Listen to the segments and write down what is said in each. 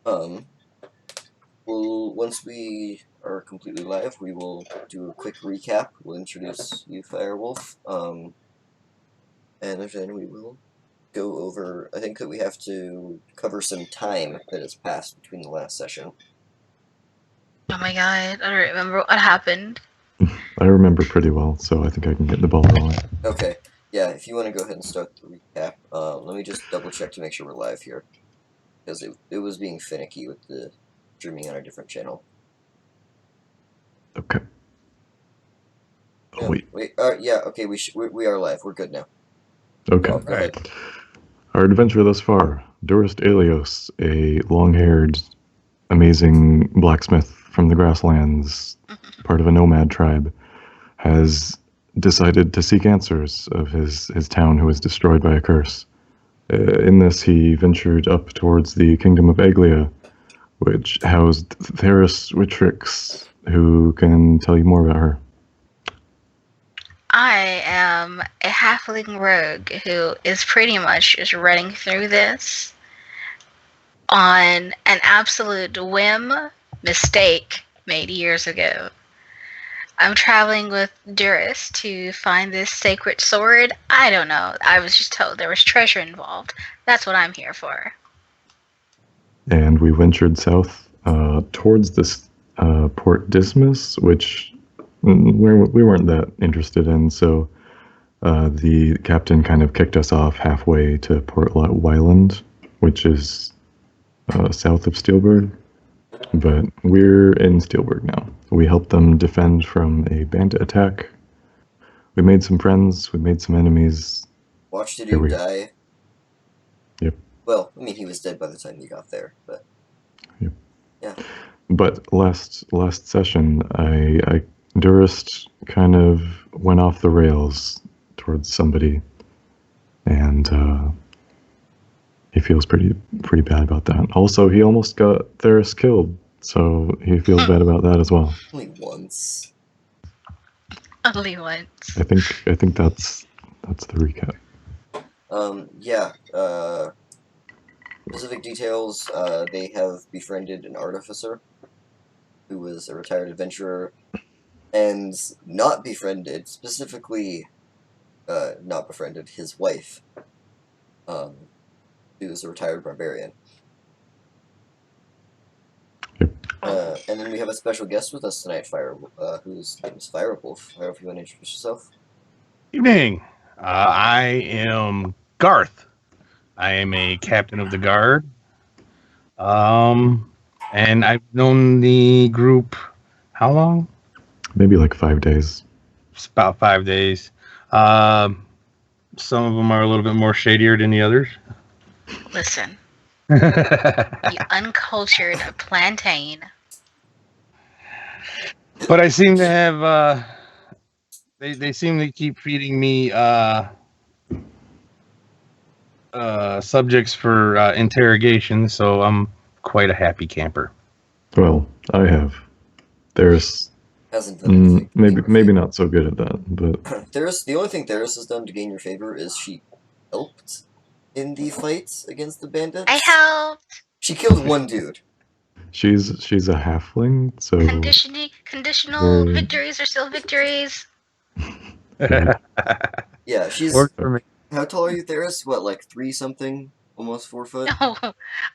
Um, once we are completely live, we will do a quick recap. We'll introduce you, Firewolf, and then we will go over. I think that we have to cover some time that has passed between the last session. Oh my god, I don't remember what happened. I remember pretty well, so I think I can get the ball rolling. Okay, yeah, if you want to go ahead and start the recap, let me just double check to make sure we're live here. Because it was being finicky with the streaming on a different channel. Okay. Oh, wait. Yeah, okay, we are live. We're good now. Okay. Oh, go ahead. Our adventure thus far, Durst Elios, a long-haired, amazing blacksmith from the grasslands, part of a nomad tribe, has decided to seek answers of his town who was destroyed by a curse. In this, he ventured up towards the kingdom of Aglia, which housed Theris Witrix, who can tell you more about her. I am a halfling rogue who is pretty much just running through this on an absolute whim mistake made years ago. I'm traveling with Duris to find this sacred sword. I don't know. I was just told there was treasure involved. That's what I'm here for. And we ventured south towards this Port Dismas, which we weren't that interested in, so the captain kind of kicked us off halfway to Port Wyland, which is south of Steelberg, but we're in Steelberg now. We helped them defend from a bandit attack. We made some friends, we made some enemies. Watched a dude die. Yep. Well, I mean, he was dead by the time you got there, but... Yep. Yeah. But last session, Durst kind of went off the rails towards somebody, and he feels pretty bad about that. Also, he almost got Theris killed, so he feels bad about that as well. Only once. Only once. I think that's the recap. Yeah. Specific details. They have befriended an artificer who was a retired adventurer, and not befriended, specifically, not befriended his wife, who was a retired barbarian. And then we have a special guest with us tonight, whose name is Firewolf. I hope you want to introduce yourself. Evening. I am Garth. I am a captain of the guard. And I've known the group how long? Maybe like 5 days. It's about 5 days. Some of them are a little bit more shadier than the others. Listen. You uncultured plantain. But I seem to have they seem to keep feeding me subjects for interrogation, so I'm quite a happy camper. Well, I have. There's hasn't done anything. Maybe not so good at that, but the only thing Theris has done to gain your favor is she helped in the fights against the bandits. I helped. She killed one dude. She's a halfling, so conditional victories are still victories. Yeah, she's. Worked for me. How tall are you, Theris? What, like 3 something? Almost 4 foot? No,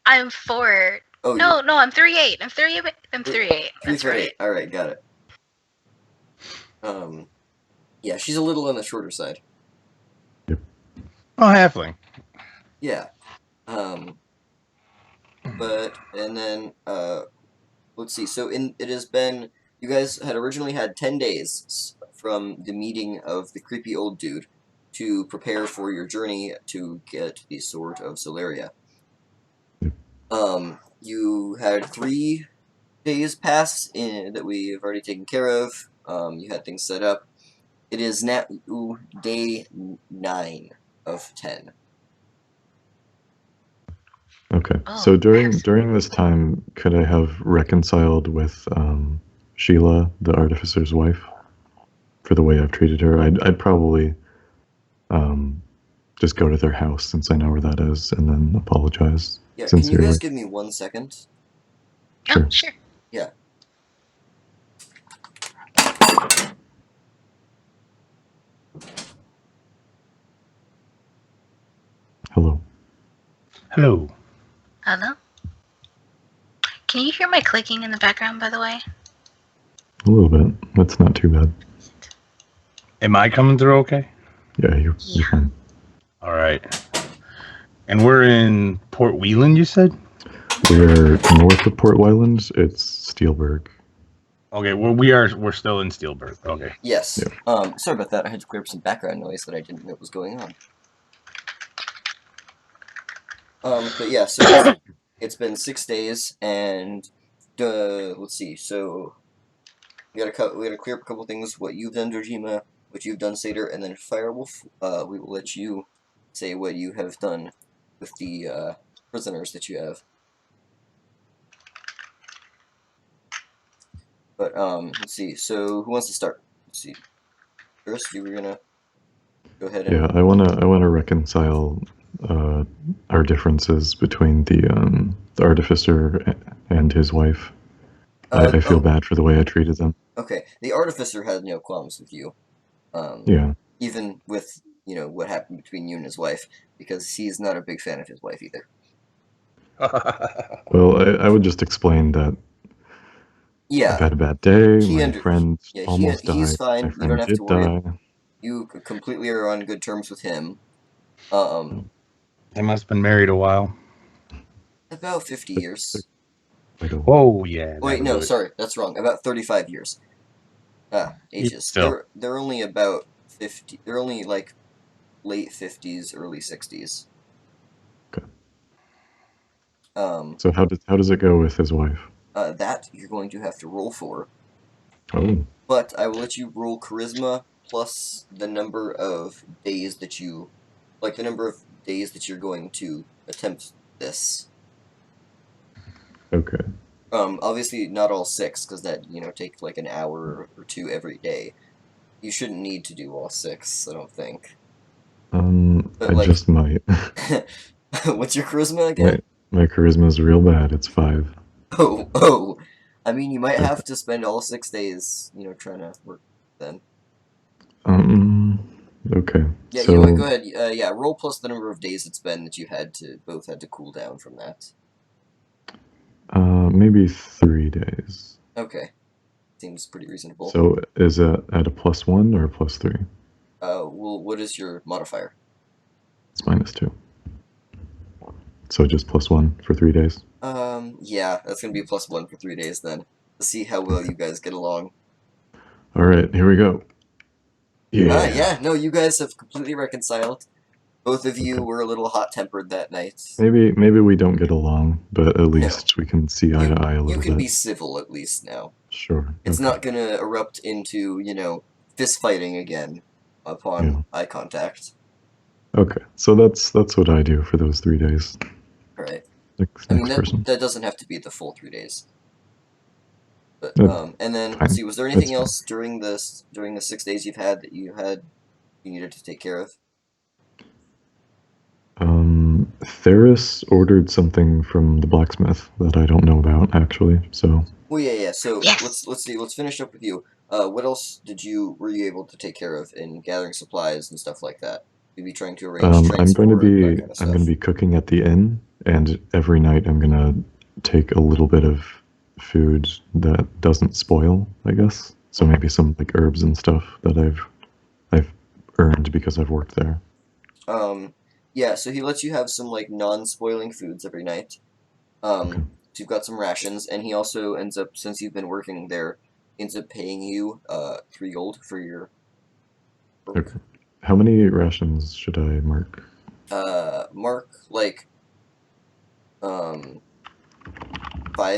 I'm 4. Oh, no, I'm 3'8". I'm 3'8". I'm 3'8". That's right. Alright, got it. Yeah, she's a little on the shorter side. Yep. Oh, halfling. Yeah. But, and then, let's see, so it has been, you guys had originally had 10 days from the meeting of the creepy old dude to prepare for your journey to get the Sword of Solaria. You had 3 days pass that we have already taken care of. You had things set up. It is now day 9 of 10. Okay, so during this time, could I have reconciled with Sheila, the artificer's wife, for the way I've treated her? I'd probably just go to their house since I know where that is, and then apologize. Yeah, sincerely. Can you guys give me 1 second? Sure. Oh, sure. Yeah. Hello. Hello. Hello? Can you hear my clicking in the background, by the way? A little bit. That's not too bad. Am I coming through okay? Yeah, you're fine. All right. And we're in Port Whelan, you said? We're north of Port Wyland. It's Steelberg. Okay, well, we're still in Steelberg. Okay. Yes. Yeah. Sorry about that. I had to clear up some background noise that I didn't know was going on. But yeah, so it's been 6 days, and let's see. So we gotta clear up a couple things. What you've done, Dojima, what you've done, Seder, and then Firewolf. We will let you say what you have done with the prisoners that you have. But let's see. So who wants to start? Let's see. First, you were gonna go ahead and Yeah, I wanna reconcile our differences between the artificer and his wife. I feel bad for the way I treated them. Okay, the artificer had no qualms with you. Yeah. Even with what happened between you and his wife, because he's not a big fan of his wife either. Well, I would just explain that Yeah, I've had a bad day. he My under- friend yeah, almost he's died. fine. My You don't friend have to did worry. die. You completely are on good terms with him. They must have been married a while. About 50 years. Whoa, yeah. Wait, no, sorry, that's wrong. About 35 years. Ages. Still. They're only about 50. They're only like late 50s, early 60s. Okay. So how does it go with his wife? That you're going to have to roll for. Oh. But I will let you roll charisma plus the number of days that you're going to attempt this. Okay. Obviously not all 6, because that, take like an hour or 2 every day. You shouldn't need to do all 6, I don't think. But, I just might. What's your charisma again? My charisma is real bad. It's 5. Oh. I mean, you might have to spend all 6 days, trying to work then. Okay. Yeah, so, you know what, go ahead. Yeah, roll plus the number of days it's been that you both had to cool down from that. maybe 3 days. Okay. Seems pretty reasonable. So, is it at a +1 or a +3? Well, what is your modifier? It's -2. So just +1 for 3 days? Yeah, that's gonna be a +1 for 3 days then. Let's see how well you guys get along. Alright, here we go. Yeah, no, you guys have completely reconciled. Both of you were a little hot-tempered that night. Maybe we don't get along, but at least we can see eye to eye a little bit. You can be civil at least now. Sure. It's not gonna erupt into, fist fighting again upon eye contact. Okay, so that's what I do for those 3 days. Alright. Next person. That doesn't have to be the full 3 days. But and then fine. let's see, was there anything else during the 6 days you've had that you needed to take care of? Theris ordered something from the blacksmith that I don't know about actually. So. Well, yeah. So Yes. let's see. Let's finish up with you. What else were you able to take care of in gathering supplies and stuff like that? Maybe trying to arrange transport. I'm going to be cooking at the inn, and every night I'm gonna take a little bit of food that doesn't spoil, I guess. So maybe some like herbs and stuff that I've earned because I've worked there. Yeah. So he lets you have some like non-spoiling foods every night. Okay. So you've got some rations, and he also ends up, since you've been working there, ends up paying you 3 gold for your work. Okay. How many rations should I mark? Mark like 5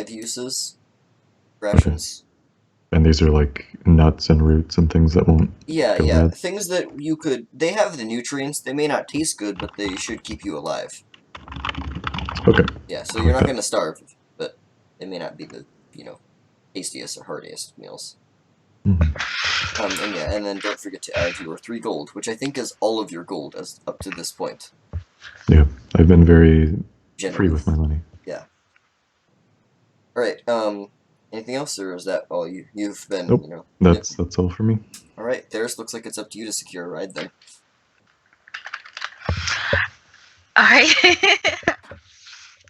uses rations. Okay. And these are like nuts and roots and things that won't. Yeah. Bad. Things that they have the nutrients. They may not taste good, but they should keep you alive. Okay. Yeah. So you're not going to starve, but they may not be the tastiest or heartiest meals. Mm-hmm. And then don't forget to add your 3 gold, which I think is all of your gold as up to this point. Yeah, I've been very Generous. free with my money. Yeah. Alright, anything else, or is that all you've been, Nope. you know? That's all for me. Alright, Theris, looks like it's up to you to secure a ride then. All right.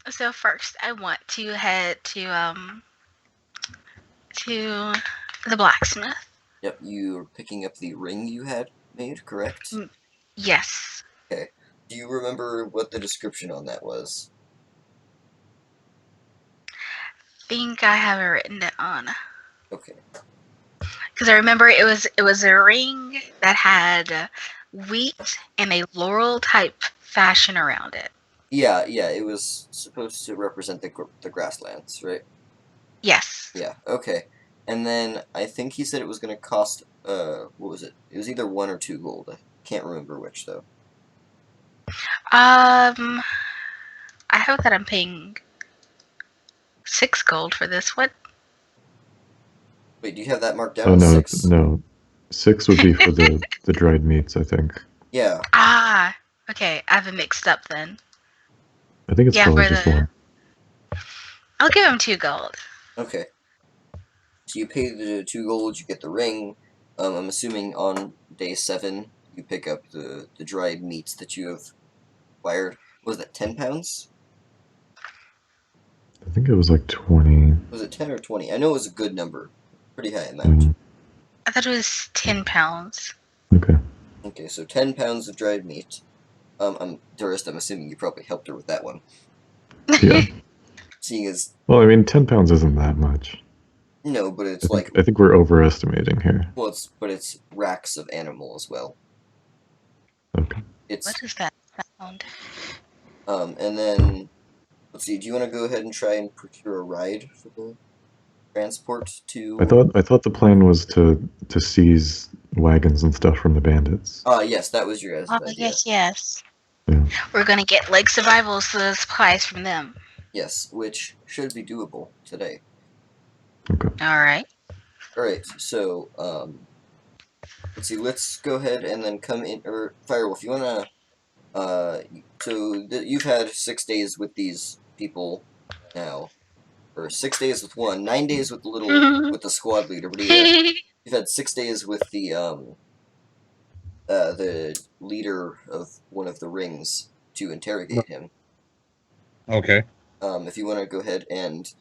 So first, I want to head to the blacksmith. Yep, you're picking up the ring you had made, correct? Yes. Okay. Do you remember what the description on that was? Think I have it written down. Okay. Because I remember it was a ring that had wheat and a laurel type fashion around it. Yeah, it was supposed to represent the grasslands, right? Yes. Yeah, okay. And then I think he said it was going to cost, what was it? It was either 1 or 2 gold. I can't remember which, though. I hope that I'm paying 6 gold for this one. Wait, do you have that marked down Oh as no, 6? no. 6 would be for the dried meats, I think. Yeah. Ah, okay. I have it mixed up then. I think it's Yeah, probably for just the. one. I'll give him 2 gold. Okay. So you pay the 2 gold, you get the ring. I'm assuming on day 7 you pick up the dried meats that you have acquired. Was that 10 pounds? I think it was like 20. Was it 10 or 20? I know it was a good number. Pretty high amount. I thought it was 10 pounds. Okay. Okay, so 10 pounds of dried meat. Durst, I'm assuming you probably helped her with that one. Yeah. Seeing as... Well, I mean, 10 pounds isn't that much. No, but it's I think we're overestimating here. Well, it's racks of animal as well. Okay. What is that sound? And then... Let's see, do you want to go ahead and try and procure a ride for the transport to... I thought the plan was to seize wagons and stuff from the bandits. Yes, that was your guys' idea. Yes. Yeah. We're gonna get Lake Survival supplies from them. Yes, which should be doable today. Okay. Alright. Alright, so, let's see, let's go ahead and then come in, or Firewolf, you wanna, you've had 6 days with these people now, or 6 days with one, 9 days with with the squad leader, but you've had 6 days with the leader of one of the rings to interrogate him. Okay. If you want to go ahead and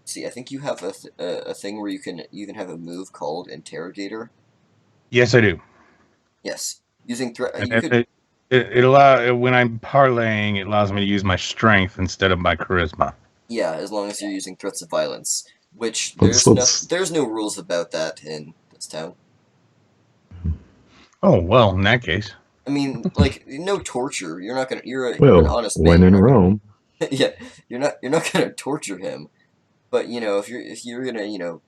see, I think you have a thing where you can have a move called Interrogator. Yes, I do. Yes, using threat. It allow when I'm parlaying, it allows me to use my strength instead of my charisma. Yeah, as long as you're using threats of violence, which Let's- there's no rules about that in this town. Oh well, in that case. I mean, like, no torture. You're not gonna. You're an Well, honest when man. in Rome. Yeah, you're not gonna torture him. But if you're gonna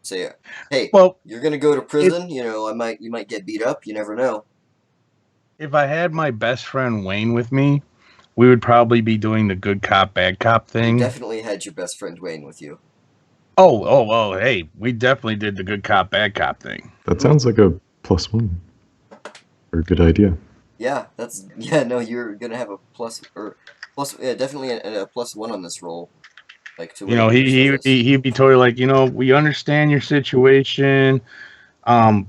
say, hey, Well, you're gonna go to prison. You might get beat up. You never know. if I had my best friend Wayne with me, we would probably be doing the good cop, bad cop thing. You definitely had your best friend Wayne with you. Oh, hey, we definitely did the good cop, bad cop thing. That sounds like a +1. Or a good idea. Yeah, no, you're gonna have a definitely a +1 on this roll. Like to he'd be totally like, we understand your situation.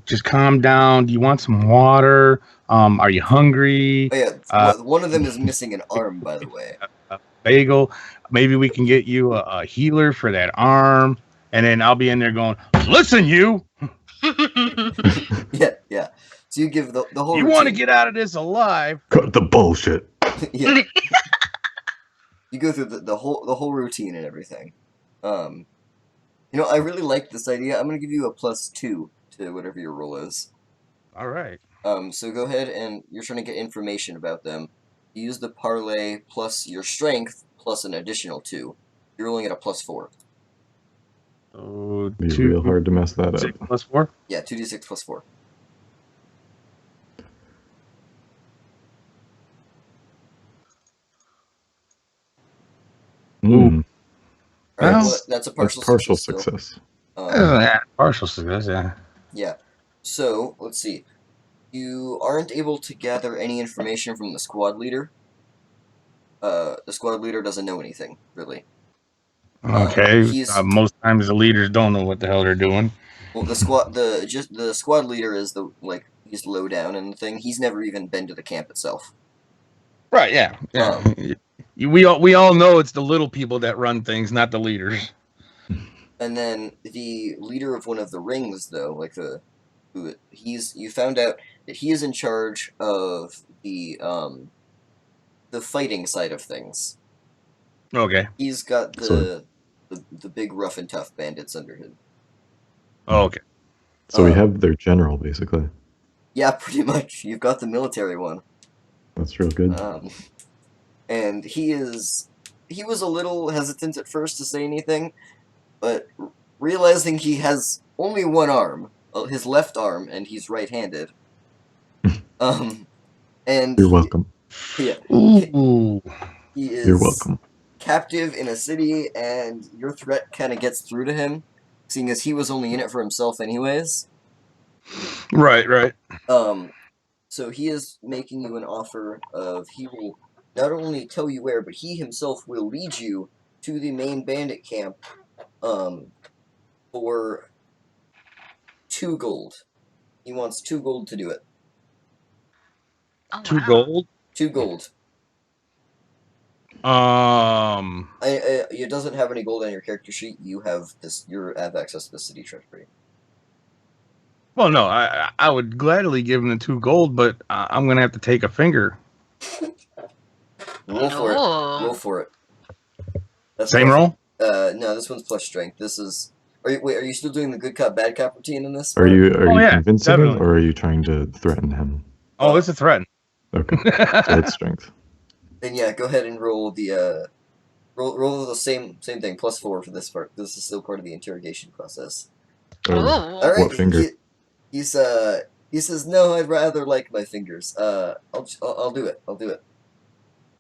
Just calm down. Do you want some water? Are you hungry? Oh yeah, one of them is missing an arm, by the way. A bagel. Maybe we can get you a healer for that arm. And then I'll be in there going, listen, you. Yeah. So you give the whole. You want to get out of this alive? Cut the bullshit. Yeah. You go through the whole routine and everything. I really like this idea. I'm gonna give you a +2 to whatever your roll is. All right. So go ahead and you're trying to get information about them. Use the parlay plus your strength plus an additional 2. You're rolling at a +4. So It'd be real hard to mess that 6 up. +4? Yeah, 2d6 plus 4. Mm, Alright, Well, that's a partial success. Partial success, yeah. Yeah. So, let's see. You aren't able to gather any information from the squad leader. The squad leader doesn't know anything, really. Okay. He's Most times the leaders don't know what the hell they're doing. well, the squad leader is he's low down and the thing. He's never even been to the camp itself. Right? Yeah. We all know it's the little people that run things, not the leaders. And then the leader of one of the rings, though, you found out that he is in charge of the fighting side of things. Okay. He's got the big rough and tough bandits under him. Okay. So we have their general, basically. Yeah, pretty much. You've got the military one. That's real good. And he was a little hesitant at first to say anything, but realizing he has only one arm, his left arm, and he's right-handed. And You're welcome. Yeah. Ooh. He is You're welcome. captive in a city, and your threat kind of gets through to him, seeing as he was only in it for himself anyways. Right. So he is making you an offer of he will not only tell you where, but he himself will lead you to the main bandit camp, for 2 gold. He wants 2 gold to do it. Oh, 2 wow. gold. 2 gold. It doesn't have any gold on your character sheet. You have access to the city treasury. Well, no, I would gladly give him the 2 gold, but I'm gonna have to take a finger. Roll for it. Oh. Roll for it. That's Same roll? No, this one's plus strength. This is. Are you still doing the good cop bad cop routine in this? Are you yeah, convincing definitely. him, or are you trying to threaten him? Oh, it's a threat. Okay, so it's strength. Then yeah, go ahead and roll the roll the same thing, +4 for this part. This is still part of the interrogation process. Oh, All right. what finger? He says no. I'd rather like my fingers. I'll do it. I'll do it.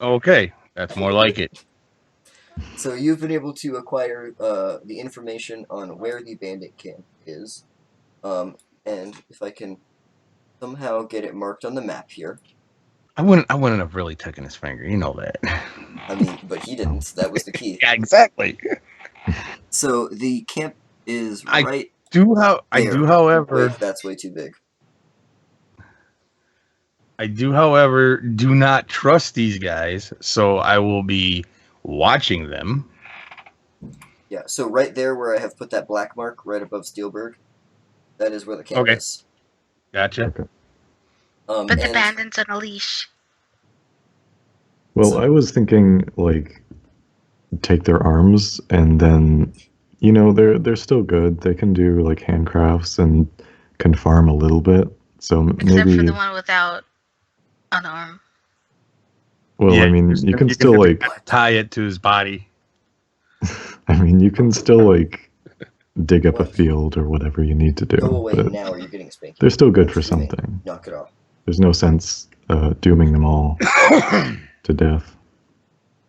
Okay, that's more like it. So you've been able to acquire the information on where the bandit camp is, and if I can somehow get it marked on the map here. I wouldn't have really taken his finger. You know that. I mean, but he didn't. That was the key. Yeah, exactly. So the camp is I right. I do, however. Wait, that's way too big. I do, however, do not trust these guys, so I will be watching them. Yeah, so right there where I have put that black mark right above Steelberg, that is where the camp is. Gotcha. Okay. Put the bandits on a leash. Well, I was thinking take their arms, and then they're still good. They can do handcrafts and can farm a little bit. So Except maybe for the one without an arm. Well, Yeah, I mean, you can still have to tie it to his body. I mean, you can still dig up a field or whatever you need to do. Go away but now, or you're getting spanked. they're still good for Excuse me. something. Knock it off. There's no sense dooming them all to death.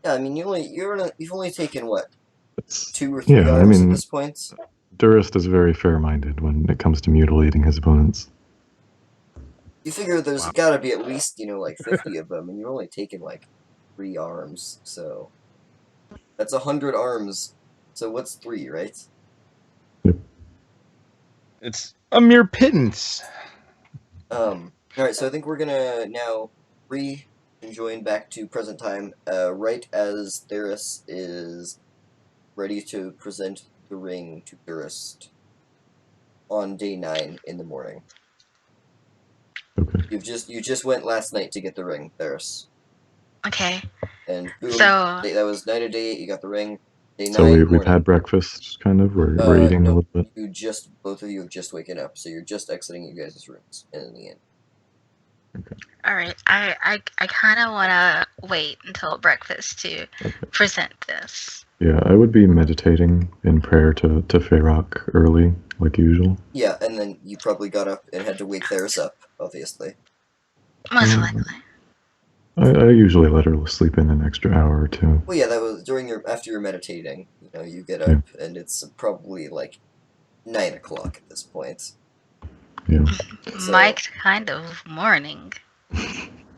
Yeah, I mean, you've only taken what, It's, 2 or 3 yeah, I hours mean, at this point. Durist is very fair-minded when it comes to mutilating his opponents. You figure there's got to be at least 50 of them, and you're only taking 3 arms, so that's 100 arms. So what's 3, right? It's a mere pittance. All right, so I think we're gonna now rejoin back to present time, right as Theris is ready to present the ring to Durist on day 9 in the morning. Okay. You just went last night to get the ring, Theris. Okay. And boom, So that was night of day 8, you got the ring. Day 9 So we've morning. had breakfast, kind of. We're eating a little bit. Both of you have just waken up, so you're just exiting you guys' rooms in the end. Okay. all right, I kind of want to wait until breakfast to present this. Yeah, I would be meditating in prayer to Feyrok early, like usual. Yeah, and then you probably got up and had to wake Theris up, obviously. Most likely. I usually let her sleep in an extra hour or 2. Well, yeah, that was after you're meditating. You get up, and it's probably 9 o'clock at this point. Yeah. So, My kind of morning.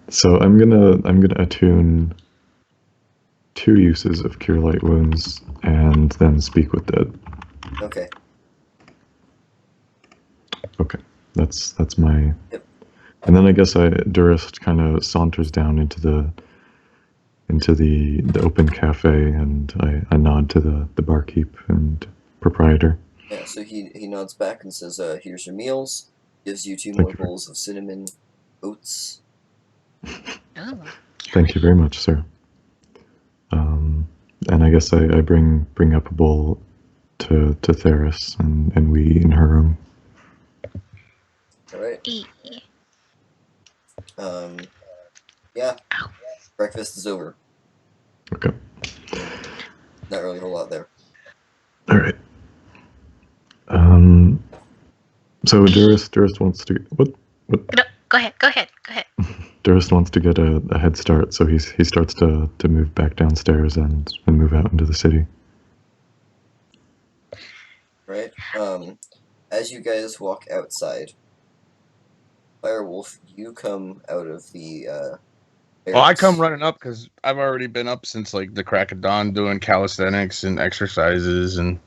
So I'm gonna attune 2 uses of Cure Light Wounds, and then Speak with Dead. Okay. Okay, that's my... Yep. And then I guess Durist kind of saunters down into the open cafe, and I nod to the barkeep and proprietor. Yeah, so he nods back and says, here's your meals. Gives you 2 Thank more you. bowls of cinnamon oats. Ooh. Thank you very much, sir. And I guess I bring up a bowl to Theris, and we eat in her room. Alright. E- Yeah. Breakfast is over. Okay. Not really a whole lot there. All right. So Durist wants to what? No, go ahead. Durist wants to get a head start, so he starts to move back downstairs and move out into the city. Right? As you guys walk outside, Firewolf, you come out of the Well, I barracks. come running up because I've already been up since like the crack of dawn doing calisthenics and exercises and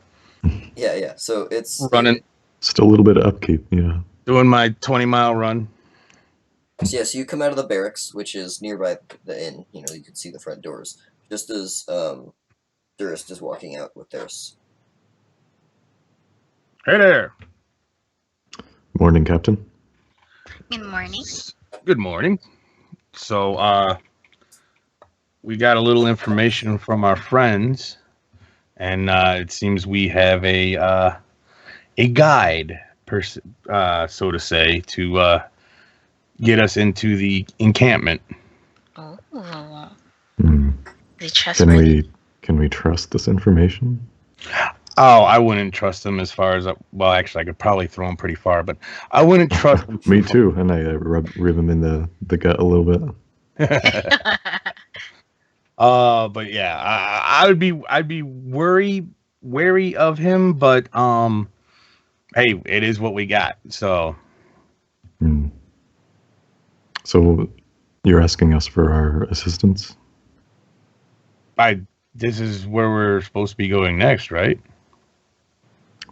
Yeah. So it's running, Still a little bit of upkeep, yeah. doing my 20-mile run. So you come out of the barracks, which is nearby the inn. You can see the front doors. Just as Durist is walking out with theirs. Hey there. Morning, Captain. Good morning. Good morning. So, we got a little information from our friends, and it seems we have a guide, so to say, to get us into the encampment. Oh, Hmm. the trustworthy. Can we trust this information? Oh, I wouldn't trust them as far as well. Actually, I could probably throw them pretty far, but I wouldn't trust them. Me too. And I rib him in the gut a little bit. But yeah, I'd be wary of him, but hey, it is what we got. So, So you're asking us for our assistance? this is where we're supposed to be going next, right?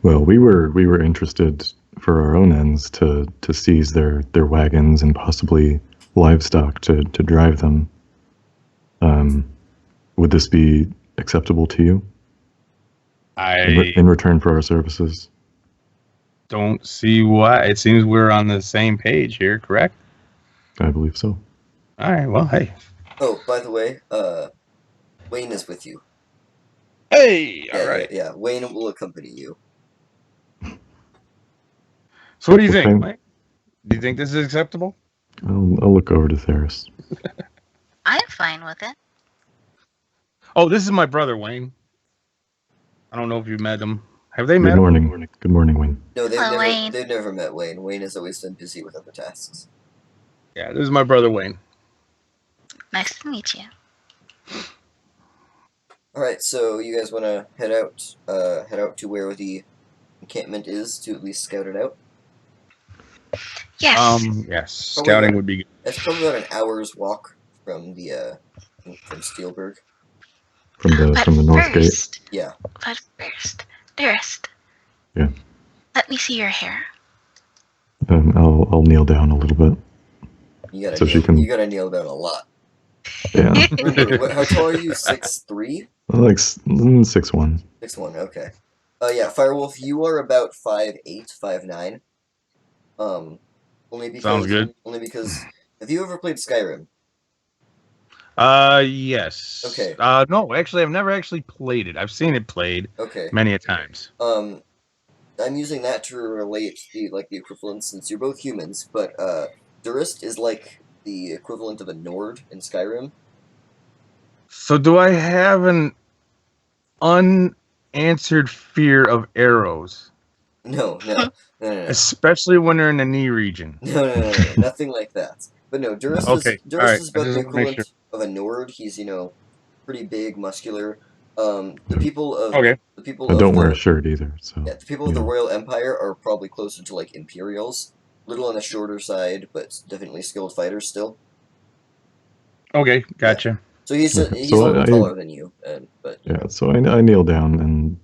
Well, we were interested for our own ends to seize their wagons and possibly livestock to drive them. Would this be acceptable to you? In return for our services? Don't see why. It seems we're on the same page here, correct? I believe so. All right. Well, hey. Oh, by the way, Wayne is with you. Hey. All right. Yeah. Wayne will accompany you. So, what do you think, Mike? Do you think this is acceptable? I'll look over to Theris. I'm fine with it. Oh, this is my brother, Wayne. I don't know if you met him. Have they met Good morning. him? Good morning, Wayne. No, Wayne. they've never met Wayne. Wayne has always been busy with other tasks. Yeah, this is my brother, Wayne. Nice to meet you. Alright, so you guys want to head out to where the encampment is to at least scout it out? Yes. Yes. Scouting would be good. It's probably about an hour's walk from from Steelberg. From the north gate. Yeah. But first, Durist. Yeah. Let me see your hair. Then I'll kneel down a little bit. You gotta kneel down a lot. Yeah. How tall are you? 6'3"? Like 6'1". 6'1", okay. Yeah, Firewolf, you are about 5'8", 5'9". Only because Sounds good. Only because have you ever played Skyrim? Yes. Okay. No, actually, I've never actually played it. I've seen it played. Okay. Many a times. I'm using that to relate the equivalent since you're both humans, but Durist is like the equivalent of a Nord in Skyrim. So do I have an unanswered fear of arrows? No. Especially when they're in the knee region. No, nothing like that. But no, Durist is about the equivalent of a Nord. He's pretty big, muscular. The people of I don't wear a shirt either. So yeah, the people of the Royal Empire are probably closer to like Imperials, little on the shorter side, but definitely skilled fighters still. Okay, gotcha. So he's Okay, he's so a little I- taller than you, but Yeah, so I kneel down and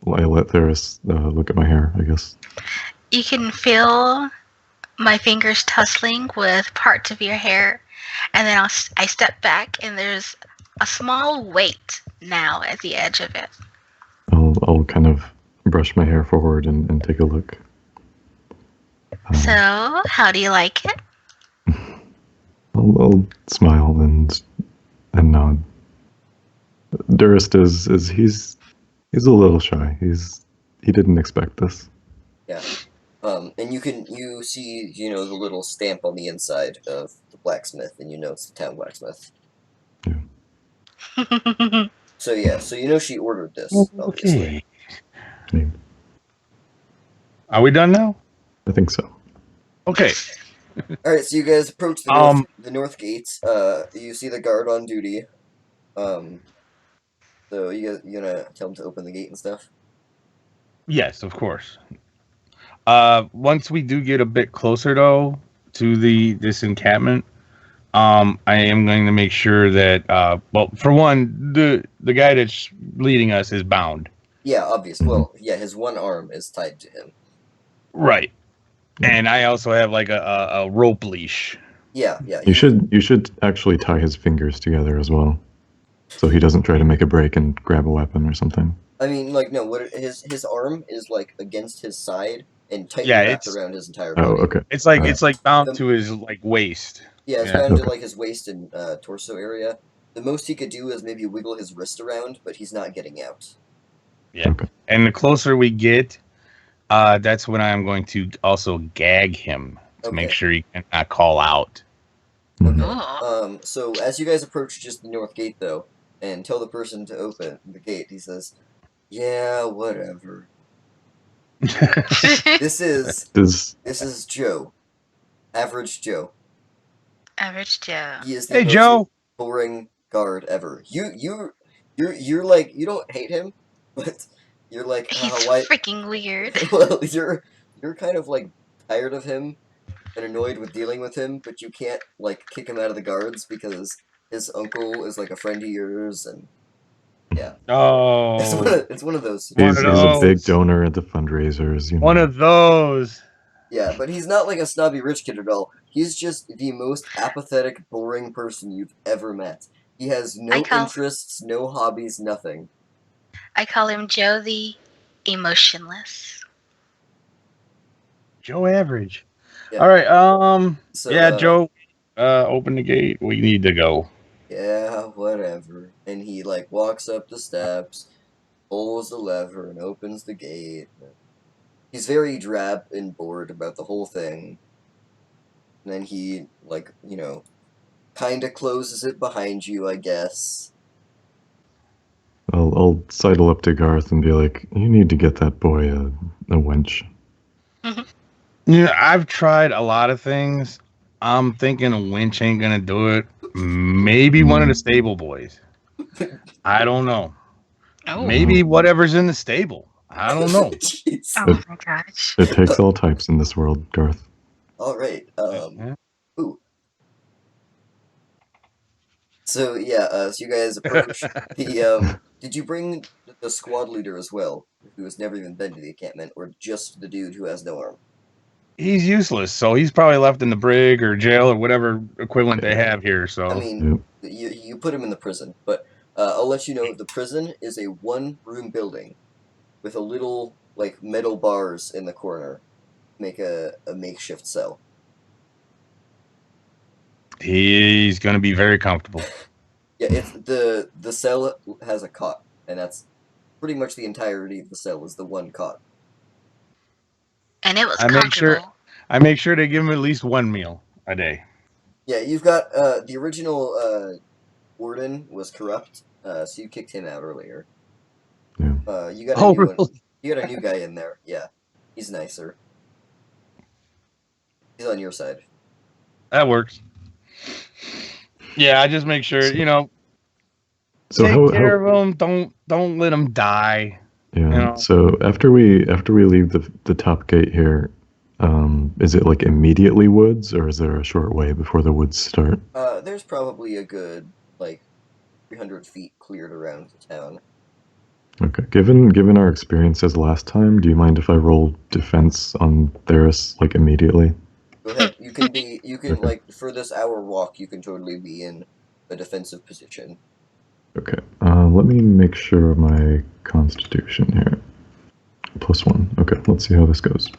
I let Theris look at my hair, I guess. You can feel my fingers tussling with parts of your hair, and then I step back, and there's a small weight now at the edge of it. I'll kind of brush my hair forward and take a look. So, how do you like it? I'll smile and nod. Durst is he's a little shy. He didn't expect this. yeah. And you see the little stamp on the inside of the blacksmith, and it's the town blacksmith. So yeah, so she ordered this, obviously. Okay. Are we done now? I think so. Okay. All right, so you guys approach the north gates. You see the guard on duty. So you gonna tell him to open the gate and stuff? Yes, of course. Once we do get a bit closer though to this encampment, I am going to make sure that well, for one, the guy that's leading us is bound. Yeah, obvious. Well, yeah, his one arm is tied to him. Right. And I also have like a rope leash. Yeah. You should actually tie his fingers together as well, so he doesn't try to make a break and grab a weapon or something. I mean, like, no. What his arm is like against his side and tightly wrapped around his entire body. Oh, okay. It's like bound to his like waist. Yeah, it's bound to like his waist and torso area. The most he could do is maybe wiggle his wrist around, but he's not getting out. Yeah. Okay. And the closer we get, that's when I'm going to also gag him to make sure he cannot call out. Okay. So as you guys approach just the north gate, though, and tell the person to open the gate, he says, "Yeah, whatever. This is Joe, average Joe. Average Joe. He is the Hey, most Joe. boring guard ever. You're like, you don't hate him, but you're like, He's why? freaking weird. Well, you're kind of like tired of him and annoyed with dealing with him, but you can't like kick him out of the guards because his uncle is like a friend of yours, and yeah. Oh, it's one of those. He's a big donor at the fundraisers. You know. One of those. Yeah, but he's not like a snobby rich kid at all. He's just the most apathetic, boring person you've ever met. He has no interests, no hobbies, nothing. I call him Joe the Emotionless. Joe Average. Yeah. All right. So, yeah, Joe. Open the gate. We need to go. Yeah, whatever. And he like walks up the steps, pulls the lever, and opens the gate. He's very drab and bored about the whole thing. And then he, like, kind of closes it behind you, I guess. I'll sidle up to Garth and be like, "You need to get that boy a wench." I've tried a lot of things. I'm thinking a winch ain't gonna do it. Maybe one of the stable boys. I don't know. Oh. Maybe whatever's in the stable. I don't know. Oh my gosh. It takes all types in this world, Garth. All right. Ooh. So yeah. So you guys approach the. Did you bring the squad leader as well, who has never even been to the encampment, or just the dude who has no arm? He's useless, so he's probably left in the brig or jail or whatever equivalent they have here. So I mean, you put him in the prison, but I'll let you know the prison is a one-room building with a little like metal bars in the corner, make a makeshift cell. He's gonna be very comfortable. Yeah, it's the cell has a cot, and that's pretty much the entirety of the cell is the one cot. And it was comfortable. I make sure they give him at least one meal a day. Yeah, you've got the original warden was corrupt, so you kicked him out earlier. Yeah. You got you got a new guy in there. Yeah, he's nicer. He's on your side. That works. Yeah, I just make sure So take care of them. Don't let them die. Yeah. So after we leave the top gate here, is it like immediately woods, or is there a short way before the woods start? There's probably a good like 300 feet cleared around the town. Okay. Given our experiences last time, do you mind if I roll defense on Theris like immediately? Go ahead. You can Okay. like for this hour walk, you can totally be in a defensive position. Okay. Let me make sure of my constitution here. +1. Okay, let's see how this goes.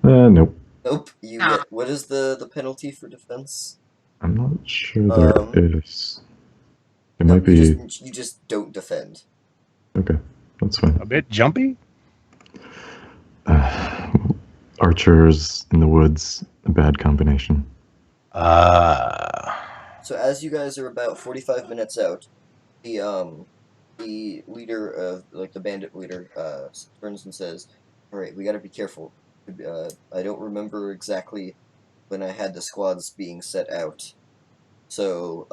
Nope. Nope. You Ah. get what is the penalty for defense? I'm not sure there is. It No, might be. you just don't defend. Okay, that's fine. A bit jumpy? Archers in the woods, a bad combination. So as you guys are about 45 minutes out, the leader of the bandit leader turns and says, "All right, we got to be careful. I don't remember exactly when I had the squads being set out, so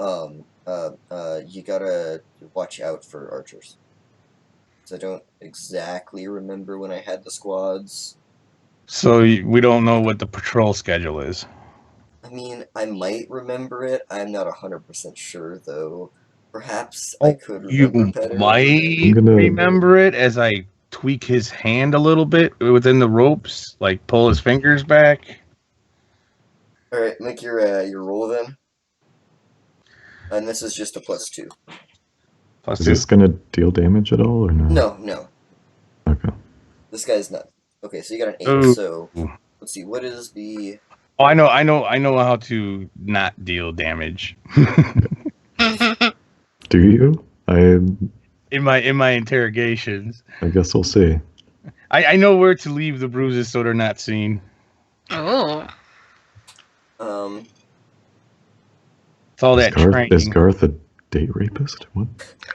you gotta watch out for archers. So I don't exactly remember when I had the squads. So we don't know what the patrol schedule is. I mean, I might remember it. I'm not 100% sure, though. Perhaps I could remember You better. might remember it as I tweak his hand a little bit within the ropes, like pull his fingers back. All right, make your roll then. And this is just a +2. Is this gonna deal damage at all or no? No. Okay. This guy's not. Okay, so you got an 8. Ooh. So let's see. What is the? Oh, I know how to not deal damage. Do you? In my interrogations. I guess we'll see. I know where to leave the bruises so they're not seen. Oh. It's all that training. Is Garth a date rapist? What?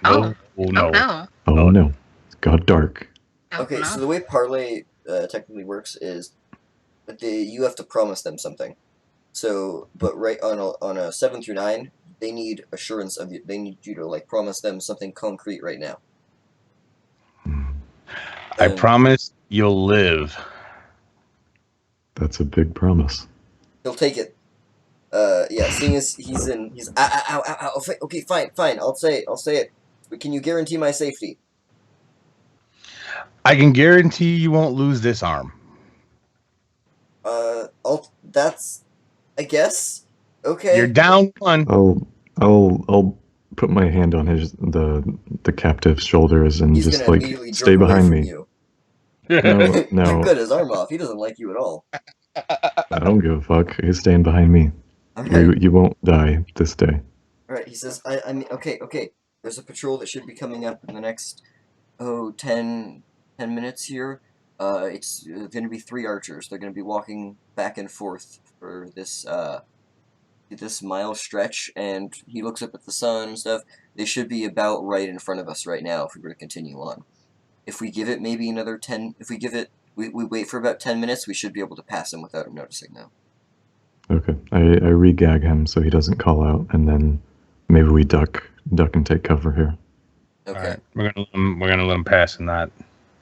No. No. Oh no. It's got dark. Okay, so the way parlay technically works is that you have to promise them something. So, but right on a 7 through 9, they need assurance of you. They need you to promise them something concrete right now. I promise you'll live. That's a big promise. He'll take it. Yeah, seeing as he's ow. Okay, fine. I'll say it. But can you guarantee my safety? I can guarantee you won't lose this arm. That's, I guess. Okay. You're down 1. I'll put my hand on the captive's shoulders and He's just gonna immediately stay jerk away behind from me. you. No. You cut his arm off. He doesn't like you at all. I don't give a fuck. He's staying behind me. Okay. You won't die this day. Alright, he says, I mean, okay. There's a patrol that should be coming up in the next, 10 minutes here. It's going to be 3 archers. They're going to be walking back and forth for this mile stretch, and he looks up at the sun and stuff. They should be about right in front of us right now if we were to continue on. If we give it maybe another 10, if we give it, we wait for about 10 minutes, we should be able to pass him without him noticing now. Okay, I re-gag him so he doesn't call out, and then maybe we duck and take cover here. Okay. Right. We're gonna let him pass in that.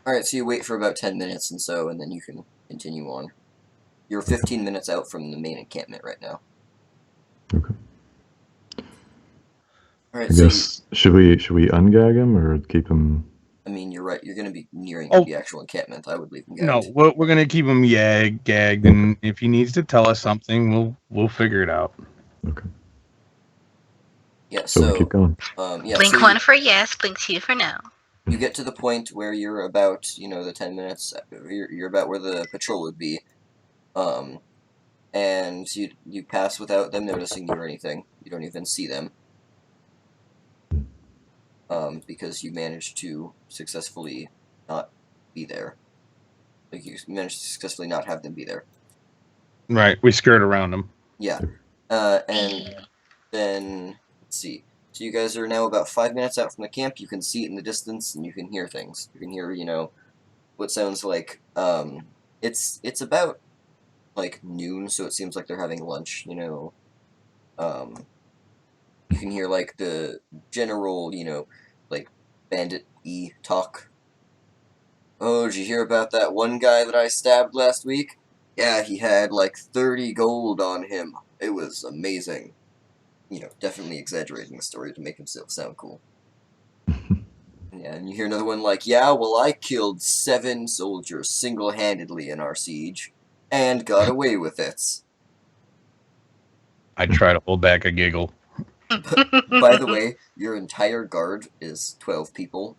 Alright, so you wait for about 10 minutes and then you can continue on. You're 15 minutes out from the main encampment right now. Okay. Alright, I guess should we ungag him or keep him? I mean, you're right. You're going to be nearing the actual encampment. I would leave him gagged. No, we're gonna keep him gagged, and if he needs to tell us something, we'll figure it out. Okay. Yeah. So we keep going. Yeah. Blink 1 for yes, blink 2 for no. You get to the point where you're about, the 10 minutes. You're about where the patrol would be, and you pass without them noticing you or anything. You don't even see them. Because you managed to successfully not be there. You managed to successfully not have them be there. Right, we skirt around them. Yeah. And then, let's see. So you guys are now about 5 minutes out from the camp. You can see it in the distance, and you can hear things. You can hear, what sounds like, it's about, noon, so it seems like they're having lunch, You can hear, the general, bandit-y talk. Oh, did you hear about that one guy that I stabbed last week? Yeah, he had, 30 gold on him. It was amazing. definitely exaggerating the story to make himself sound cool. Yeah, and you hear another one like, yeah, well, I killed 7 soldiers single-handedly in our siege, and got away with it. I try to hold back a giggle. By the way, your entire guard is 12 people.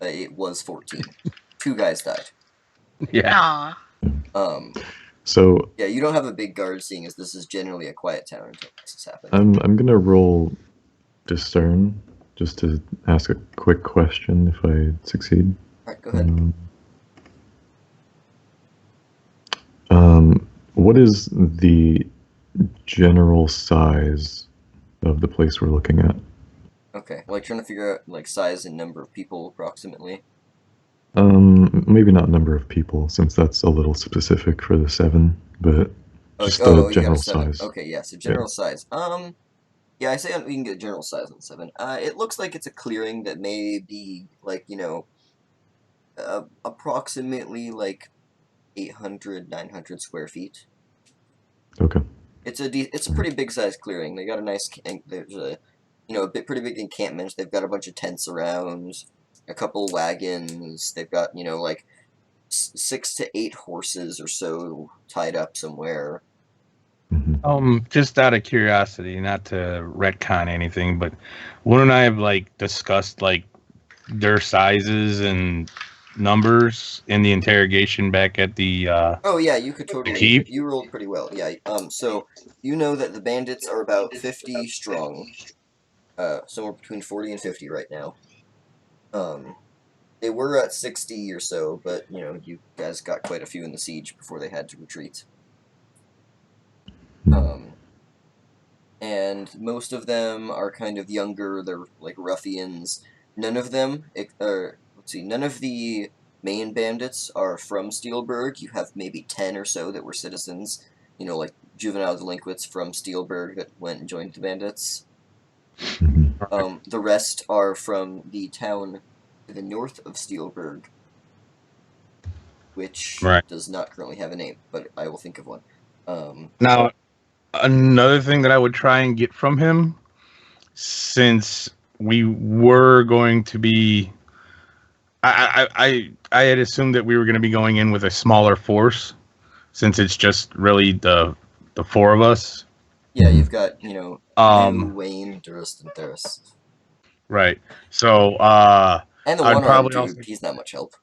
It was 14. 2 guys died. Yeah. Aw. So Yeah, you don't have a big guard, seeing as this is generally a quiet town until this has happened. I'm gonna roll discern just to ask a quick question if I succeed. Alright, go ahead. What is the general size of the place we're looking at? Okay, like trying to figure out like size and number of people approximately. Maybe not number of people, since that's a little specific for the 7, but just you the got a general 7. size. Okay, yeah, so general size. Yeah, I say we can get general size on 7. It looks like it's a clearing that may be like, approximately like 800, 900 square feet. Okay. It's a pretty big sized clearing. They got a nice, there's a, pretty big encampment. They've got a bunch of tents around, a couple wagons. They've got, like 6 to 8 horses or so tied up somewhere. Just out of curiosity, not to retcon anything, but wouldn't I have like discussed like their sizes and numbers in the interrogation back at the Oh yeah, you could totally. keep? You rolled pretty well. Yeah. So you know that the bandits are about 50 strong. Somewhere between 40 and 50 right now. They were at 60 or so, but you guys got quite a few in the siege before they had to retreat. And most of them are kind of younger. They're like ruffians. None of them, none of the main bandits are from Steelberg. You have maybe 10 or so that were citizens, like juvenile delinquents from Steelberg that went and joined the bandits. The rest are from the town to the north of Steelberg, which does not currently have a name, but I will think of one. Now, another thing that I would try and get from him, since we were going to be, I had assumed that we were going to be going in with a smaller force, since it's just really the 4 of us. Yeah, you've got you, Wayne, Durst, and Theris. Right. So, and the one-armed dude, he's not much help.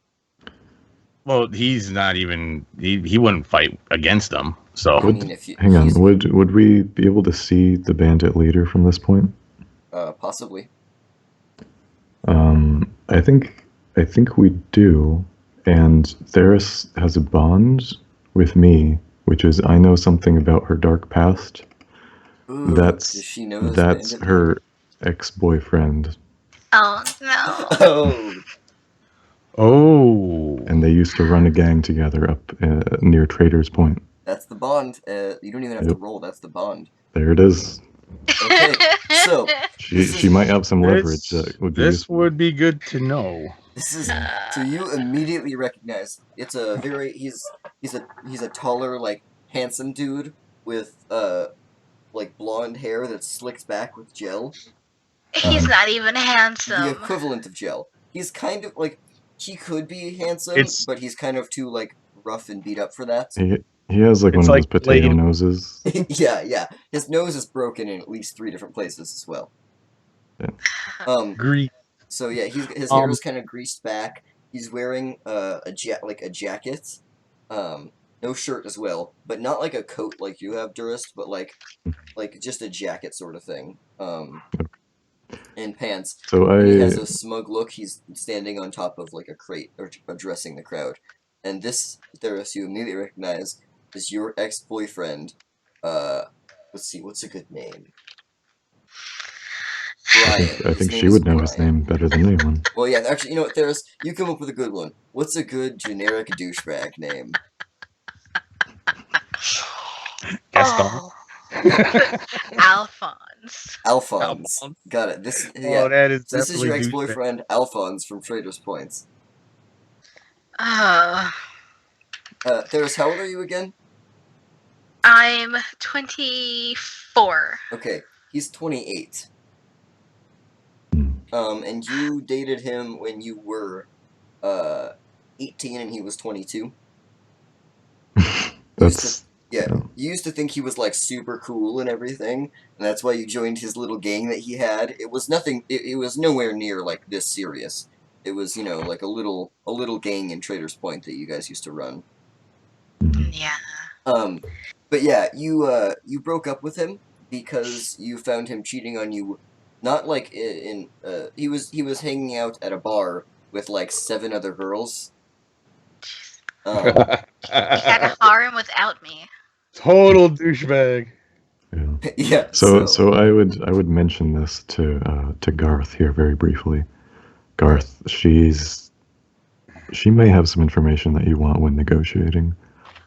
Well, he's not even. He wouldn't fight against them. So I mean, hang on. Would we be able to see the bandit leader from this point? Possibly. I think we do, and Theris has a bond with me, which is I know something about her dark past. Ooh, does she know that's her ex-boyfriend. Oh no. Oh. And they used to run a gang together up near Trader's Point. That's the bond. You don't even have to roll. That's the bond. There it is. Okay, so she might have some leverage. That would be this would be good to know. This is so you immediately recognize it's a very he's a taller, like handsome dude with like blonde hair that's slicked back with gel. He's not even handsome. The equivalent of gel. He's kind of like he could be handsome, but he's kind of too like rough and beat up for that. He has like one of those potato noses. Yeah. His nose is broken in at least 3 different places as well. Yeah. So yeah, his hair is kind of greased back. He's wearing a jacket, no shirt as well, but not like a coat like you have, Durst, but like just a jacket sort of thing. And pants. So he has a smug look. He's standing on top of like a crate or addressing the crowd. And this Theris you immediately recognize is your ex-boyfriend. Let's see, what's a good name? Brian. I think she would know his name better than anyone. Well, yeah, actually, you know what, Theris? You come up with a good one. What's a good generic douchebag name? Gaston. Alphonse. Got it. This is your ex-boyfriend, Alphonse from Trader's Points. Theris, how old are you again? I'm 24. Okay, He's 28. Hmm. And you dated him when you were 18 and he was 22. That's Yeah, yeah. you used to think he was like super cool and everything, and that's why you joined his little gang that he had. It was nothing. It was nowhere near like this serious. It was, like a little gang in Traders Point that you guys used to run. Yeah. But yeah, you broke up with him because you found him cheating on you. Not like he was hanging out at a bar with like 7 other girls. He had a harem without me. Total douchebag. Yeah. Yeah. So I would mention this to Garth here very briefly. Garth, she may have some information that you want when negotiating.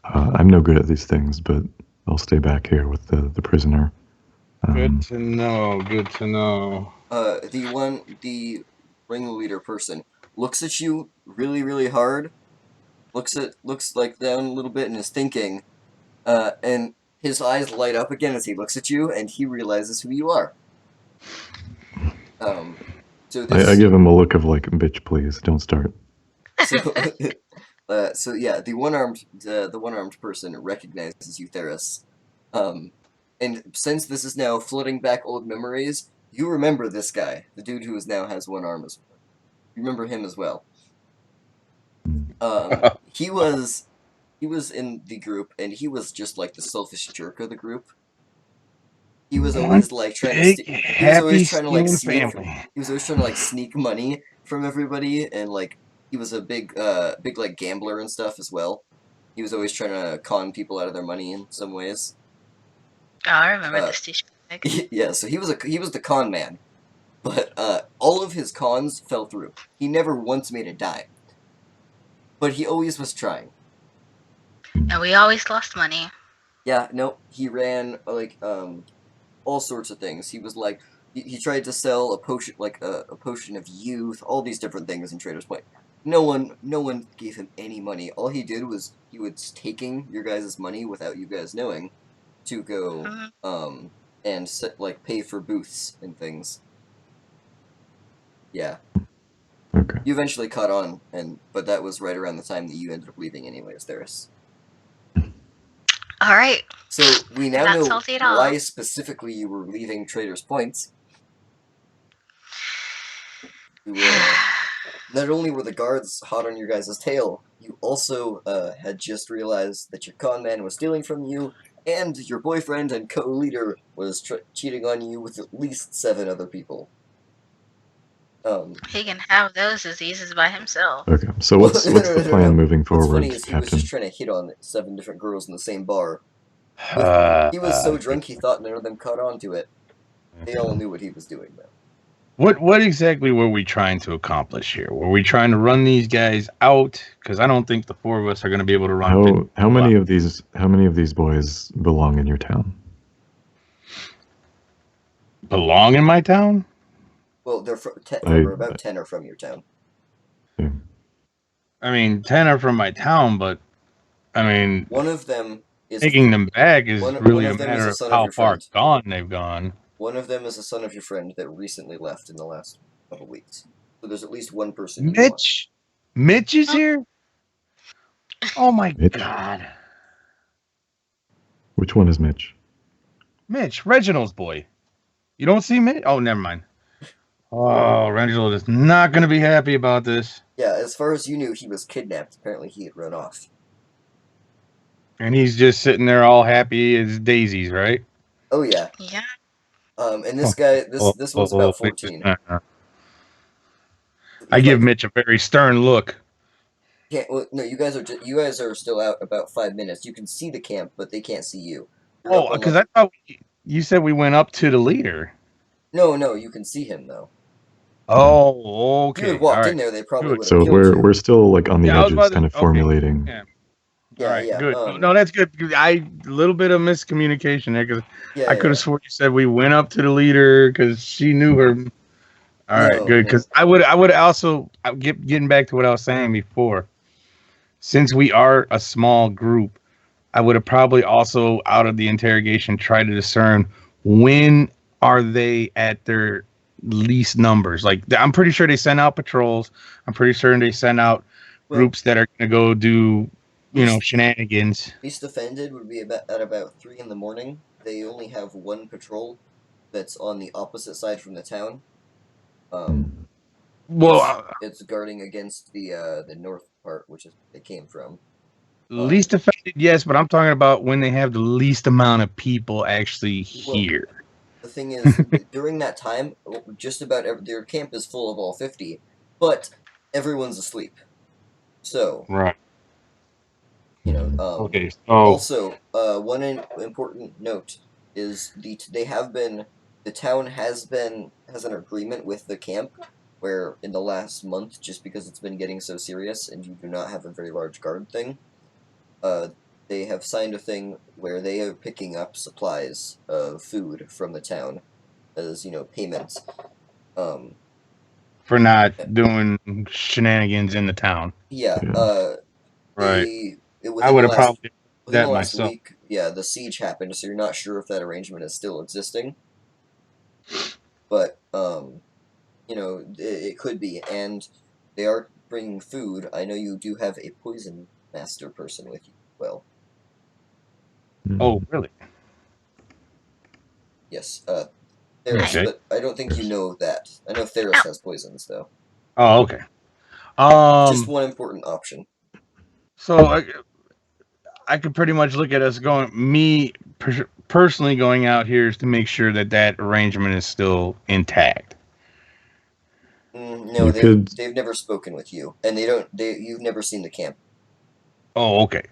I'm no good at these things, but I'll stay back here with the prisoner. Good to know. Good to know. The ringleader person looks at you really, really hard. Looks like down a little bit and is thinking, and his eyes light up again as he looks at you, and he realizes who you are. So I give him a look of like, bitch, please, don't start. So yeah, the one-armed person recognizes you, Theris. And since this is now flooding back old memories, you remember this guy, the dude who now has one arm as well. You remember him as well. He was in the group, and he was just like the selfish jerk of the group. He was always like trying to sneak. He was always trying to like sneak. He was always trying to like sneak money from everybody, and like he was a big like gambler and stuff as well. He was always trying to con people out of their money in some ways. Oh, I remember this douchebag. Yeah, so he was the con man, but all of his cons fell through. He never once made a dime, but he always was trying. And we always lost money. Yeah, no, he ran like all sorts of things. He was like he tried to sell a potion like a potion of youth, all these different things in Traders Point. No one gave him any money. All he did was he was taking your guys' money without you guys knowing to go and like pay for booths and things. Yeah. Okay. You eventually caught on, but that was right around the time that you ended up leaving anyways, Theris. All right. So we now Not know salty at all. why specifically you were leaving Traders Point. Not only were the guards hot on your guys' tail, you also had just realized that your con man was stealing from you, and your boyfriend and co-leader was cheating on you with at least 7 other people. He can have those diseases by himself. Okay, so what's the plan moving forward, What's funny is Captain? he was just trying to hit on 7 different girls in the same bar. He was so drunk he thought none of them caught on to it. They all knew what he was doing, though. What exactly were we trying to accomplish here? Were we trying to run these guys out? Because I don't think the 4 of us are going to be able to run. How many of these boys belong in your town? Belong in my town? Well, they're about 10 are from your town. Yeah. I mean, 10 are from my town, but I mean, one of them is taking them back is really a matter of how far gone they've gone. One of them is a son of your friend that recently left in the last couple weeks. So there's at least one person. Mitch? Mitch is here? Oh my God. Which one is Mitch? Mitch, Reginald's boy. You don't see Mitch? Oh, never mind. Oh, Reginald is not going to be happy about this. Yeah, as far as you knew, he was kidnapped. Apparently, he had run off. And he's just sitting there all happy as daisies, right? Oh, yeah. Yeah. And this guy, this one's about 14. I give Mitch a very stern look. No, you guys are still out about 5 minutes. You can see the camp, but they can't see you. Because I thought you said we went up to the leader. No, you can see him though. Oh, okay. If you had walked in there, they probably would have killed you. We're still like on the edges, kind of formulating. Yeah. All right, good. No, that's good. A little bit of miscommunication there because I could have sworn you said we went up to the leader because she knew her. All right, good. Because I would also getting back to what I was saying before. Since we are a small group, I would have probably also out of the interrogation tried to discern when are they at their least numbers? Like, I'm pretty sure they send out patrols. I'm pretty sure they send out groups that are going to go do, shenanigans. Least offended would be at about 3 in the morning. They only have one patrol that's on the opposite side from the town. It's guarding against the north part, which is where they came from. Least offended, yes, but I'm talking about when they have the least amount of people actually here. The thing is, during that time, just about their camp is full of all 50, but everyone's asleep. So, right. Okay. So also, one important note is the town has an agreement with the camp where in the last month, just because it's been getting so serious and you do not have a very large guard thing, they have signed a thing where they are picking up supplies of food from the town as, payment. For not doing shenanigans in the town. Yeah. Right. I would have probably that myself. Week, yeah, the siege happened, so you're not sure if that arrangement is still existing. But, it could be, and they are bringing food. I know you do have a poison master person with you. Well. Oh, really? Yes. Theris, but I don't think you know that. I know Theris has poisons, though. Oh, okay. Just one important option. So I could pretty much look at us going. Me personally going out here is to make sure that arrangement is still intact. No, they've never spoken with you, and you've never seen the camp. Oh, okay.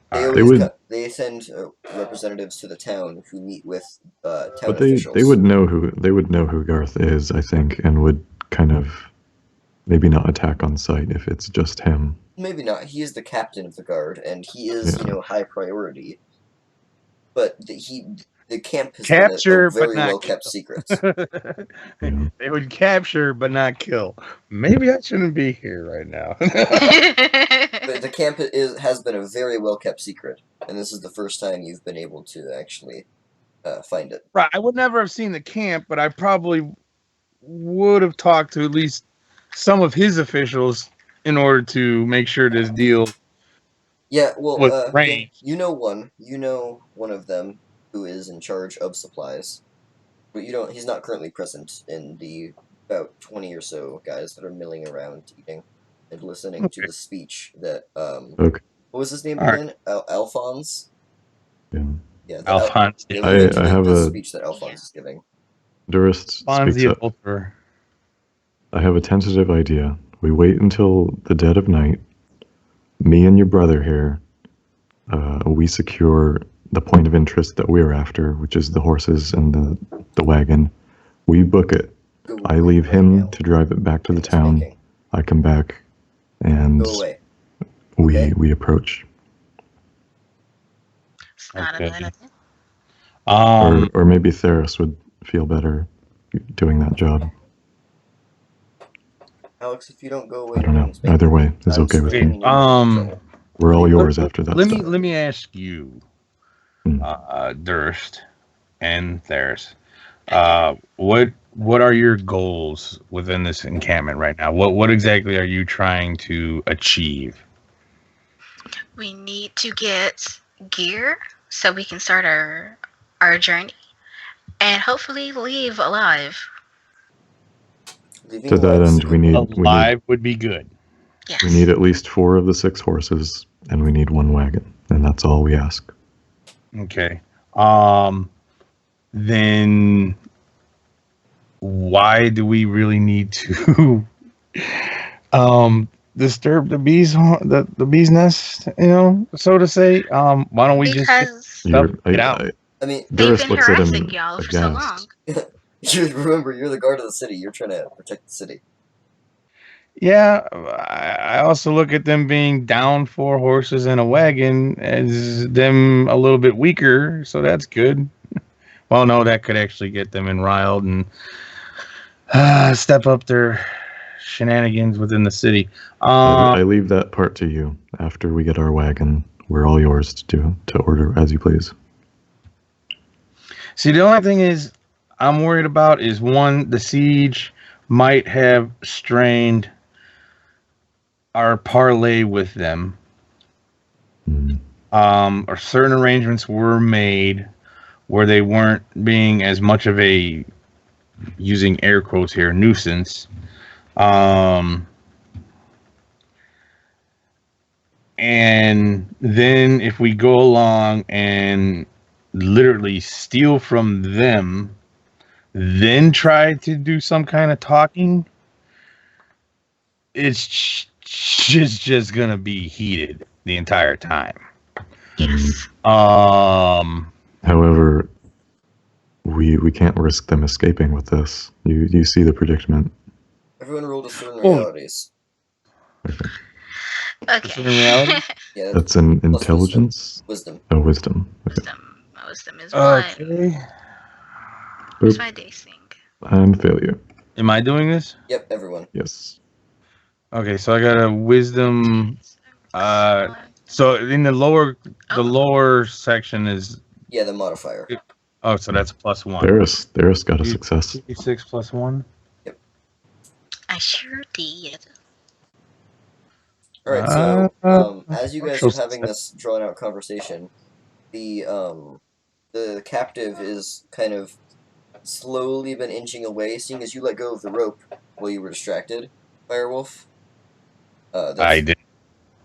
They send representatives to the town who meet with town but officials. They would know who Garth is, I think, and would kind of maybe not attack on sight if it's just him. Maybe not. He is the captain of the guard, and he is high priority. But the camp has capture, been a very well kept secret. They would capture but not kill. Maybe I shouldn't be here right now. But the camp has been a very well kept secret, and this is the first time you've been able to actually find it. Right. I would never have seen the camp, but I probably would have talked to at least some of his officials in order to make sure this deal. Yeah, well, you know one of them who is in charge of supplies, but he's not currently present in the about 20 or so guys that are milling around eating and listening to the speech that what was his name again? Alphonse. Yeah, Alphonse. I have a speech that Alphonse is giving. Durst speaks up. I have a tentative idea. We wait until the dead of night. Me and your brother here, we secure the point of interest that we're after, which is the horses and the wagon. We book it. I leave him to drive it back to the town. I come back, and we approach. It's not a bad idea. Or maybe Theris would feel better doing that job. Alex, if you don't go away, I don't know. Either way is okay with me. We're all yours after that. Let me ask you, Durst and Theris, what are your goals within this encampment right now? What exactly are you trying to achieve? We need to get gear so we can start our journey, and hopefully leave alive. To that end, we need would be good. Yes. We need at least 4 of the 6 horses, and we need 1 wagon, and that's all we ask. Okay. Then why do we really need to disturb the bee's nest? So to say. Why don't we just get out? I mean, they've been harassing y'all for so long. Remember, you're the guard of the city. You're trying to protect the city. Yeah, I also look at them being down 4 horses and a wagon as them a little bit weaker, so that's good. Well, no, that could actually get them enriled and step up their shenanigans within the city. I leave that part to you. After we get our wagon, we're all yours to order as you please. See, the only thing is, I'm worried about is one, the siege might have strained our parlay with them. Or certain arrangements were made where they weren't being as much of a, using air quotes here, nuisance. And then if we go along and literally steal from them, then try to do some kind of talking, it's just gonna be heated the entire time. Yes. However, we can't risk them escaping with this. You see the predicament. Everyone roll discern realities. Okay. In reality? Yeah, That's an plus intelligence. wisdom. Oh, wisdom. Okay. Wisdom is one. Okay. Where's my dacing? And failure. Am I doing this? Yep, everyone. Yes. Okay, so I got a wisdom. So in the lower section is. Yeah, the modifier. Oh, so that's +1. Theris got a success. 6 + 1. I sure did. All right, so as you guys are having this drawn out conversation, the captive is kind of slowly been inching away, seeing as you let go of the rope while you were distracted, Firewolf. I did.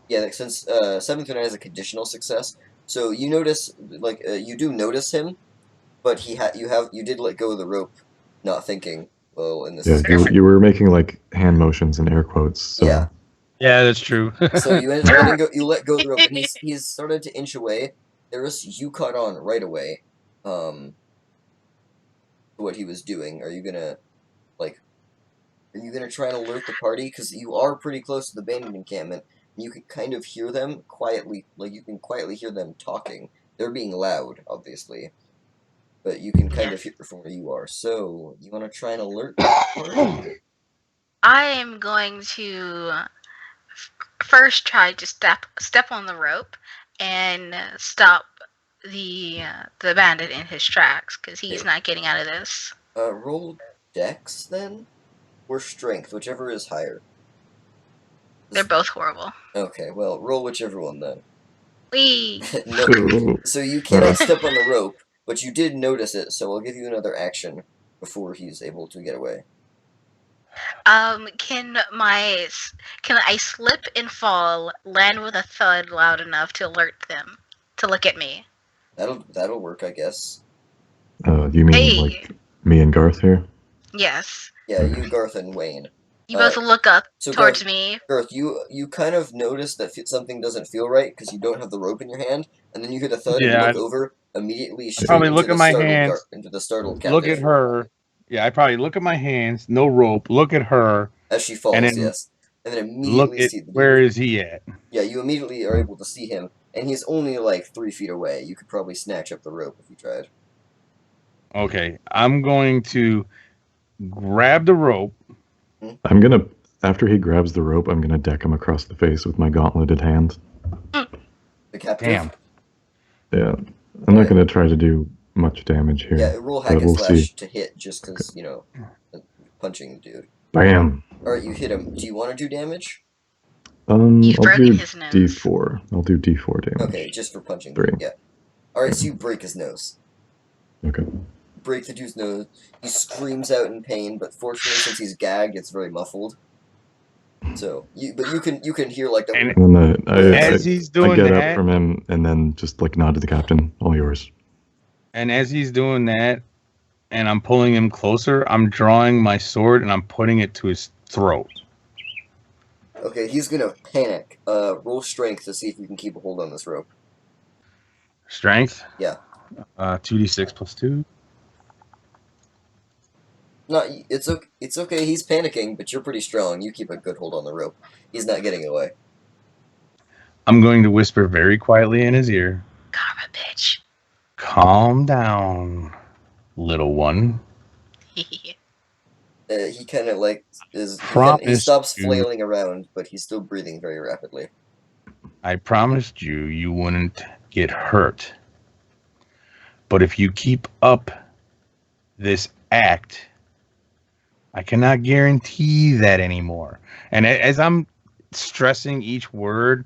Yeah, since 7th Night is a conditional success, so you notice, like, you do notice him, but you did let go of the rope, not thinking. Well, in this. Yeah, you were making like hand motions and air quotes. So. Yeah. Yeah, that's true. So you ended up letting go. You let go of the rope, and he's started to inch away. You caught on right away. What he was doing. Are you gonna try and alert the party? Because you are pretty close to the bandit encampment. And you can kind of hear them quietly. Like you can quietly hear them talking. They're being loud, obviously, but you can kind of hear from where you are. So you want to try and alert the party? I am going to first try to step on the rope and stop the bandit in his tracks because he's not getting out of this. Roll dex then, or strength, whichever is higher. They're both horrible. Okay, well, roll whichever one then. Wee. No, so you cannot step on the rope, but you did notice it, so I'll give you another action before he's able to get away. Can I slip and fall, land with a thud loud enough to alert them to look at me? That'll work, I guess. You mean like me and Garth here? Yes. Yeah, you, Garth, and Wayne. You both look up towards Garth, me. Garth, you kind of notice that something doesn't feel right because you don't have the rope in your hand, and then you hit a thud and look over, immediately straight probably into look the at my startled hands. Into the startled captive. Look at her. Yeah, I probably look at my hands, no rope. Look at her as she falls. And then yes, and then immediately look see the where is he at? Yeah, you immediately are able to see him, and he's only like 3 feet away. You could probably snatch up the rope if you tried. Okay, I'm going to grab the rope. After he grabs the rope, I'm gonna deck him across the face with my gauntleted hand. The captive? Damn. Yeah, I'm not gonna try to do much damage here. Yeah, roll hack and slash to hit just because, punching the dude. Bam! Alright, you hit him. Do you want to do damage? I'll do his nose. D4. I'll do D4 damage. Okay, just for punching. 3. Yeah. Alright, so you break his nose. Okay. Break the dude's nose. He screams out in pain, but fortunately, since he's gagged, it's very muffled. So, you can hear like the. And then as he's doing I get that, up from him and then just like nod to the captain. All yours. And as he's doing that, and I'm pulling him closer, I'm drawing my sword and I'm putting it to his throat. Okay, he's gonna panic. Roll strength to see if you can keep a hold on this rope. Strength? Yeah. 2d6 + 2. No, it's okay. He's panicking, but you're pretty strong. You keep a good hold on the rope. He's not getting away. I'm going to whisper very quietly in his ear. Karma, bitch. Calm down, little one. He kind of like is. He stops flailing around, but he's still breathing very rapidly. I promised you wouldn't get hurt. But if you keep up this act. I cannot guarantee that anymore. And as I'm stressing each word,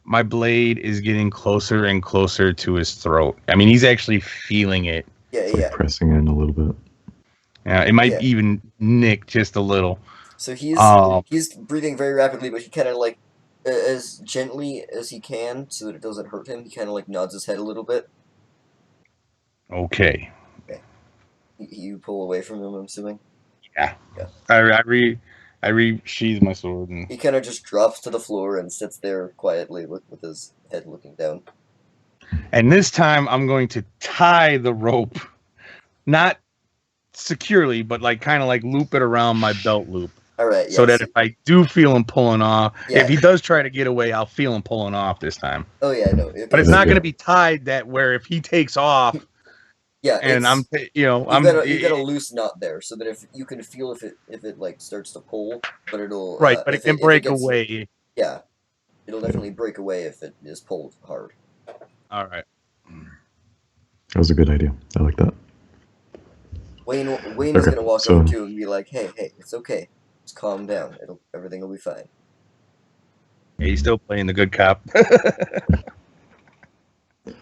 my blade is getting closer and closer to his throat. I mean, he's actually feeling it. Yeah, It's like pressing in a little bit. It might even nick just a little. So he's breathing very rapidly, but he kind of like as gently as he can, so that it doesn't hurt him. He kind of like nods his head a little bit. Okay. You pull away from him, I'm assuming. Yeah. I re-sheathe my sword, and he kind of just drops to the floor and sits there quietly with his head looking down. And this time, I'm going to tie the rope, not securely, but like kind of like loop it around my belt loop. All right. So that if I do feel him pulling off, yeah. if he does try to get away, I'll feel him pulling off this time. Oh yeah, no. Okay. But it's not going to be tied that where if he takes off. Yeah, and I'm, you got a loose knot there, so that if you can feel if it like starts to pull, but it'll right, but it can break away. Yeah, it'll definitely break away if it is pulled hard. All right, that was a good idea. I like that. Wayne is gonna walk over to him and be like, "Hey, it's okay. Just calm down. Everything will be fine." Yeah, he's still playing the good cop.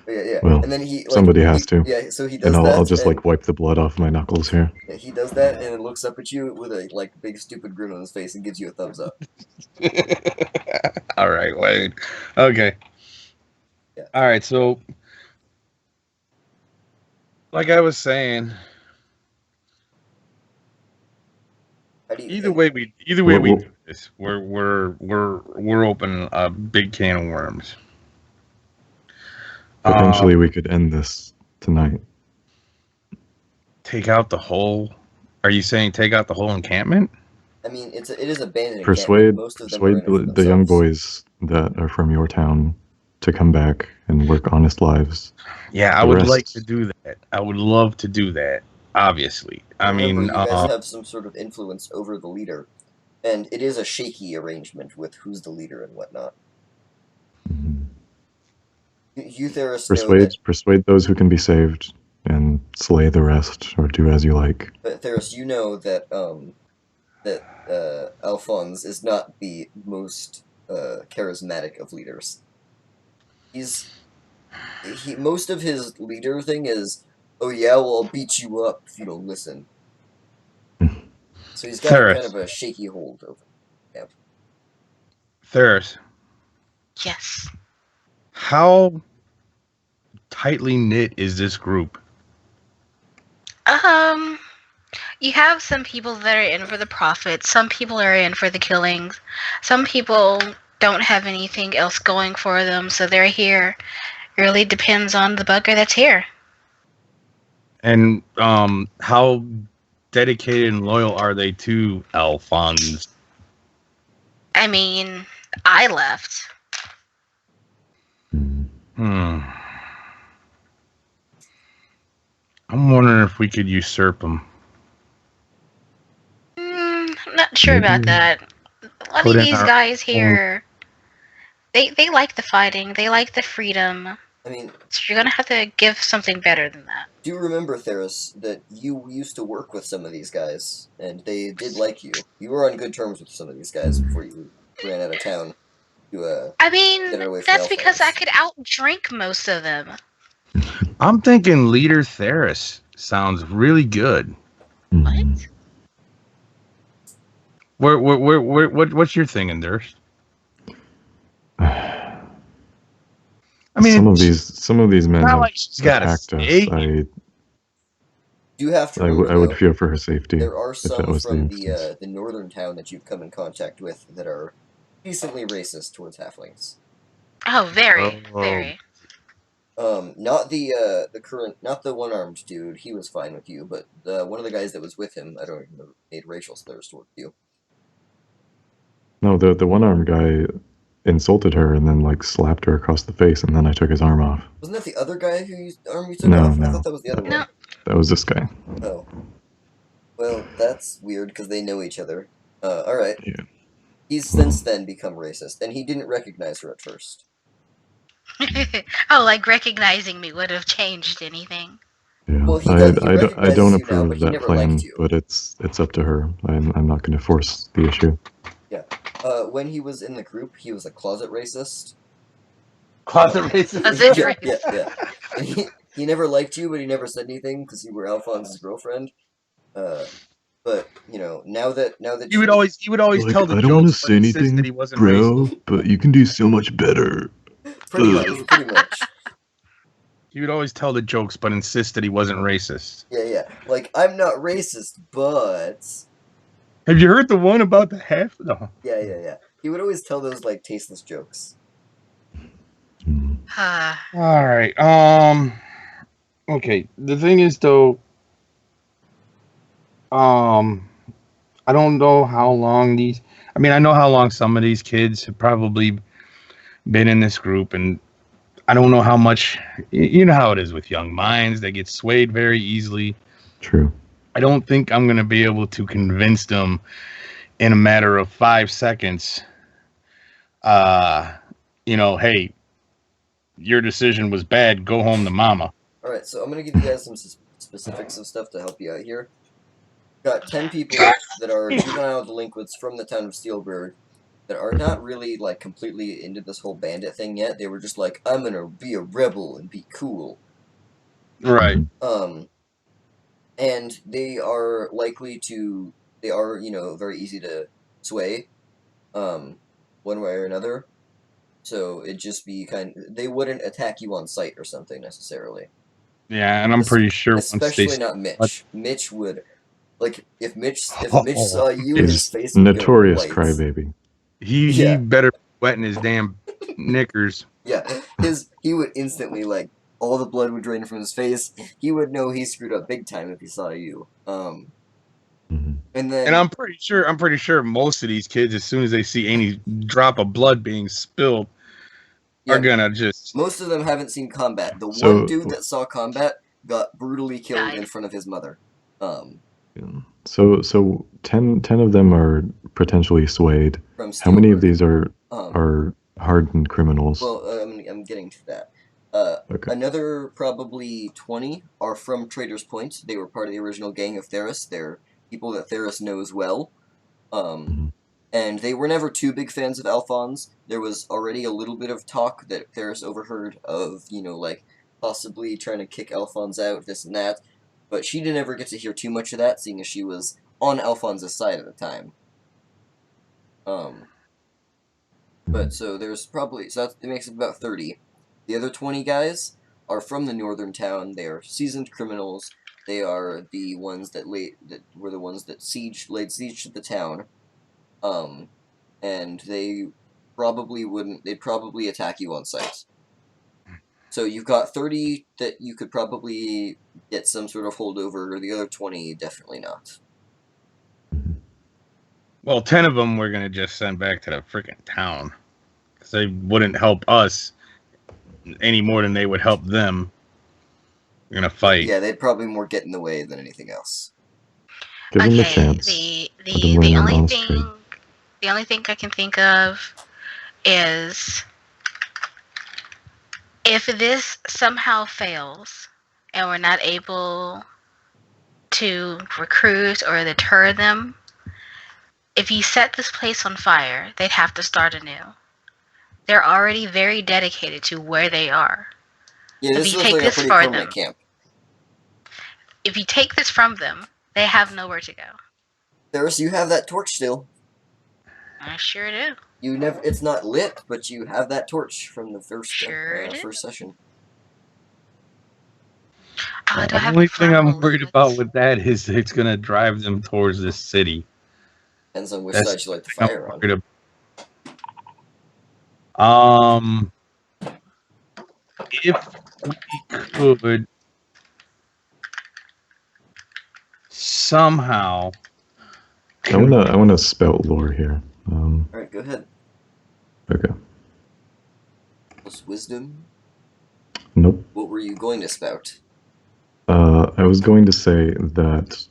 Yeah. Well, and then somebody has to. Yeah, so he does and that. I'll just like wipe the blood off my knuckles here. Yeah, he does that and then looks up at you with a like big stupid grin on his face and gives you a thumbs up. All right, Wade. Okay. Yeah. All right, so like I was saying, either way we do this, we're open a big can of worms. Potentially, we could end this tonight. Take out the whole. Are you saying take out the whole encampment? I mean, it is abandoned. Persuade the young boys that are from your town to come back and work honest lives. Yeah, I would like to do that. I would love to do that. Obviously, Remember, you guys have some sort of influence over the leader, and it is a shaky arrangement with who's the leader and whatnot. Mm-hmm. You, Theris, persuade those who can be saved, and slay the rest, or do as you like. But Theris, you know that Alphonse is not the most charismatic of leaders. Most of his leader thing is, oh yeah, well I'll beat you up if you don't listen. So he's got kind of a shaky hold over him. Theris. Yes. How tightly knit is this group? You have some people that are in for the profit. Some people are in for the killings. Some people don't have anything else going for them, so they're here. It really depends on the bugger that's here. And how dedicated and loyal are they to Alphonse? I mean, I left. I'm wondering if we could usurp them. I'm not sure about that. A lot of these guys here, they like the fighting. They like the freedom. I mean, so you're gonna have to give something better than that. Do remember, Theris, that you used to work with some of these guys, and they did like you. You were on good terms with some of these guys before you ran out of town. I mean, that's because I could outdrink most of them. I'm thinking Leader Theris sounds really good. What? What's your thing, Durst? I mean, some of these men have attacked us. I would fear for her safety. There are some from the northern town that you've come in contact with that are decently racist towards halflings. Oh, very, very. Not not the one-armed dude. He was fine with you, but one of the guys that was with him, I don't even know, made racial slurs towards you. No, the one-armed guy insulted her and then like slapped her across the face, and then I took his arm off. Wasn't that the other guy whose arm you took off? No. I thought that was the other one. That was this guy. Oh. Well, that's weird because they know each other. Alright. Yeah. He's since then become racist, and he didn't recognize her at first. Oh, like recognizing me would have changed anything. Yeah, Well, he I recognizes don't you now, approve but of he that never plan, liked you. but it's up to her. I'm not going to force the issue. Yeah. When he was in the group, he was a closet racist. Closet racist. Closet Yeah, racist. yeah. And he never liked you, but he never said anything because you were Alphonse's girlfriend. But now that He would always tell the I don't want to jokes, but say insist that anything, he wasn't bro, racist. but you can do so much better. pretty much. He would always tell the jokes, but insist that he wasn't racist. Yeah. Like, I'm not racist, but Have you heard the one about the half? No. yeah. He would always tell those like tasteless jokes. Mm. All right. Okay. The thing is, though, I don't know how long these. I mean, I know how long some of these kids have probably been in this group, and I don't know how much. You know how it is with young minds; they get swayed very easily. True. I don't think I'm going to be able to convince them in a matter of 5 seconds. Hey, your decision was bad. Go home to mama. All right, so I'm gonna give you guys some specifics of stuff to help you out here. Got 10 people that are juvenile delinquents from the town of Steelberg that are not really like completely into this whole bandit thing yet. They were just like, I'm gonna be a rebel and be cool. Right. And they are very easy to sway, one way or another. So it'd just be they wouldn't attack you on sight or something necessarily. Yeah, and I'm pretty sure especially not Mitch. Mitch would, like, if Mitch saw you, He's his face would notorious go white. crybaby. He better be wetting his damn knickers. Yeah, he would instantly, like, all the blood would drain from his face. He would know he screwed up big time if he saw you. And then, and I'm pretty sure most of these kids, as soon as they see any drop of blood being spilled, are gonna just. Most of them haven't seen combat. The one dude that saw combat got brutally killed in front of his mother. So 10 of them are potentially swayed. How many of these are hardened criminals? Well, I'm getting to that. Okay. Another probably 20 are from Trader's Point. They were part of the original gang of Theris. They're people that Theris knows well. And they were never too big fans of Alphonse. There was already a little bit of talk that Theris overheard of, like, possibly trying to kick Alphonse out, this and that. But she didn't ever get to hear too much of that, seeing as she was on Alphonse's side at the time. But so there's probably, so it makes it about 30. The other 20 guys are from the northern town. They are seasoned criminals. They are the ones that laid siege to the town. And they'd probably attack you on sight. So you've got 30 that you could probably get some sort of holdover, or the other 20 definitely not. Well, 10 of them we're gonna just send back to the freaking town, because they wouldn't help us any more than they would help them. We're gonna fight. Yeah, they'd probably more get in the way than anything else. Give them a chance. The only thing I can think of is, if this somehow fails and we're not able to recruit or deter them, if you set this place on fire, they'd have to start anew. They're already very dedicated to where they are. Yeah, this looks like a pretty permanent camp. If you take this from them, they have nowhere to go. Theris, you have that torch still. I sure do. It's not lit, but you have that torch from the first session. The only thing I'm worried about with that is it's gonna drive them towards this city. Depends on which side you light the fire on. If we could somehow, I wanna spout lore here. All right, go ahead. Okay. Plus wisdom. Nope. What were you going to spout? I was going to say that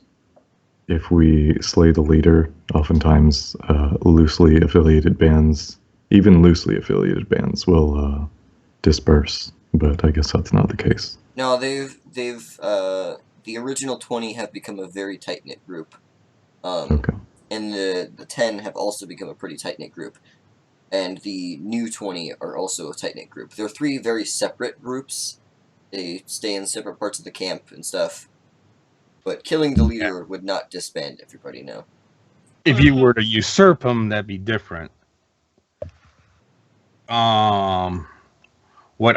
if we slay the leader, oftentimes loosely affiliated bands will disperse but I guess that's not the case. No, the original 20 have become a very tight-knit group. Okay. And the 10 have also become a pretty tight-knit group. And the new 20 are also a tight-knit group. They're three very separate groups. They stay in separate parts of the camp and stuff. But killing the leader would not disband everybody, no. If you were to usurp him, that'd be different. What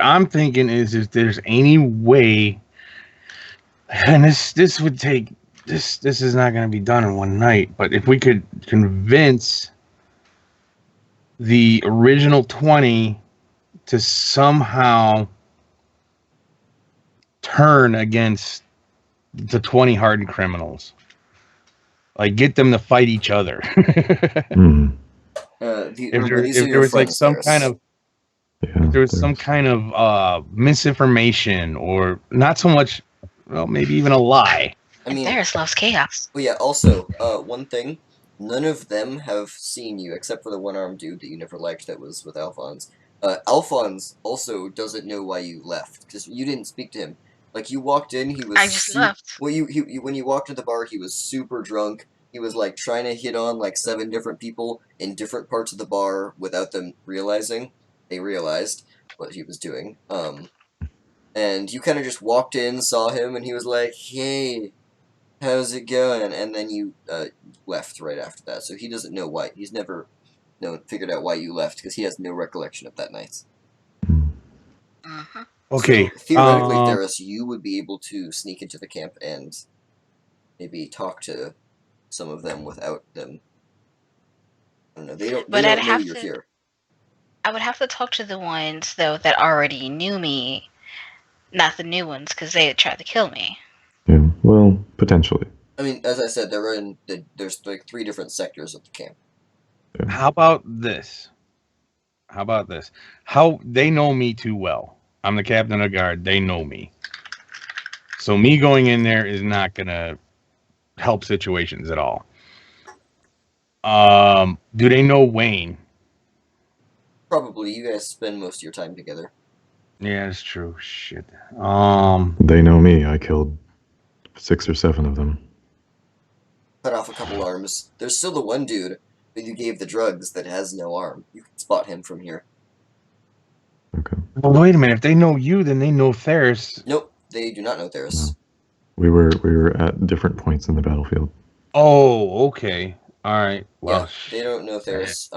I'm thinking is if there's any way, and this would take this is not going to be done in one night, but if we could convince the original 20 to somehow turn against the 20 hardened criminals, like get them to fight each other. Mm. If there was like some kind of there was some kind of misinformation, or not so much, well, maybe even a lie. I mean, There's loves chaos. well, yeah. Also, one thing: none of them have seen you except for the one-armed dude that you never liked that was with Alphonse. Alphonse also doesn't know why you left because you didn't speak to him. Like you walked in, he was. I just left. Well, you when you walked to the bar, he was super drunk. He was like trying to hit on like 7 different people in different parts of the bar without them realizing. They realized what he was doing. And you kind of just walked in, saw him, and he was like, "Hey, how's it going?" And then you left right after that. So he doesn't know why. He's never figured out why you left because he has no recollection of that night. Mm-hmm. Okay. So, theoretically, Theros, you would be able to sneak into the camp and maybe talk to some of them without them. I don't know. They don't know you're here. I would have to talk to the ones, though, that already knew me, not the new ones, because they had tried to kill me. Yeah, well, potentially. I mean, as I said, there's like 3 different sectors of the camp. Yeah. How about this? How they know me too well. I'm the captain of the guard. They know me. So me going in there is not going to help situations at all. Do they know Wayne? Probably. You guys spend most of your time together. Yeah, that's true. Shit. They know me. I killed 6 or 7 of them. Cut off a couple arms. There's still the one dude that you gave the drugs that has no arm. You can spot him from here. Okay. Well, wait a minute. If they know you, then they know Theros. Nope, they do not know Theros. No. We were at different points in the battlefield. Oh, okay. All right. Well, yeah, they don't know Theros.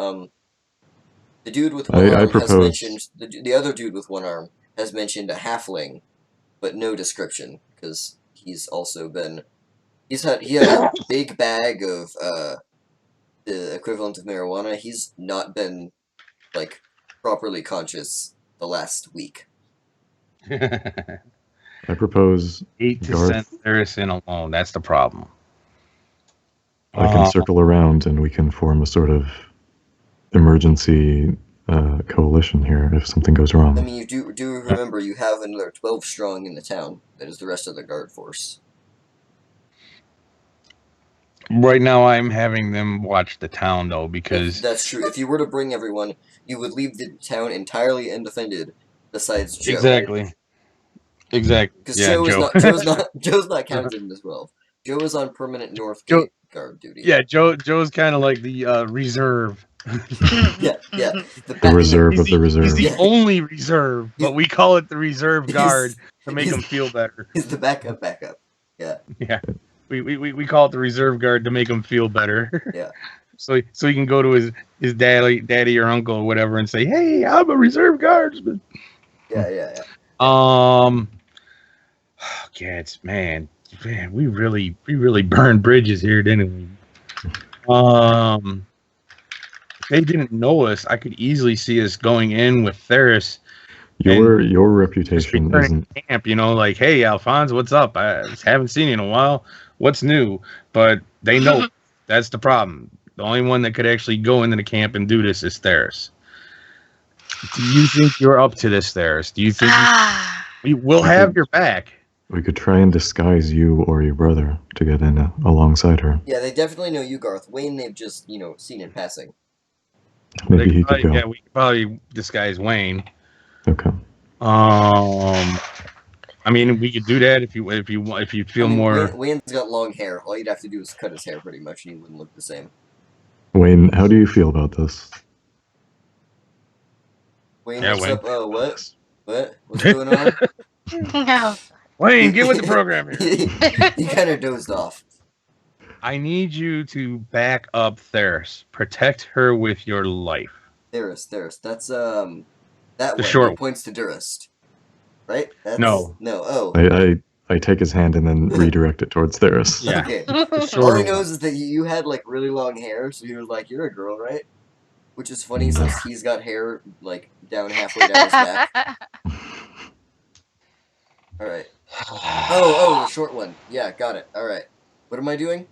The dude with one arm has mentioned the other dude with one arm has mentioned a halfling, but no description because he's also been he had a big bag of the equivalent of marijuana. He's not been like properly conscious the last week. I propose 8 to send Theros in alone. That's the problem. I can circle around and we can form a sort of emergency coalition here if something goes wrong. I mean, you do remember you have another 12 strong in the town. That is the rest of the guard force. Right now, I'm having them watch the town, though, because... That's true. If you were to bring everyone, you would leave the town entirely undefended, besides Joe. Exactly. Because yeah, Joe's not counted in as well. Joe is on permanent North Gate guard duty. Yeah, Joe's kind of like the reserve. yeah. The reserve of the reserve. He's the only reserve, but we call it the reserve guard to make him feel better. He's the backup. Yeah. Yeah. We call it the reserve guard to make him feel better. Yeah. So he can go to his daddy or uncle or whatever and say, "Hey, I'm a reserve guardsman." Yeah. Kids, man, we really burned bridges here, didn't we? If they didn't know us, I could easily see us going in with Theros. Your reputation isn't camp, like, "Hey, Alphonse, what's up? I haven't seen you in a while. What's new?" But they know that's the problem. The only one that could actually go into the camp and do this is Theros. Do you think you're up to this, Theros? Do you think we will have your back? We could try and disguise you or your brother to get in alongside her. Yeah, they definitely know you, Garth. Wayne, they've just, seen in passing. Maybe he could go. Yeah, we could probably disguise Wayne. Okay. I mean, we could do that if you feel more. Wayne's got long hair. All you'd have to do is cut his hair pretty much, and he wouldn't look the same. Wayne, how do you feel about this? Wayne, Yeah, what's Wayne. up? Oh, what? What? What's going on? No. Wayne, get with the program here. He kind of dozed off. I need you to back up Theris. Protect her with your life. Durist. That's that The one. short He points to Durist. Right? That's, No. No. Oh. I take his hand and then redirect it towards Theris. Yeah. Okay. The All short he one. knows is that you had like really long hair, so he was like, "You're a girl, right?" Which is funny since he's got hair like down halfway down his back. All right. Oh, the short one. Yeah, got it. All right. What am I doing?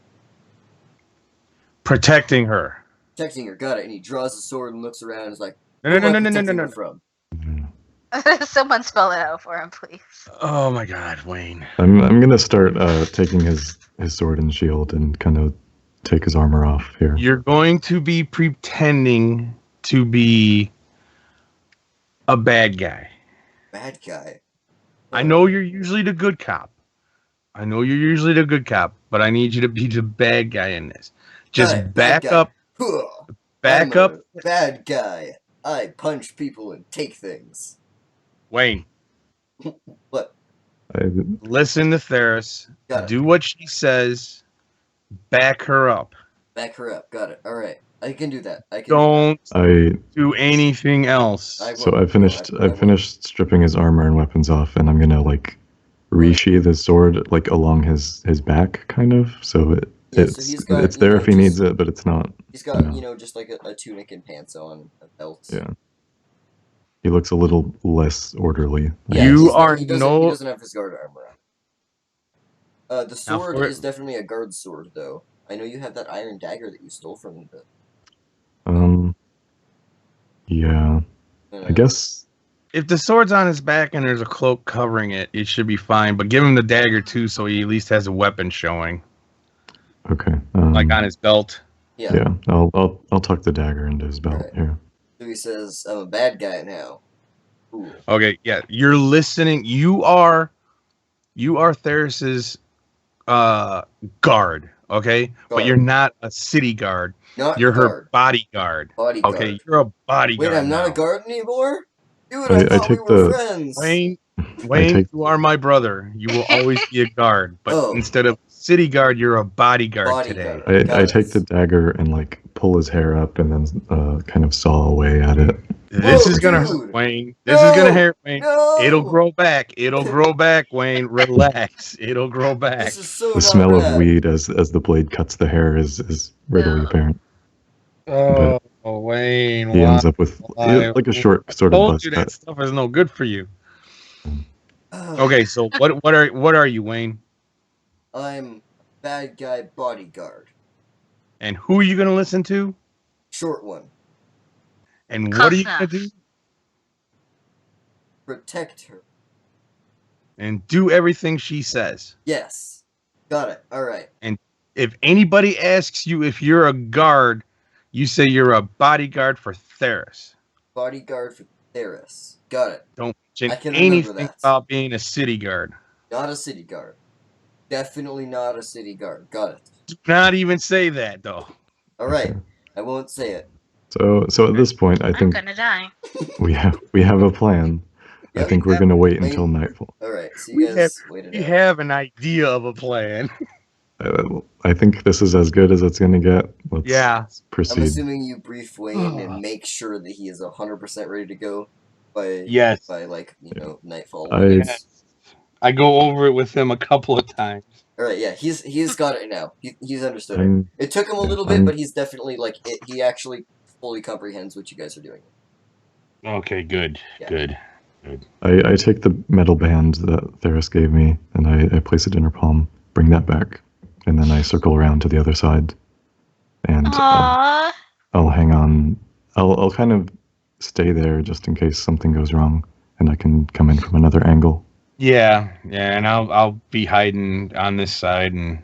Protecting her. Protecting her. Got it. And he draws his sword and looks around and is like, No. "Who am I protecting her from?" Someone spell it out for him, please. Oh my God, Wayne. I'm gonna start taking his sword and shield and kind of take his armor off here. You're going to be pretending to be a bad guy. Bad guy. I know you're usually the good cop. But I need you to be the bad guy in this. Just Alright, back bad guy. up. Back up. Bad guy. I punch people and take things. Wayne, What? listen to Theris. Got it. Do what she says. Back her up. Back her up. Got it. All right. I can do that. Don't I do anything else. so I finished stripping his armor and weapons off, and I'm gonna like resheath his sword like along his back, kind of. So it's there if he needs it, but it's not. He's got just like a tunic and pants on, a belt. Yeah. He looks a little less orderly. Yeah, he doesn't have his guard armor on. The sword is definitely a guard sword, though. I know you have that iron dagger that you stole from him. Yeah. I guess if the sword's on his back and there's a cloak covering it, it should be fine. But give him the dagger too, so he at least has a weapon showing. Okay. Like on his belt. Yeah. I'll tuck the dagger into his belt here. So he says, "I'm a bad guy now." Ooh. Okay. Yeah. You're listening. You are Theris's guard. Okay. But you're not a city guard. You're her bodyguard. Okay. You're a bodyguard. Wait, I'm not a guard anymore? Dude, I thought we were friends. Wayne, you are my brother. You will always be a guard. But instead of city guard, you're a bodyguard today. I take the dagger and like pull his hair up and then kind of saw away at it. This is gonna hurt, Wayne. This is gonna hurt, Wayne. No. It'll grow back. Wayne. Relax. It'll grow back. This is so the smell of weed as the blade cuts the hair is readily apparent. Oh, Wayne. He ends up with like a short sort of buzz cut. That stuff is no good for you. Okay, so what are you, Wayne? I'm bad guy bodyguard. And who are you gonna listen to? Short one. And what are you gonna do? Protect her. And do everything she says. Yes. Got it. All right. And if anybody asks you if you're a guard, you say you're a bodyguard for Theris. Bodyguard for Theris. Got it. Don't mention anything about being a city guard. Not a city guard. Definitely not a city guard. Got it. Do not even say that, though. All right. I won't say it. So at this point, I think I'm gonna die. we have a plan. I think we're gonna wait until nightfall. All right. So you guys wait it out. We have an idea of a plan. I think this is as good as it's gonna get. Let's proceed. I'm assuming you brief Wayne and make sure that he is 100% ready to go by nightfall. I go over it with him a couple of times. All right, yeah, he's got it now. He's understood it. It took him a little bit, but he's definitely he actually fully comprehends what you guys are doing. Okay, good. I take the metal band that Theris gave me and I place it in her palm. Bring that back, and then I circle around to the other side, and I'll hang on. I'll kind of stay there just in case something goes wrong, and I can come in from another angle. Yeah, and I'll be hiding on this side and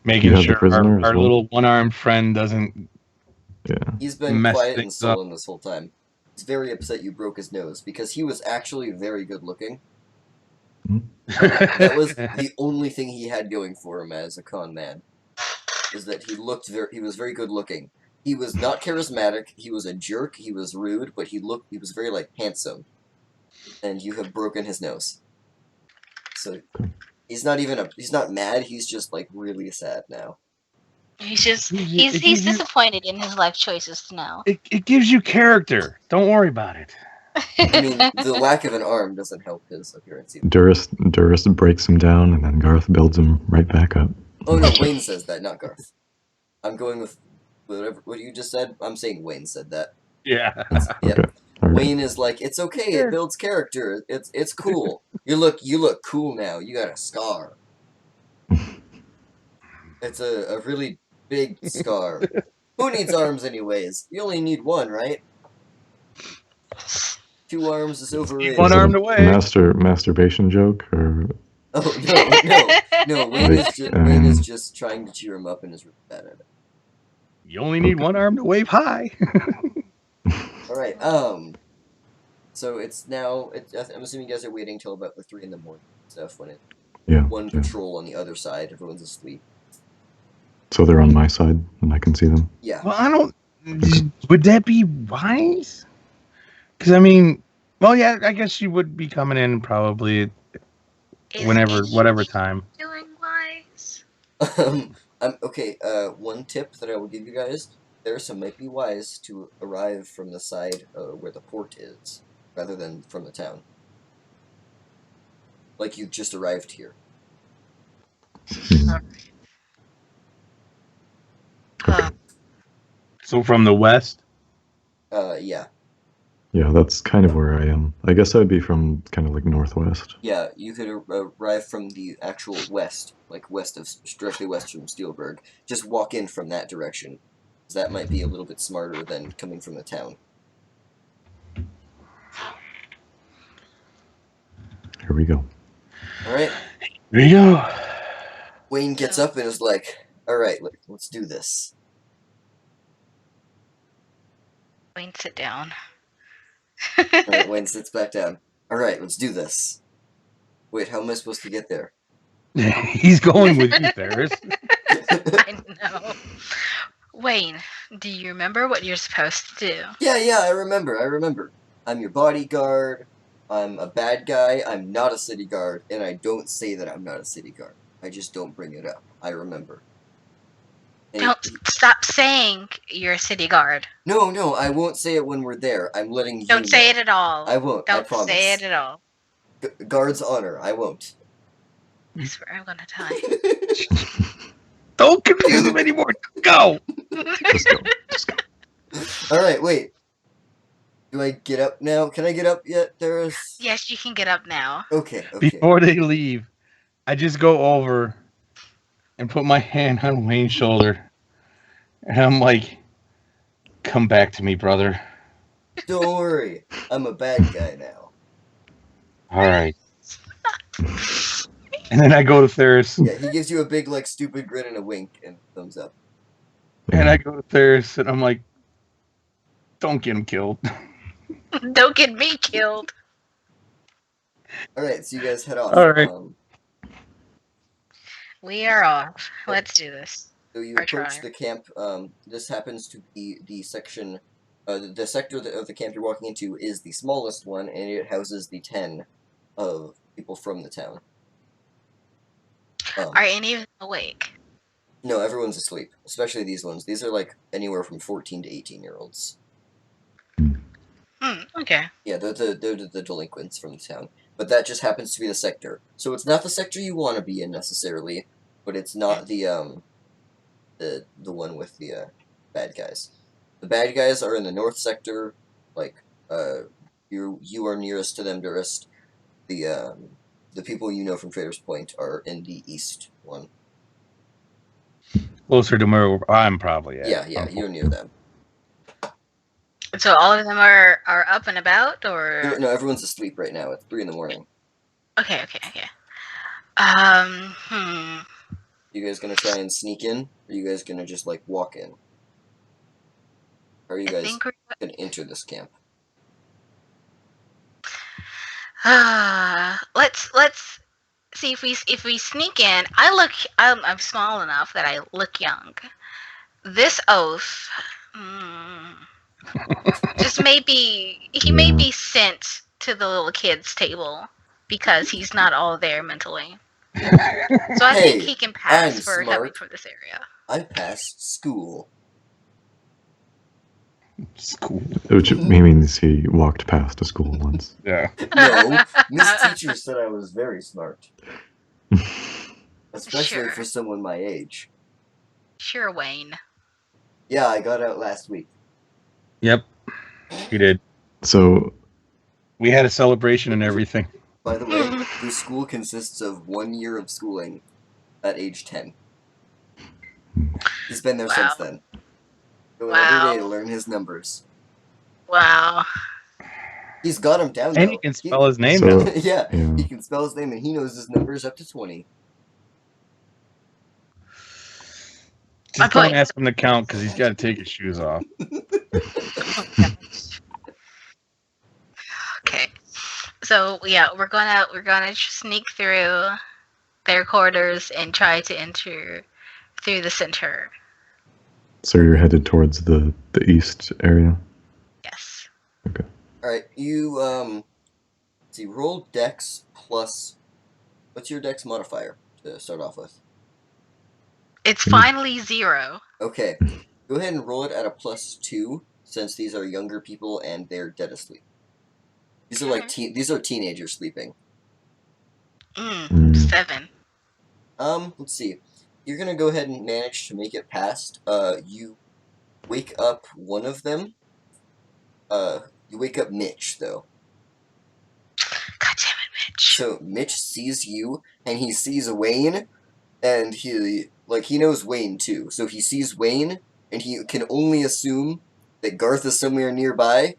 making sure our little one-armed friend doesn't. Yeah, he's been quiet and sullen this whole time. He's very upset you broke his nose because he was actually very good looking. That was the only thing he had going for him as a con man, is that he was very good looking. He was not charismatic, he was a jerk, he was rude, but he was very, like, handsome. And you have broken his nose. So, he's not mad, he's just, like, really sad now. He's disappointed in his life choices now. It gives you character. Don't worry about it. I mean, the lack of an arm doesn't help his appearance either. Durst breaks him down, and then Garth builds him right back up. Oh no, Wayne says that, not Garth. I'm going with what you just said. I'm saying Wayne said that. Yeah. Yep. Okay. All right. Wayne is like, it's okay. It builds character. It's cool. You look cool now. You got a scar. It's a really big scar. Who needs arms anyways? You only need one, right? 2 arms is overrated. One Is it armed a away. masturbation joke, or Oh no! Wayne is just trying to cheer him up and is really bad at it. You only need one arm to wave high. All right. So it's now. I'm assuming you guys are waiting till about the 3 in the morning stuff when one patrol on the other side. Everyone's asleep. So they're on my side, and I can see them. Yeah. Well, I don't. Would that be wise? Because I mean, well, yeah, I guess she would be coming in probably whatever time. Doing wise. Okay. One tip that I will give you guys: it might be wise to arrive from the side where the port is, rather than from the town. Like you just arrived here. So from the west. Yeah. Yeah, that's kind of where I am. I guess I'd be from kind of like northwest. Yeah, you could arrive from the actual west, like directly west from Steelberg. Just walk in from that direction, because that might be a little bit smarter than coming from the town. Here we go. All right. Here we go. Wayne gets up and is like, "All right, let's do this." Wayne, sit down. All right, Wayne sits back down. All right, let's do this. Wait, how am I supposed to get there? He's going with you, Ferris. I know. Wayne, do you remember what you're supposed to do? Yeah, I remember. I'm your bodyguard. I'm a bad guy. I'm not a city guard, and I don't say that I'm not a city guard. I just don't bring it up. I remember. And Don't stop saying you're a city guard. No, I won't say it when we're there. I'm letting you Don't say it at all. I won't. I Don't promise. say it at all. Guard's honor. I won't. I swear I'm gonna die. Don't confuse him anymore. Go. Just go. All right, wait. Do I get up now? Can I get up yet, Darius? Yes, you can get up now. Okay. Before they leave, I just go over and put my hand on Wayne's shoulder, and I'm like, "Come back to me, brother." Don't worry. I'm a bad guy now. All right. And then I go to Ferris. Yeah, he gives you a big, like, stupid grin and a wink and thumbs up. And I go to Ferris, and I'm like, "Don't get him killed." Don't get me killed. All right, so you guys head off. All right. We are off. Let's do this. So you Or approach try. the camp. This happens to be the section. The sector of the camp you're walking into is the smallest one, and it houses the 10 of people from the town. Are any of them awake? No, everyone's asleep, especially these ones. These are like anywhere from 14 to 18-year-olds. Okay. Yeah, they're the delinquents from the town. But that just happens to be the sector. So it's not the sector you want to be in necessarily, but it's not the one with the bad guys. The bad guys are in the north sector. Like you are nearest to them, Durst. The people you know from Trader's Point are in the east one. Closer to where I'm probably at. Yeah, you're near them. So all of them are up and about, or No, everyone's asleep right now. It's 3 in the morning. Okay. You guys gonna try and sneak in? Or are you guys gonna just like walk in? Or are you guys gonna enter this camp? Let's see if we sneak in. I'm small enough that I look young. This oath, just maybe he may be sent to the little kids table because he's not all there mentally. So I think he can pass I'm for coming smart. from this area. I passed school. School. Which means he walked past a school once. Yeah. No, Miss Teacher said I was very smart. Especially Sure. for someone my age. Sure, Wayne. Yeah, I got out last week. Yep. We did. So We had a celebration and everything. By the way, the school consists of 1 year of schooling at age 10. He's been there since then. Going every day to learn his numbers. Wow. He's got him down, though. And you can spell his name So- now. Yeah, Yeah. he can spell his name, and he knows his numbers up to 20. Just don't ask him to count because he's got to take his shoes off. Okay. So yeah, we're gonna sneak through their quarters and try to enter through the center. So you're headed towards the east area? Yes. Alright, you, let's see, roll Dex plus, what's your Dex modifier to start off with? It's finally 0. Okay, go ahead and roll it at a +2, since these are younger people and they're dead asleep. These are like these are teenagers sleeping. 7. Let's see. You're gonna go ahead and manage to make it past. You wake up one of them. You wake up Mitch, though. God damn it, Mitch. So Mitch sees you, and he sees Wayne, and he knows Wayne too. So he sees Wayne, and he can only assume that Garth is somewhere nearby.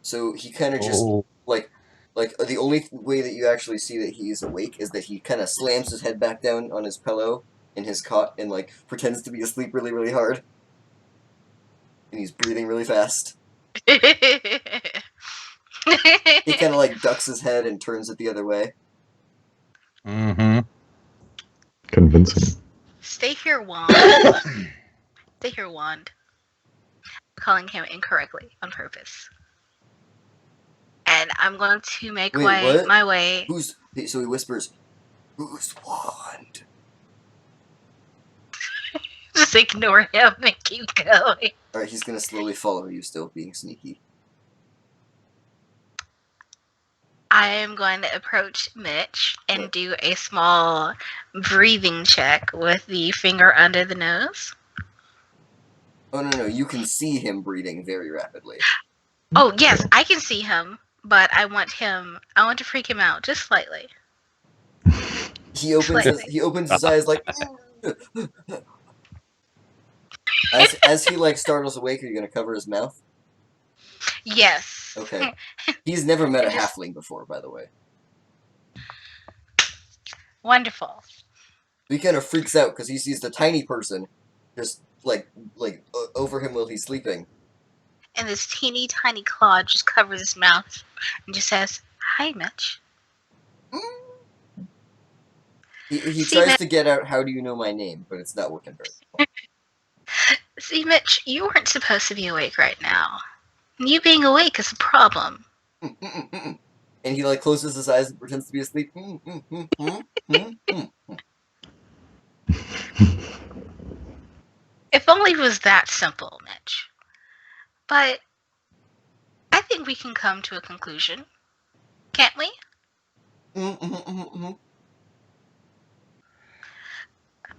So he kind of just like the only way that you actually see that he's awake is that he kind of slams his head back down on his pillow in his cot and like pretends to be asleep really, really hard, and he's breathing really fast. He kind of like ducks his head and turns it the other way. Mm-hmm. Convincing. Stay here, Wand. Stay here, Wand. I'm calling him incorrectly on purpose. And I'm going to make my way. So he whispers, "Who's Wand?" Just ignore him and keep going. Alright, he's gonna slowly follow you, still being sneaky. I am going to approach Mitch and do a small breathing check with the finger under the nose. Oh, no, you can see him breathing very rapidly. Oh, yes, I can see him, but I want to freak him out just slightly. He opens his eyes like... As he like startles awake, are you gonna cover his mouth? Yes. Okay. He's never met a halfling before, by the way. Wonderful. He kind of freaks out because he sees the tiny person just like over him while he's sleeping. And this teeny tiny claw just covers his mouth and just says, "Hi, Mitch." He tries to get out, "How do you know my name?" But it's not working very well. See, Mitch, you weren't supposed to be awake right now. You being awake is a problem. And he like closes his eyes and pretends to be asleep. If only it was that simple, Mitch. But I think we can come to a conclusion. Can't we?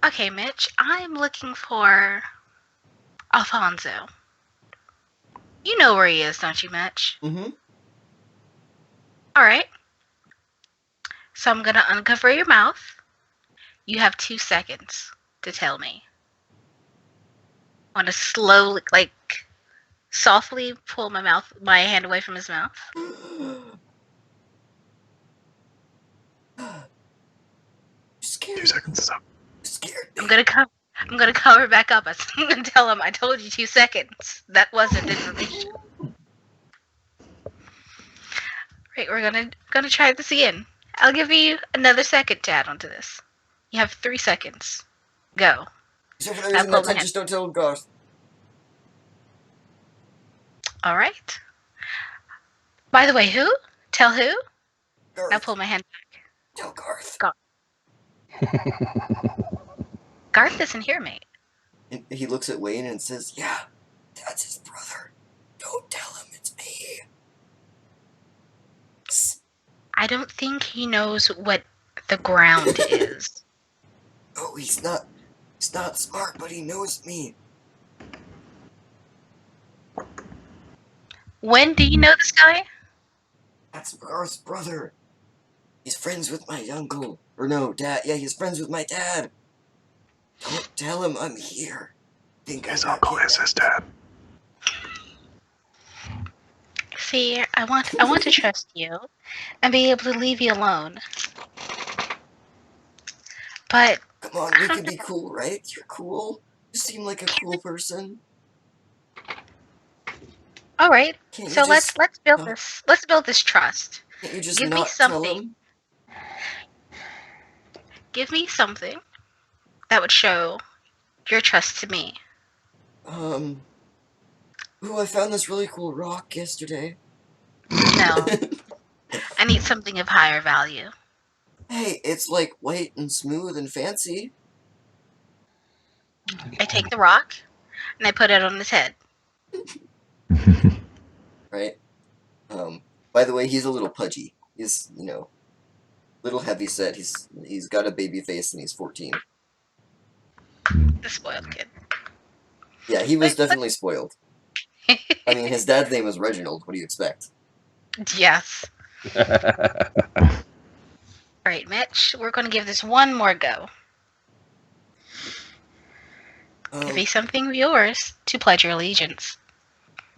Okay, Mitch, I'm looking for Alfonso. You know where he is, don't you, Mitch? Alright. So I'm gonna uncover your mouth. You have 2 seconds to tell me. I want to slowly, softly pull my hand away from his mouth. Scared. 2 seconds is up. Scared. I'm gonna cover back up. I'm gonna tell him I told you 2 seconds. That wasn't information. Right, we're gonna try this again. I'll give you another second to add onto this. You have 3 seconds. Go. So for the Now reason pull that my 10, hand. just don't tell Garth. All right. By the way, who? Tell who? Now Garth. pull my hand. Tell Garth. Garth isn't here, mate. And he looks at Wayne and says, yeah, that's his brother. Don't tell him it's me. I don't think he knows what the ground is. Oh, he's not smart, but he knows me. When do you know this guy? That's Garth's brother. He's friends with my uncle. Or no, dad. Yeah, he's friends with my dad. Don't tell him I'm here. Think His I got uncle is his dad. See, I want to trust you and be able to leave you alone. But Come on, we can be cool, right? You're cool. You seem like a cool person. all right. Can't you So just, let's build this. Let's build this trust. can't you just Give me not tell something. him? Give me something that would show your trust to me. Ooh, I found this really cool rock yesterday. No, I need something of higher value. Hey, it's like white and smooth and fancy. I take the rock and I put it on his head. Right? By the way, he's a little pudgy. He's, little heavy set. He's got a baby face and he's 14. The spoiled kid. Yeah, he was definitely spoiled. I mean, his dad's name was Reginald. What do you expect? Yes. Alright, Mitch, we're going to give this one more go. Give me something of yours to pledge your allegiance.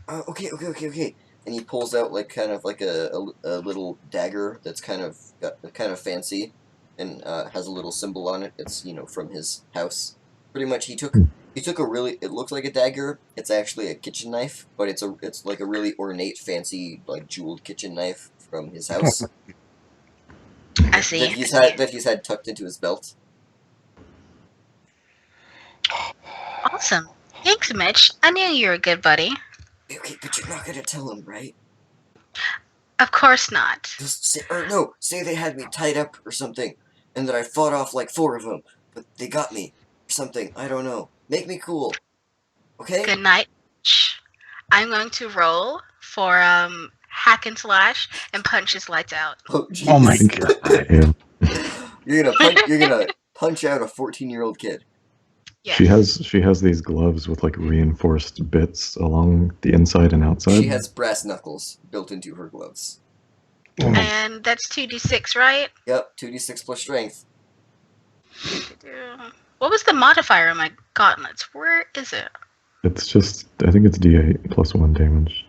Okay. And he pulls out kind of like a little dagger that's kind of fancy, and has a little symbol on it. It's from his house. Pretty much, he took a really, it looks like a dagger. It's actually a kitchen knife, but it's like a really ornate, fancy, like jeweled kitchen knife from his house. I see. That he's had tucked into his belt. Awesome. Thanks, Mitch. I knew you were a good buddy. Okay, but you're not gonna tell him, right? Of course not. Just say they had me tied up or something, and that I fought off like 4 of them, but they got me or something. I don't know. Make me cool, okay? Good night, Mitch. I'm going to roll for hack and slash and punch his lights out. Oh, geez. Oh my god. You're gonna punch out a 14-year-old kid. Yes. She has these gloves with like reinforced bits along the inside and outside. She has brass knuckles built into her gloves. And that's 2d6, right? Yep, 2d6 plus strength. What was the modifier on my gauntlets? Where is it? It's just, I think it's D8 plus 1 damage.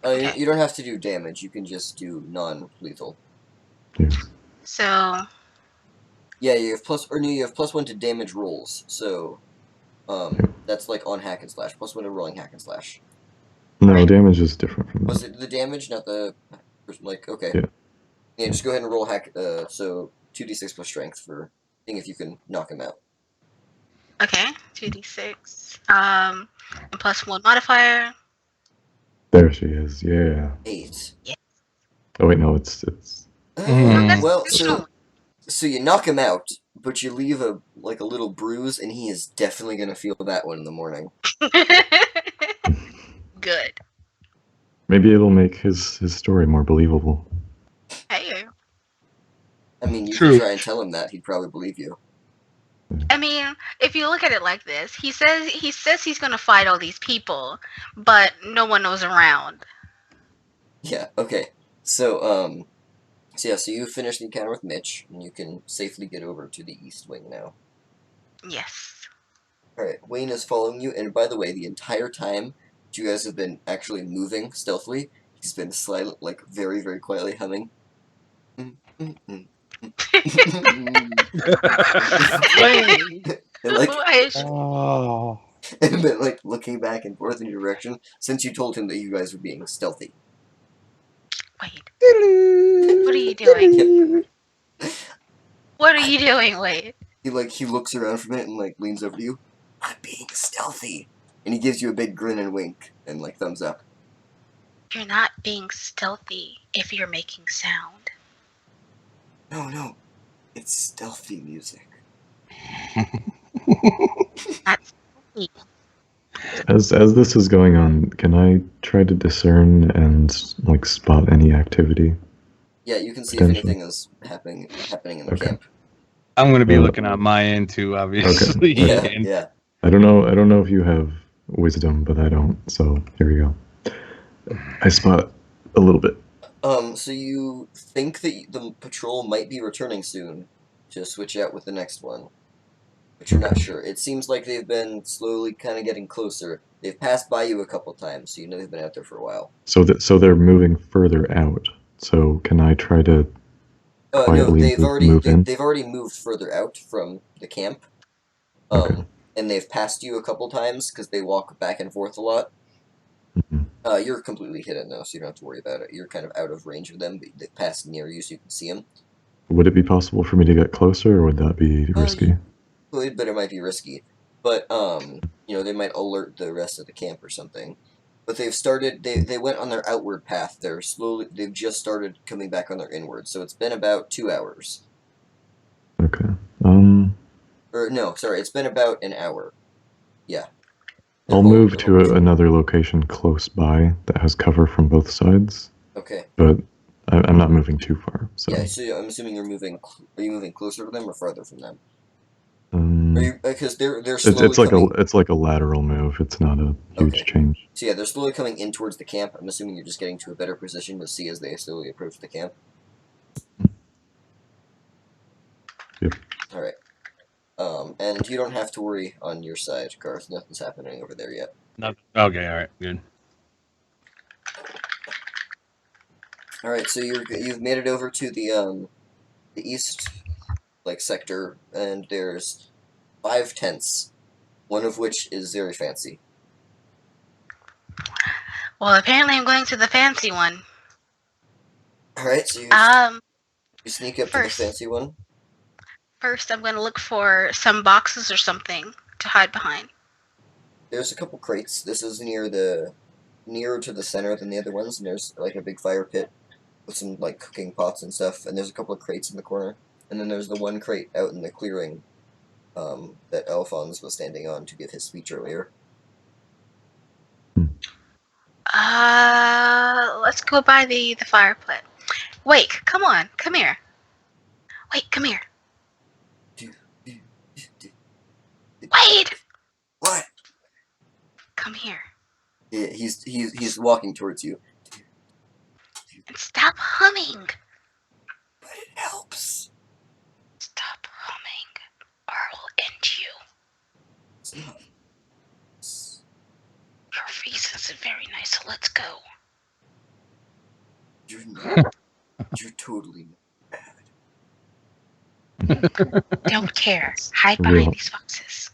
Okay. You don't have to do damage. You can just do non-lethal. Yeah. So, Yeah, you have +1 to damage rolls. So, that's like on hack and slash. +1 to rolling hack and slash. No, Right. damage is different from Was that. it the damage, not the okay? Yeah. Yeah, just go ahead and roll hack. So 2d6 plus strength for seeing if you can knock him out. okay, 2d6. And plus 1 modifier. There she is, yeah. 8. Oh wait, no, it's Well, so you knock him out, but you leave a little bruise, and he is definitely gonna feel that one in the morning. Good. maybe it'll make his story more believable. Hey. I mean, you True. can try and tell him that; he'd probably believe you. I mean, if you look at it like this, he says he's gonna fight all these people, but no one knows around. Yeah. Okay. So so you finish the encounter with Mitch, and you can safely get over to the east wing now. Yes. All right. Wayne is following you, and by the way, the entire time that you guys have been actually moving stealthily, he's been very, very quietly humming. Wayne. And Oh. and been looking back and forth in your direction since you told him that you guys were being stealthy. Wait. you doing? Yep. What are you doing, Wade? He looks around for a minute and leans over to you. I'm being stealthy, and he gives you a big grin and wink and thumbs up. You're not being stealthy if you're making sound. No, it's stealthy music. That's stealthy. As this is going on, can I try to discern and spot any activity? Yeah, you can see if anything is happening in the camp. I'm going to be looking on my end too, obviously. Okay. Yeah. I don't know if you have wisdom, but I don't. So here we go. I spot a little bit. So you think that the patrol might be returning soon to switch out with the next one, but you're not sure. It seems like they've been slowly kind of getting closer. They've passed by you a couple times, so you know they've been out there for a while. So they're moving further out. So can I try to quietly move in? They've already moved further out from the camp. Okay. And they've passed you a couple times because they walk back and forth a lot. Mm-hmm. You're completely hidden though, so you don't have to worry about it. You're kind of out of range of them, but they pass near you so you can see them. Would it be possible for me to get closer, or would that be risky? You could, but it might be risky. But they might alert the rest of the camp or something. But they've started. They went on their outward path. They've just started coming back on their inward. So it's been about 2 hours. Okay. Or no, sorry, it's been about an hour. Yeah. I'll move to another location close by that has cover from both sides. Okay. But I'm not moving too far. So. Yeah, so I'm assuming you're moving. Are you moving closer to them or farther from them? Because they're slowly it's like a lateral move. It's not a huge change. So yeah, they're slowly coming in towards the camp. I'm assuming you're just getting to a better position to see as they slowly approach the camp. Yep. All right. And you don't have to worry on your side, Garth. Nothing's happening over there yet. Nothing. Okay. All right. Good. All right. So you've made it over to the east sector, and there's 5 tents, one of which is very fancy. Well, apparently I'm going to the fancy one. All right. So you sneak up to the fancy one. First, I'm going to look for some boxes or something to hide behind. There's a couple crates. This is nearer to the center than the other ones, and there's a big fire pit with some cooking pots and stuff, and there's a couple of crates in the corner, and then there's the one crate out in the clearing that Alphonse was standing on to give his speech earlier. Let's go by the fire pit. Wait, come on, come here. Wait, come here. Wait! What? Come here. Yeah, he's walking towards you. And stop humming. But it helps. Stop humming, or I'll end you. Stop. Your face isn't very nice, so let's go. You're totally bad. Don't care. Hide behind these boxes.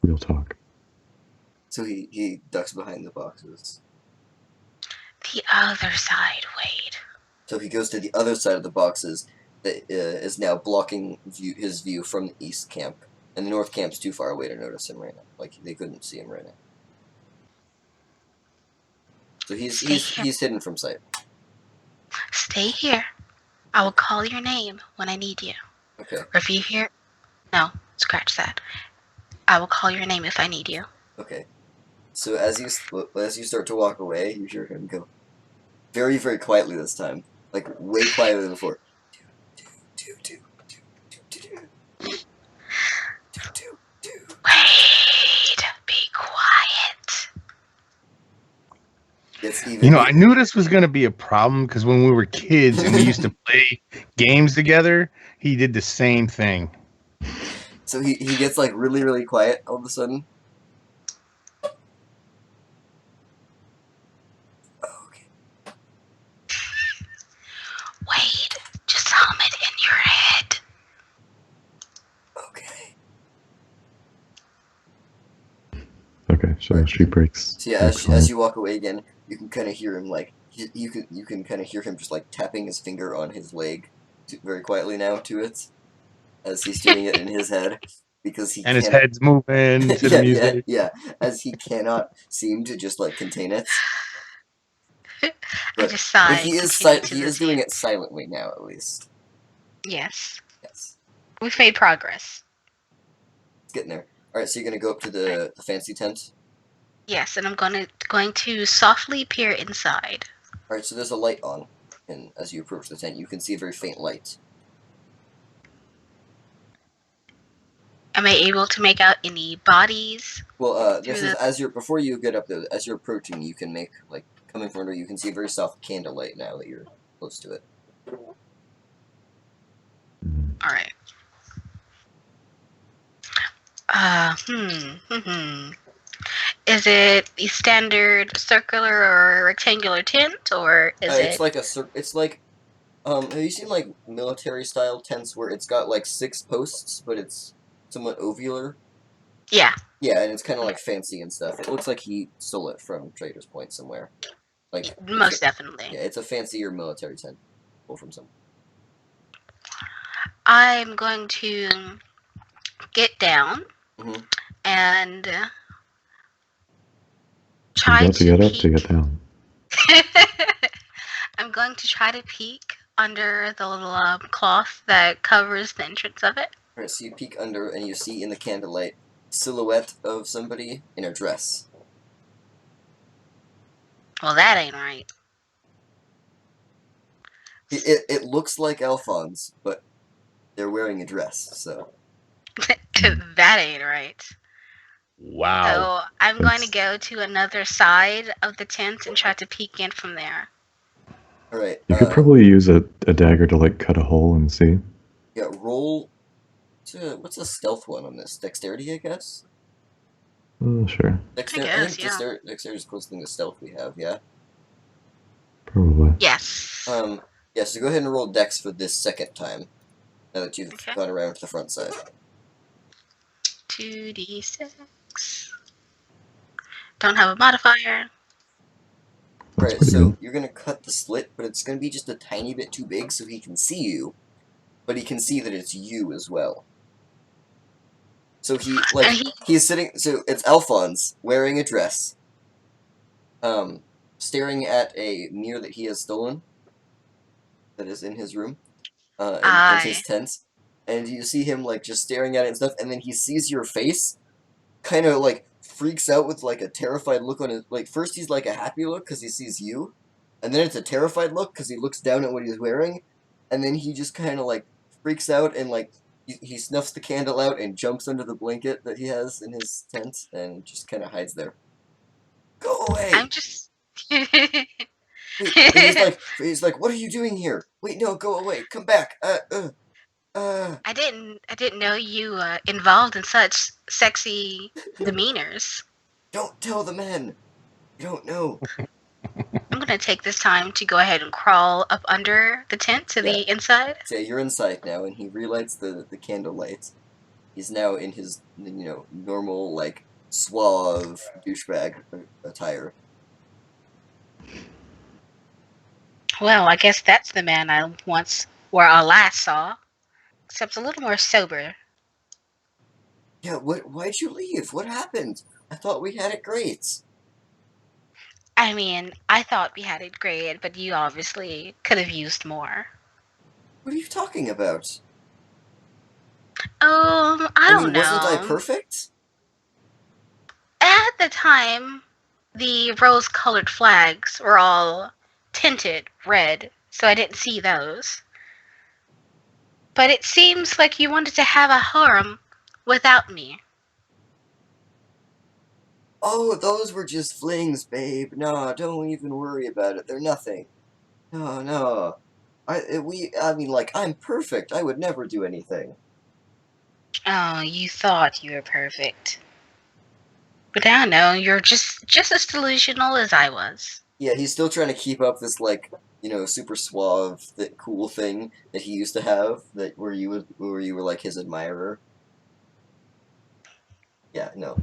Real talk. So he ducks behind the boxes. The other side, Wade. So he goes to the other side of the boxes that is now blocking his view from the east camp. And the north camp's too far away to notice him right now. They couldn't see him right now. So he's hidden from sight. Stay here. I will call your name when I need you. Okay. Or if you hear... No, scratch that. I will call your name if I need you. Okay. So as you start to walk away, you hear him go very, very quietly this time. Way quieter than before. Wait, be quiet. I knew this was going to be a problem because when we were kids and we used to play games together, he did the same thing. So he gets really, really quiet all of a sudden. Okay. Wait, just hum it in your head. Okay. Okay, so she breaks. So yeah, as you walk away again, you can kind of hear him you can kind of hear him just like tapping his finger on his leg very quietly now to it as he's doing it in his head because he And his can't. head's moving to the music. Yeah, as he cannot seem to just like contain it. I But just sigh he and is continue to he the is doing it tent. silently now, at least. Yes. Yes, We've made progress. it's getting there. All right, so you're gonna go up to the fancy tent. Yes, and I'm going to softly peer inside. All right, so there's a light on, and as you approach the tent, you can see a very faint light. Am I able to make out any bodies? Well, this Through is the- before you get up there, as you're approaching, you can make like coming from under, you can see a very soft candlelight now that you're close to it. All right. Is it a standard circular or rectangular tent, or is It's it? like it's like have you seen like military style tents where it's got like 6 posts, but it's somewhat ovular? Yeah. Yeah, and it's kind of like fancy and stuff. It looks like he stole it from Trader's Point somewhere. Like Most definitely. yeah, it's a fancier military tent, pulled from somewhere. I'm going to get down Mhm. and You try got to to get up to peek. get down. I'm going to try to peek under the little cloth that covers the entrance of it. Alright, so you peek under and you see in the candlelight silhouette of somebody in a dress. Well, that ain't right. It looks like Alphonse, but they're wearing a dress, so. That ain't right. Wow. So I'm going to That's- go to another side of the tent and try to peek in from there. Alright, You could probably use a dagger to like cut a hole and see. yeah, roll. What's a stealth one on this? Dexterity, I guess? Sure, Dexterity. I I guess, think yeah. dexterity is the closest thing to stealth we have, yeah? probably. Yes. Yeah, so go ahead and roll dex for this second time, now that you've Okay. gone around to the front side. 2d6. Don't have a modifier. That's Right, pretty so good. you're gonna cut the slit, but it's gonna be just a tiny bit too big so he can see you, but he can see that it's you as well. So he's sitting, so it's Alphonse, wearing a dress, staring at a mirror that he has stolen, that is in his room, in his tent, and you see him, like, just staring at it and stuff, and then he sees your face, kind of, like, freaks out with, like, a terrified look on his, like, first he's, like, a happy look because he sees you, and then it's a terrified look because he looks down at what he's wearing, and then he just kind of, like, freaks out and, like, he snuffs the candle out and jumps under the blanket that he has in his tent and just kind of hides there. Go away! I'm just. Wait, he's like, what are you doing here? Wait, no, go away! Come back! I didn't know you involved in such sexy demeanors. Don't tell the men! You don't know. I'm gonna take this time to go ahead and crawl up under the tent to the inside. So yeah, you're inside now, and he relights the candlelight. He's now in his, normal, like, suave douchebag attire. Well, I guess that's the man I last saw, except a little more sober. Yeah, why'd you leave? What happened? I thought we had it great. I mean, I thought we had it great, but you obviously could have used more. What are you talking about? I don't know. Wasn't I perfect? At the time, the rose-colored flags were all tinted red, so I didn't see those. But it seems like you wanted to have a harem without me. Oh, those were just flings, babe. No, don't even worry about it. They're nothing. No. I'm perfect. I would never do anything. Oh, you thought you were perfect. But I don't know, you're just as delusional as I was. Yeah, he's still trying to keep up this, like, super suave, cool thing that he used to have, where you were like his admirer. Yeah, no.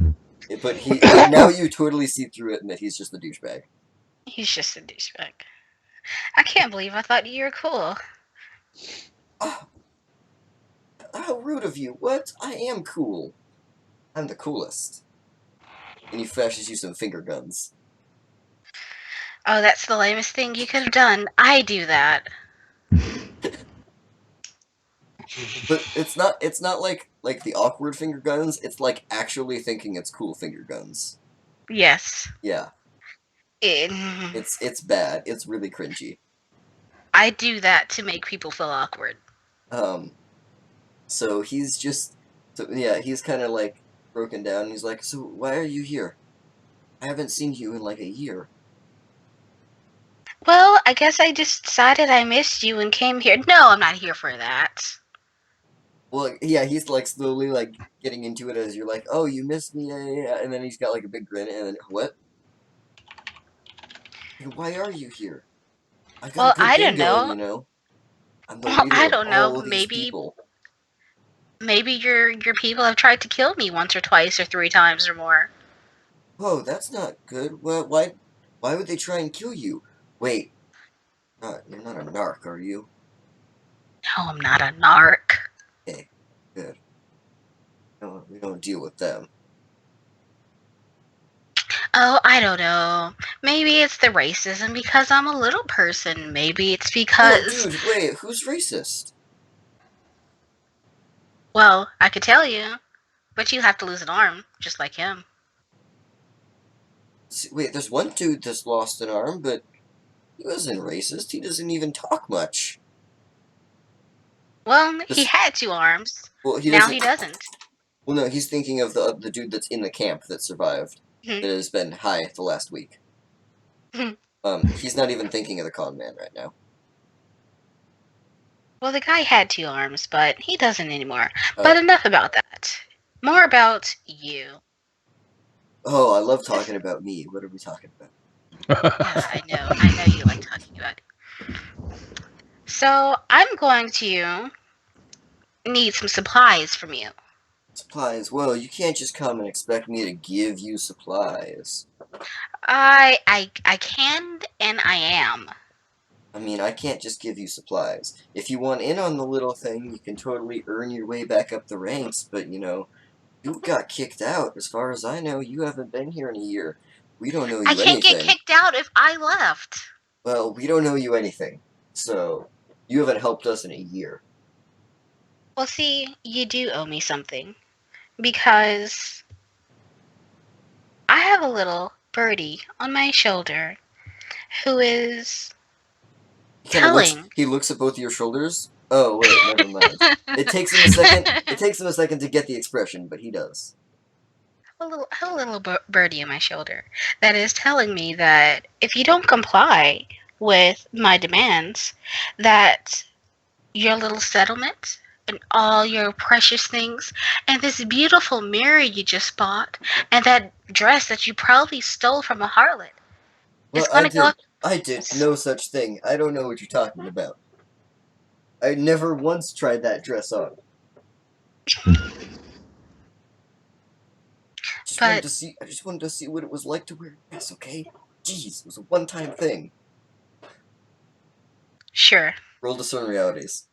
But now you totally see through it and that he's just a douchebag. He's just a douchebag. I can't believe I thought you were cool. How rude of you. What? I am cool. I'm the coolest. And he flashes you some finger guns. Oh, that's the lamest thing you could have done. I do that. But it's not like the awkward finger guns, it's like actually thinking it's cool finger guns. Yes. Yeah. It's bad. It's really cringy. I do that to make people feel awkward. So he's just yeah, he's kinda like broken down. He's like, so why are you here? I haven't seen you in like a year. Well, I guess I just decided I missed you and came here. No, I'm not here for that. Well, yeah, he's like slowly like getting into it as you're like, oh, you missed me, yeah. And then he's got like a big grin, and then what? Why are you here? I got Well, a good I thing don't know. going, you know. I'm the Well, leader I of don't all know. of these Maybe people. your people have tried to kill me once or twice or 3 times or more. Oh, that's not good. Well, why would they try and kill you? Wait, you're not a narc, are you? No, I'm not a narc. Okay, good. No, we don't deal with them. Oh, I don't know. Maybe it's the racism because I'm a little person. Maybe it's because... Oh, dude, wait, who's racist? Well, I could tell you, but you have to lose an arm, just like him. Wait, there's one dude that's lost an arm, but he wasn't racist. He doesn't even talk much. Well, he had 2 arms. Well, Now he doesn't. Well, no, he's thinking of the dude that's in the camp that survived. That has been high the last week. He's not even thinking of the con man right now. Well, the guy had 2 arms, but he doesn't anymore. But enough about that. More about you. Oh, I love talking about me. What are we talking about? Yes, I know you like talking about it. So, I'm going to need some supplies from you. Supplies? Well, you can't just come and expect me to give you supplies. I can and I am. I mean, I can't just give you supplies. If you want in on the little thing, you can totally earn your way back up the ranks, but, you know, you got kicked out. As far as I know, you haven't been here in a year. We don't know you anything. I can't get kicked out if I left. Well, we don't know you anything, so you haven't helped us in a year. Well, see, you do owe me something. Because I have a little birdie on my shoulder who is telling. He looks at both of your shoulders. Oh wait, never mind. It takes him a second. It takes him a second to get the expression, but he does. A little birdie on my shoulder that is telling me that if you don't comply with my demands, that your little settlement and all your precious things and this beautiful mirror you just bought and that dress that you probably stole from a harlot. Well, I did no such thing. I don't know what you're talking about. I never once tried that dress on. I just wanted to see what it was like to wear a dress, okay? Jeez, it was a one-time thing. Sure. Roll discern realities.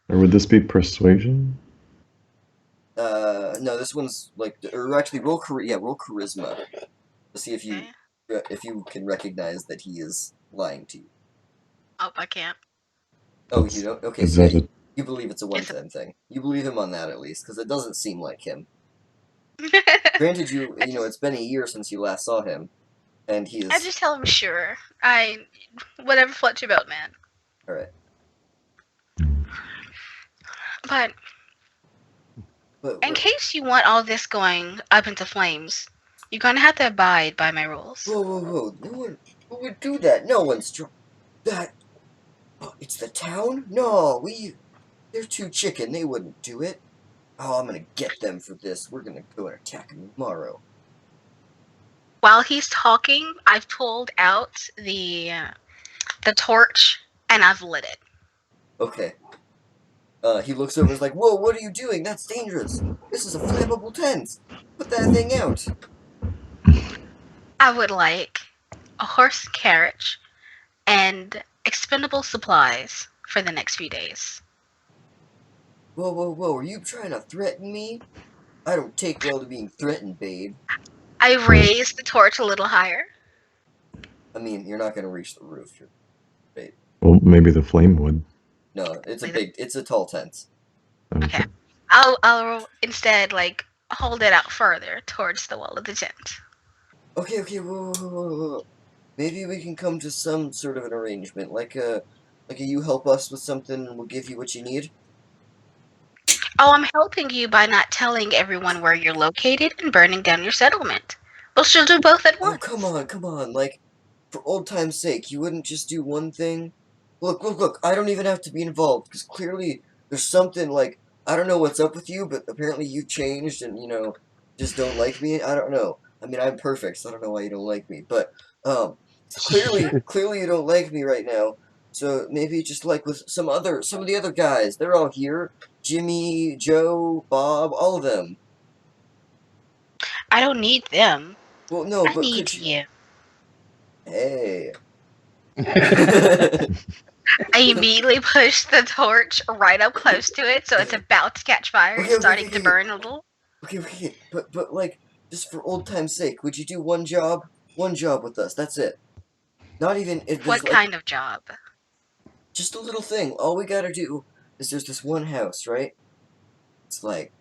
Or would this be persuasion? No, this one's like, or actually, roll charisma to see if you can recognize that he is lying to you. Oh, I can't. Oh, you don't? Okay, so you believe it's a one-time thing. You believe him on that at least, because it doesn't seem like him. Granted, you know, it's been a year since you last saw him, and he is... I just tell him, sure. Whatever floats your boat, man. Alright. But in case you want all this going up into flames, you're gonna have to abide by my rules. Whoa. No one would do that. No one's... That... Oh, it's the town? No, they're too chicken. They wouldn't do it. Oh, I'm gonna get them for this. We're gonna go and attack them tomorrow. While he's talking, I've pulled out the torch and I've lit it. Okay. He looks over and is like, whoa, what are you doing? That's dangerous. This is a flammable tent. Put that thing out. I would like a horse and carriage and expendable supplies for the next few days. Whoa, are you trying to threaten me? I don't take well to being threatened, babe. I raised the torch a little higher. I mean, you're not gonna reach the roof, babe. Well, maybe the flame would. No, it's a tall tent. Okay. I'll instead hold it out further towards the wall of the tent. Okay, whoa. Maybe we can come to some sort of an arrangement, like you help us with something and we'll give you what you need. Oh, I'm helping you by not telling everyone where you're located and burning down your settlement. We'll still do both at once. Oh, come on, like, for old time's sake, you wouldn't just do one thing? Look, I don't even have to be involved, because clearly there's something, like, I don't know what's up with you, but apparently you changed and, just don't like me. I don't know. I mean, I'm perfect, so I don't know why you don't like me, but, clearly you don't like me right now, so maybe just, like, with some of the other guys, they're all here. Jimmy, Joe, Bob, all of them. I don't need them. Well, no, I but need could you... you. Hey. I immediately push the torch right up close to it, so it's about to catch fire. It's starting to burn a little. Okay, but like, just for old time's sake, would you do one job with us? That's it. Not even What kind of job? Just a little thing. All we gotta do is there's this one house, right? It's like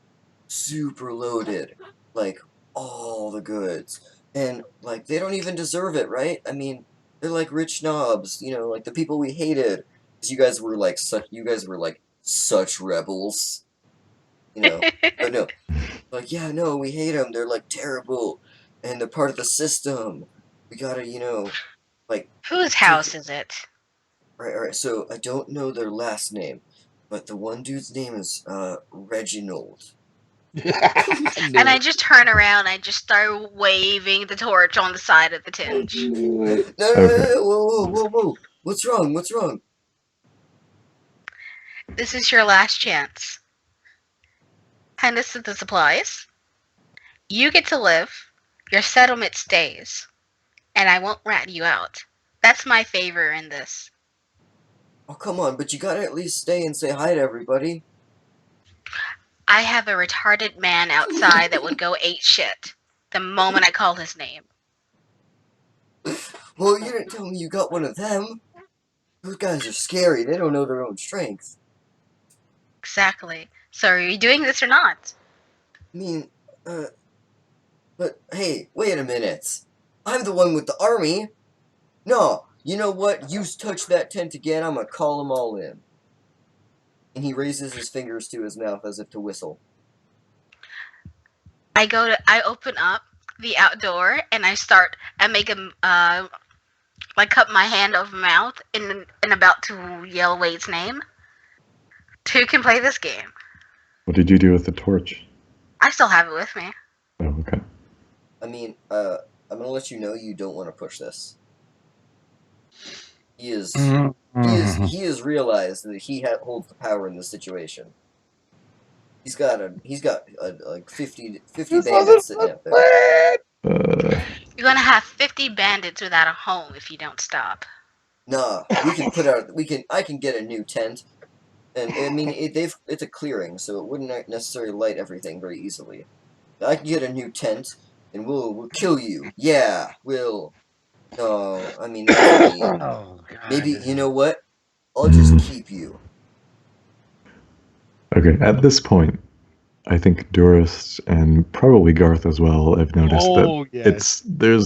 super loaded, like all the goods, and like they don't even deserve it, right? I mean, they're like rich snobs, like the people we hated, because you guys were like such rebels, But no, like, yeah, no, we hate them. They're like terrible, and they're part of the system. We gotta, like. Whose house is it? All right. So I don't know their last name, but the one dude's name is Reginald. And I just turn around. I just start waving the torch on the side of the tent. No, whoa! What's wrong? This is your last chance. Hand us the supplies. You get to live. Your settlement stays. And I won't rat you out. That's my favor in this. Oh, come on, but you gotta at least stay and say hi to everybody. I have a retarded man outside that would go ate shit the moment I call his name. Well, you didn't tell me you got one of them. Those guys are scary. They don't know their own strength. Exactly. So are you doing this or not? I mean, but hey, wait a minute. I'm the one with the army. No, you know what? You touch that tent again, I'm gonna call them all in. And he raises his fingers to his mouth as if to whistle. I open up the outdoor and I make a, cup my hand over mouth and about to yell Wade's name. Two can play this game. What did you do with the torch? I still have it with me. Oh, okay. I mean, I'm gonna let you know you don't want to push this. He has realized that he holds the power in this situation. He's got like 50 bandits sitting out there. You're gonna have 50 bandits without a home if you don't stop. Nah, I can get a new tent, and I mean it's a clearing, so it wouldn't necessarily light everything very easily. I can get a new tent, and we'll kill you. Yeah, we'll. No, I mean that's mean. Oh, God. Maybe you know what? I'll just keep you. Okay, at this point, I think Doris and probably Garth as well have noticed that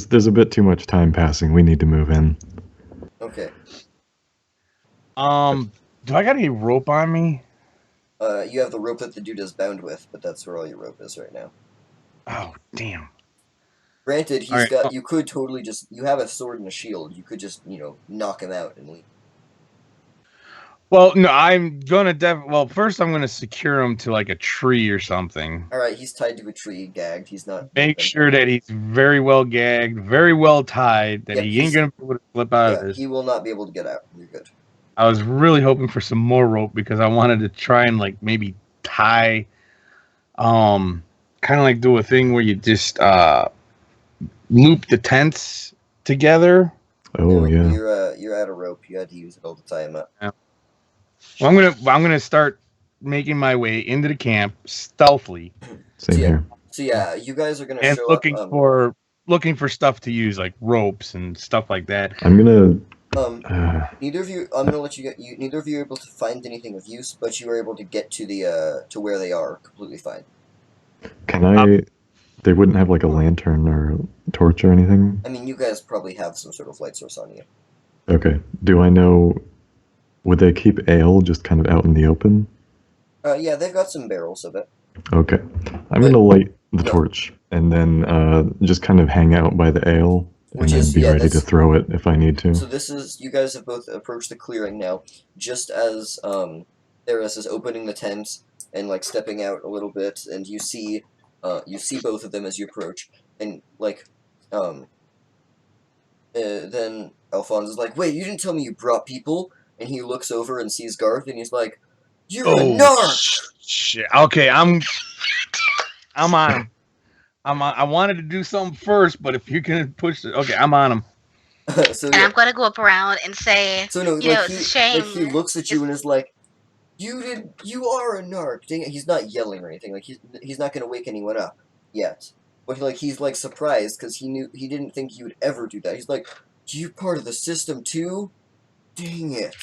there's a bit too much time passing. We need to move in. Okay. Do I got any rope on me? You have the rope that the dude is bound with, but that's where all your rope is right now. Oh, damn. Granted, you could totally you have a sword and a shield. You could just, knock him out and leave. Well, no, I'm gonna first I'm gonna secure him to like a tree or something. All right, he's tied to a tree, gagged. He's not. Make sure that he's very well gagged, very well tied, that he ain't gonna be able to slip out of this. He will not be able to get out. You're good. I was really hoping for some more rope because I wanted to try and maybe tie, kind of do a thing where you just loop the tents together. Oh yeah. You're out of rope. You had to use it all the time. Well, I'm gonna start making my way into the camp stealthily Same here. So yeah, you guys are gonna and show looking up. for stuff to use like ropes and stuff like that. I'm gonna. Neither of you. I'm gonna let you get. Neither of you are able to find anything of use, but you were able to get to the to where they are completely fine. Can I? They wouldn't have like a lantern or a torch or anything. I mean, you guys probably have some sort of light source on you. Okay. Do I know? Would they keep ale just kind of out in the open? Yeah, they've got some barrels of it. Okay. I'm gonna light the torch and then just kind of hang out by the ale and then be ready to throw it if I need to. So this is you guys have both approached the clearing now, just as Eris is opening the tent and like stepping out a little bit, and you see both of them as you approach, and like then Alphonse is like, "Wait, you didn't tell me you brought people." And he looks over and sees Garth, and he's like, "You're a narc!" Shit. Okay, I'm on him. I wanted to do something first, but if you can push it, okay, I'm on him. So and I'm gonna go up around and say, so no, you know, it's a shame. Like he looks at you and is like, you are a narc. Dang it. He's not yelling or anything. Like he's not gonna wake anyone up yet. But like he's like surprised because he didn't think you would ever do that. He's like, you part of the system too? Dang it.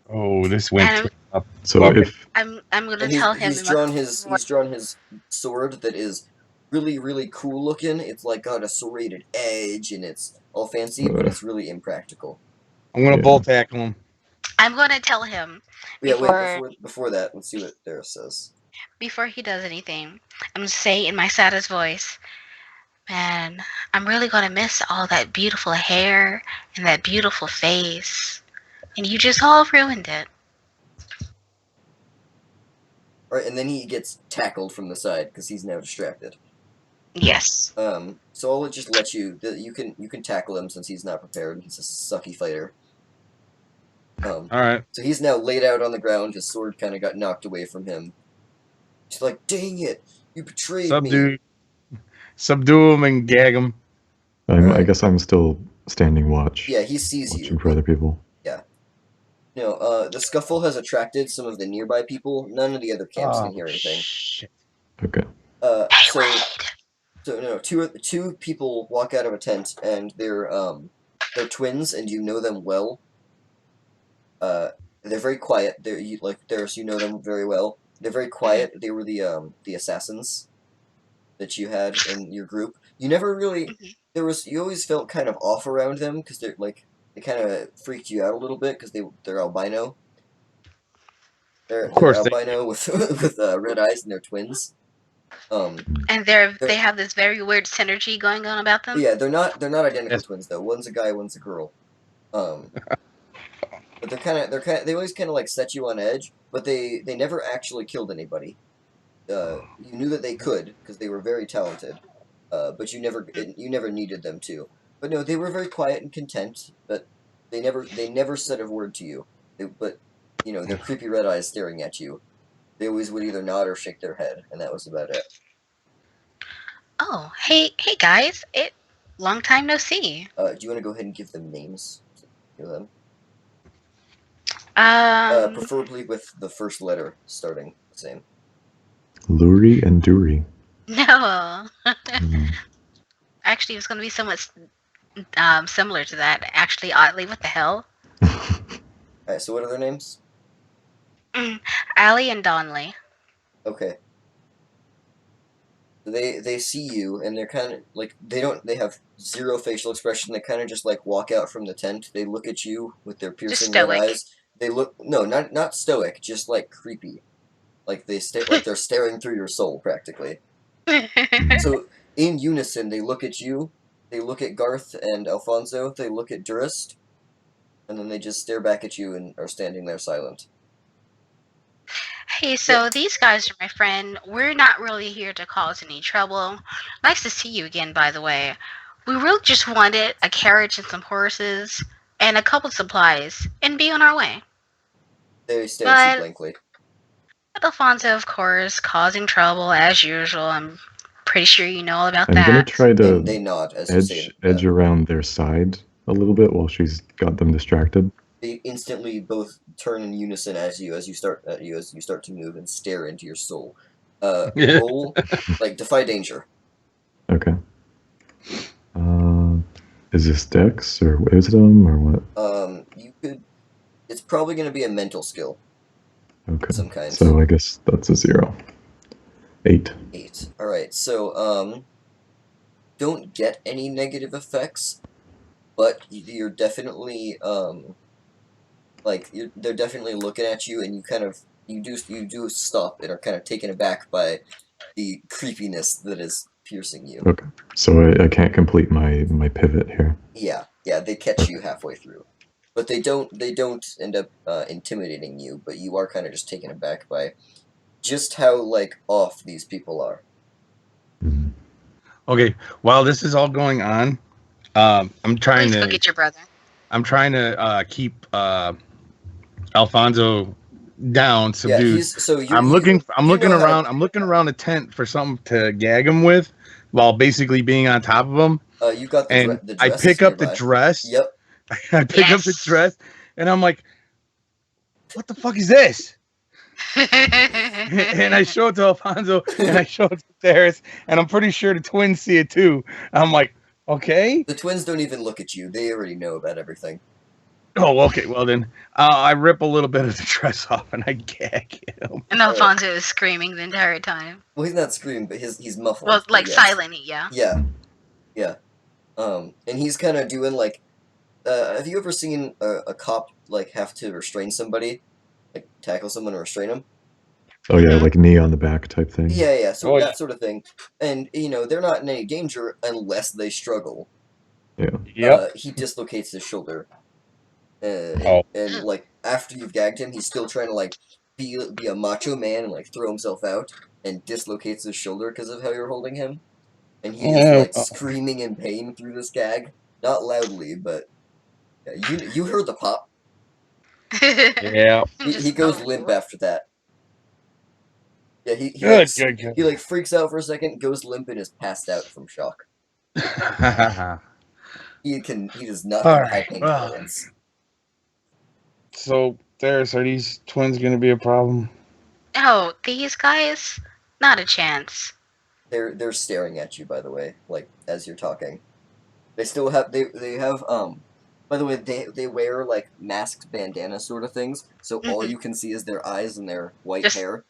Oh, this went up. So if I'm gonna tell him he's drawn his sword that is really, really cool looking. It's like got a serrated edge and it's all fancy, but it's really impractical. I'm gonna bolt tackle him. I'm gonna tell him. Before that, let's see what Darius says. Before he does anything, I'm gonna say in my saddest voice, man, I'm really gonna miss all that beautiful hair and that beautiful face. And you just all ruined it. Alright, and then he gets tackled from the side because he's now distracted. Yes. So I'll just let you. You can tackle him since he's not prepared. He's a sucky fighter. All right. So he's now laid out on the ground. His sword kind of got knocked away from him. He's like, "Dang it! You betrayed me." Subdue him and gag him. I guess I'm still standing watch. Yeah, he sees you. Watching for other people. Yeah. No, the scuffle has attracted some of the nearby people. None of the other camps can hear anything. Shit. Okay. Two people walk out of a tent, and they're twins, and you know them well. They're very quiet. You know them very well. They're very quiet. They were the assassins that you had in your group. You never really you always felt kind of off around them because they're like they kind of freaked you out a little bit because they're albino. They're albino with red eyes, and they're twins. And they have this very weird synergy going on about them. Yeah, they're not identical twins though. One's a guy, one's a girl. But they always kind of like set you on edge, but they never actually killed anybody. You knew that they could because they were very talented, but you never needed them to. But no, they were very quiet and content. But they never said a word to you. But you know, their creepy red eyes staring at you. They always would either nod or shake their head, and that was about it. Oh, hey guys! Long time no see. Do you want to go ahead and give them names? Give them. Preferably with the first letter starting the same. Luri and Duri. No. Actually, it was going to be somewhat similar to that. Actually, oddly, what the hell? Alright, so what are their names? Allie and Donley. Okay. They see you, and they're kind of like they have zero facial expression. They kind of just like walk out from the tent. They look at you with their piercing red eyes. They look not stoic, just like creepy. Like they're staring through your soul practically. So in unison, they look at you. They look at Garth and Alfonso. They look at Durist, and then they just stare back at you and are standing there silent. Hey, so these guys are my friend. We're not really here to cause any trouble. Nice to see you again, by the way. We really just wanted a carriage and some horses and a couple supplies and be on our way. They stare at you blankly. Alfonso, of course, causing trouble as usual. I'm pretty sure you know all about I'm that. gonna try to And they nod as you say edge around their side a little bit while she's got them distracted. They instantly both turn in unison as you start to move and stare into your soul. Roll like defy danger. Okay. Is this Dex or Wisdom or what? You could. It's probably going to be a mental skill. Okay. Some kind. So I guess that's a 0. 8. 8. All right. So don't get any negative effects, but you're definitely they're definitely looking at you, and you do stop and are kind of taken aback by the creepiness that is piercing you. Okay. So I can't complete my pivot here. Yeah, they catch you halfway through, but they don't end up intimidating you. But you are kind of just taken aback by just how off these people are. Mhm. Okay, while this is all going on, I'm trying Please go to get your brother. I'm trying to keep Alfonso down, subdued. I'm looking around the tent for something to gag him with, while basically being on top of him. You got And the dress. I pick up nearby. the dress. Yep. I pick up the dress, and I'm like, "What the fuck is this?" And I show it to Alfonso, and I show it to Darius, and I'm pretty sure the twins see it too. I'm like, okay. The twins don't even look at you. They already know about everything. Oh, okay. Well, then I rip a little bit of the dress off, and I gag him. And Alfonso is screaming the entire time. Well, he's not screaming, but he's muffled. Well, like yes. silently, yeah. Yeah. And he's kind of doing have you ever seen a cop have to restrain somebody, tackle someone or restrain them? Oh yeah, like knee on the back type thing. Yeah. So that sort of thing, and they're not in any danger unless they struggle. Yeah. Yep. He dislocates his shoulder. Oh. And after you've gagged him, he's still trying to be a macho man and throw himself out, and dislocates his shoulder because of how you're holding him, and he is screaming in pain through this gag, not loudly, but yeah, you heard the pop. Yeah. He goes limp after that. Yeah, he freaks out for a second, goes limp, and is passed out from shock. He does not have high pain tolerance. So, Darius, are these twins going to be a problem? Oh, these guys? Not a chance. They're staring at you, by the way, as you're talking. They still have they have by the way, they wear masked bandana sort of things, so all you can see is their eyes and their white hair.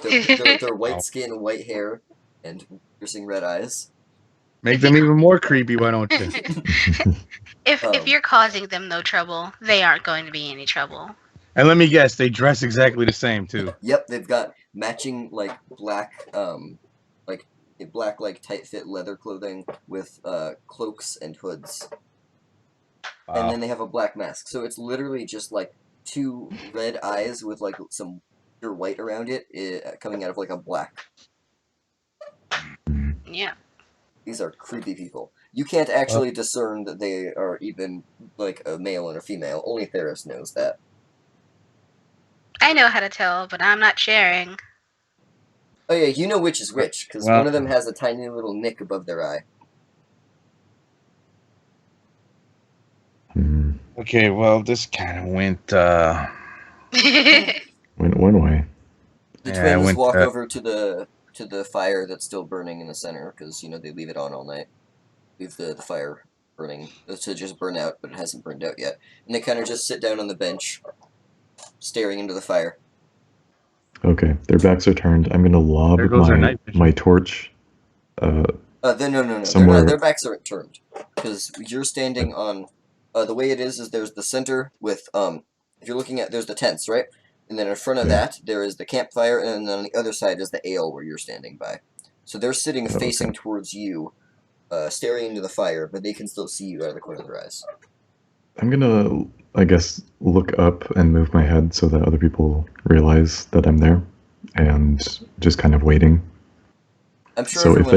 Their white skin, white hair, and piercing red eyes. Make them even more creepy, why don't you? If you're causing them no trouble, they aren't going to be any trouble. And let me guess, they dress exactly the same too. Yep, they've got matching black tight fit leather clothing with cloaks and hoods. Wow. And then they have a black mask. So it's literally just two red eyes with some pure white around it, coming out of a black. Yeah. These are creepy people. You can't actually discern that they are even a male and a female. Only Theris knows that. I know how to tell, but I'm not sharing. Oh yeah, you know which is which, because one of them has a tiny little nick above their eye. Okay, well, this kind of went one way. The twins walk over to the fire that's still burning in the center, because they leave it on all night. Leave the fire burning to just burn out, but it hasn't burned out yet. And they kind of just sit down on the bench, staring into the fire. Okay, their backs are turned. I'm gonna lob my torch. No. Somewhere. Their backs aren't turned, because you're standing on. The way it is there's the center with if you're looking at, there's the tents, right? And then in front of that there is the campfire, and then on the other side is the ale where you're standing by. So they're sitting facing towards you, staring into the fire, but they can still see you out of the corner of their eyes. I'm gonna, I guess, look up and move my head so that other people realize that I'm there, and just kind of waiting. I'm sure. So if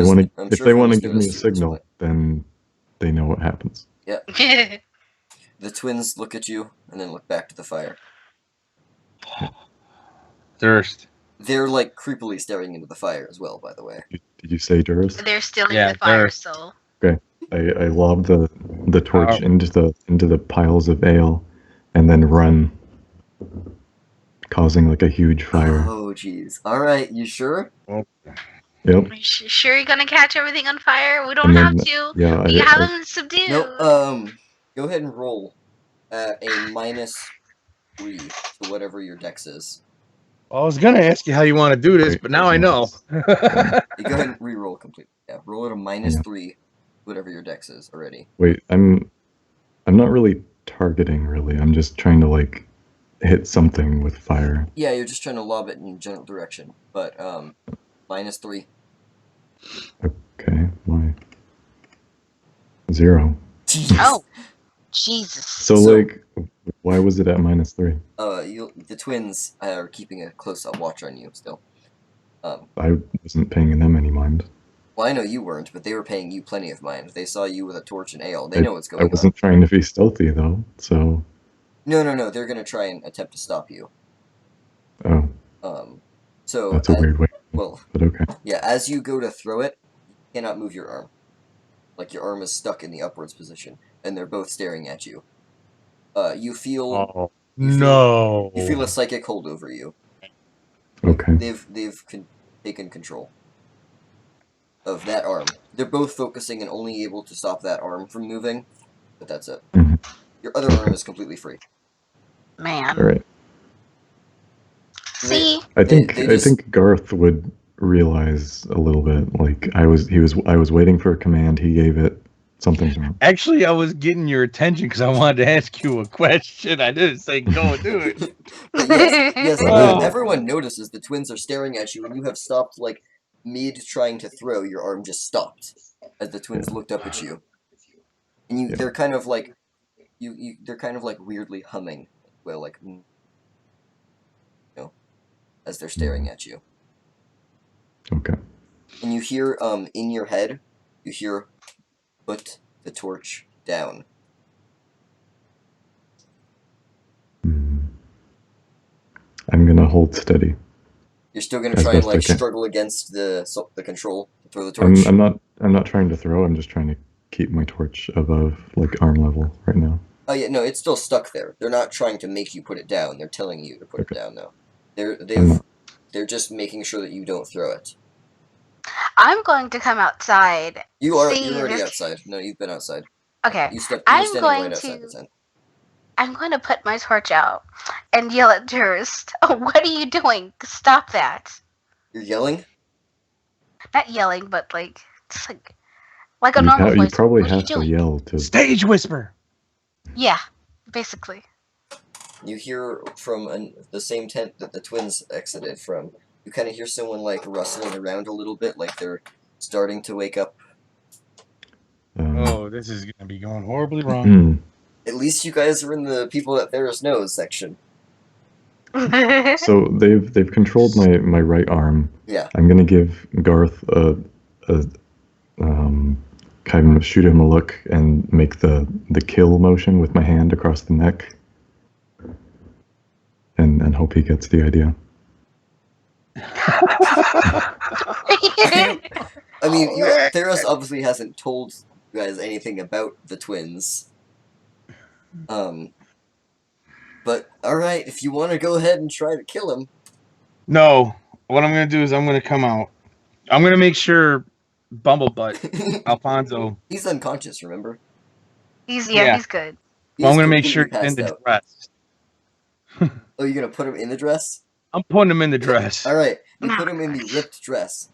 they want to give me a signal, then they know what happens. Yeah. The twins look at you and then look back to the fire. Thirst. They're creepily staring into the fire as well, by the way. Do Did you say Durst? They're stealing Yeah, the fire they're- soul. I lob the torch into the piles of ale, and then run, causing like a huge fire. Oh, jeez. All right, you sure? Yep. Sure you're gonna catch everything on fire? We don't And have then, to. yeah, We have I them subdued. Nope. Go ahead and roll a -3 to whatever your dex is. Well, I was gonna ask you how you want to do this, Wait, but now I know. You go ahead and re-roll completely. Yeah, roll it a -3, whatever your dex is already. wait. I'm not really targeting. Really, I'm just trying to like hit something with fire. Yeah, you're just trying to lob it in a general direction. But -3. Okay. Why? 0. Jeez. Oh, Jesus. So So- like, why was it at -3? The twins are keeping a close watch on you still. I wasn't paying them any mind. Well, I know you weren't, but they were paying you plenty of mind. They saw you with a torch and ale. They know what's going I wasn't trying to be stealthy though. So. on. No. They're gonna try and attempt to stop you. Oh, So that's a weird way. well, But okay. yeah. As you go to throw it, you cannot move your arm. Like your arm is stuck in the upwards position, and they're both staring at you. You feel Oh You feel- no! you feel a psychic hold over you. Okay. They've taken control of that arm. They're both focusing and only able to stop that arm from moving, but that's it. Mhm. Your other arm is completely free. Man. All right. See? I think they just- I think Garth would realize a little bit. Like I was waiting for a command. He gave it. Something's wrong. Actually, I was getting your attention because I wanted to ask you a question. I didn't say go do it. But yes, Oh. everyone notices the twins are staring at you, and you have stopped like mid trying to throw. Your arm just stopped as the twins looked up at you, and Yeah. they're kind of like they're kind of like weirdly humming, well, like as they're staring at you, Okay. and you hear in your head, you hear, "Put the torch down." Hmm. I'm gonna hold steady. You're still gonna As try and best I like can. struggle against the control to throw the torch. I'm not trying to throw. I'm just trying to keep my torch above like arm level right now. Oh yeah, no, it's still stuck there. They're not trying to make you put it down. They're telling you to put Okay. it down now. I'm They're just making sure that you don't throw it. I'm going to come outside. You're See, already this- outside. No, you've been outside. Okay. You were I'm standing going right outside to- the tent. I'm going to put my torch out and yell at Durst. Oh, what are you doing? Stop that. You're yelling? Not yelling, but like, it's like a you, normal you voice. probably What are you have to doing? yell to. Stage whisper. Yeah, basically. You hear from the same tent that the twins exited from. You kind of hear someone like rustling around a little bit, like they're starting to wake up. Oh, this is gonna be going horribly wrong. hmm. At least you guys are in the people that Theros knows section. So they've controlled my right arm. Yeah. I'm gonna give Garth a kind of shoot him a look and make the kill motion with my hand across the neck, and hope he gets the idea. I mean, Theros obviously hasn't told you guys anything about the twins. But alright, if you want to go ahead and try to kill him. No, what I'm gonna do is I'm gonna come out. I'm gonna make sure Bumblebutt Alfonso. He's unconscious, remember? Yeah. He's good. Well, I'm He's gonna make sure completely he's in passed the out. dress. Oh, you're gonna put him in the dress? I'm putting him in the dress. Alright, you put him in the ripped dress.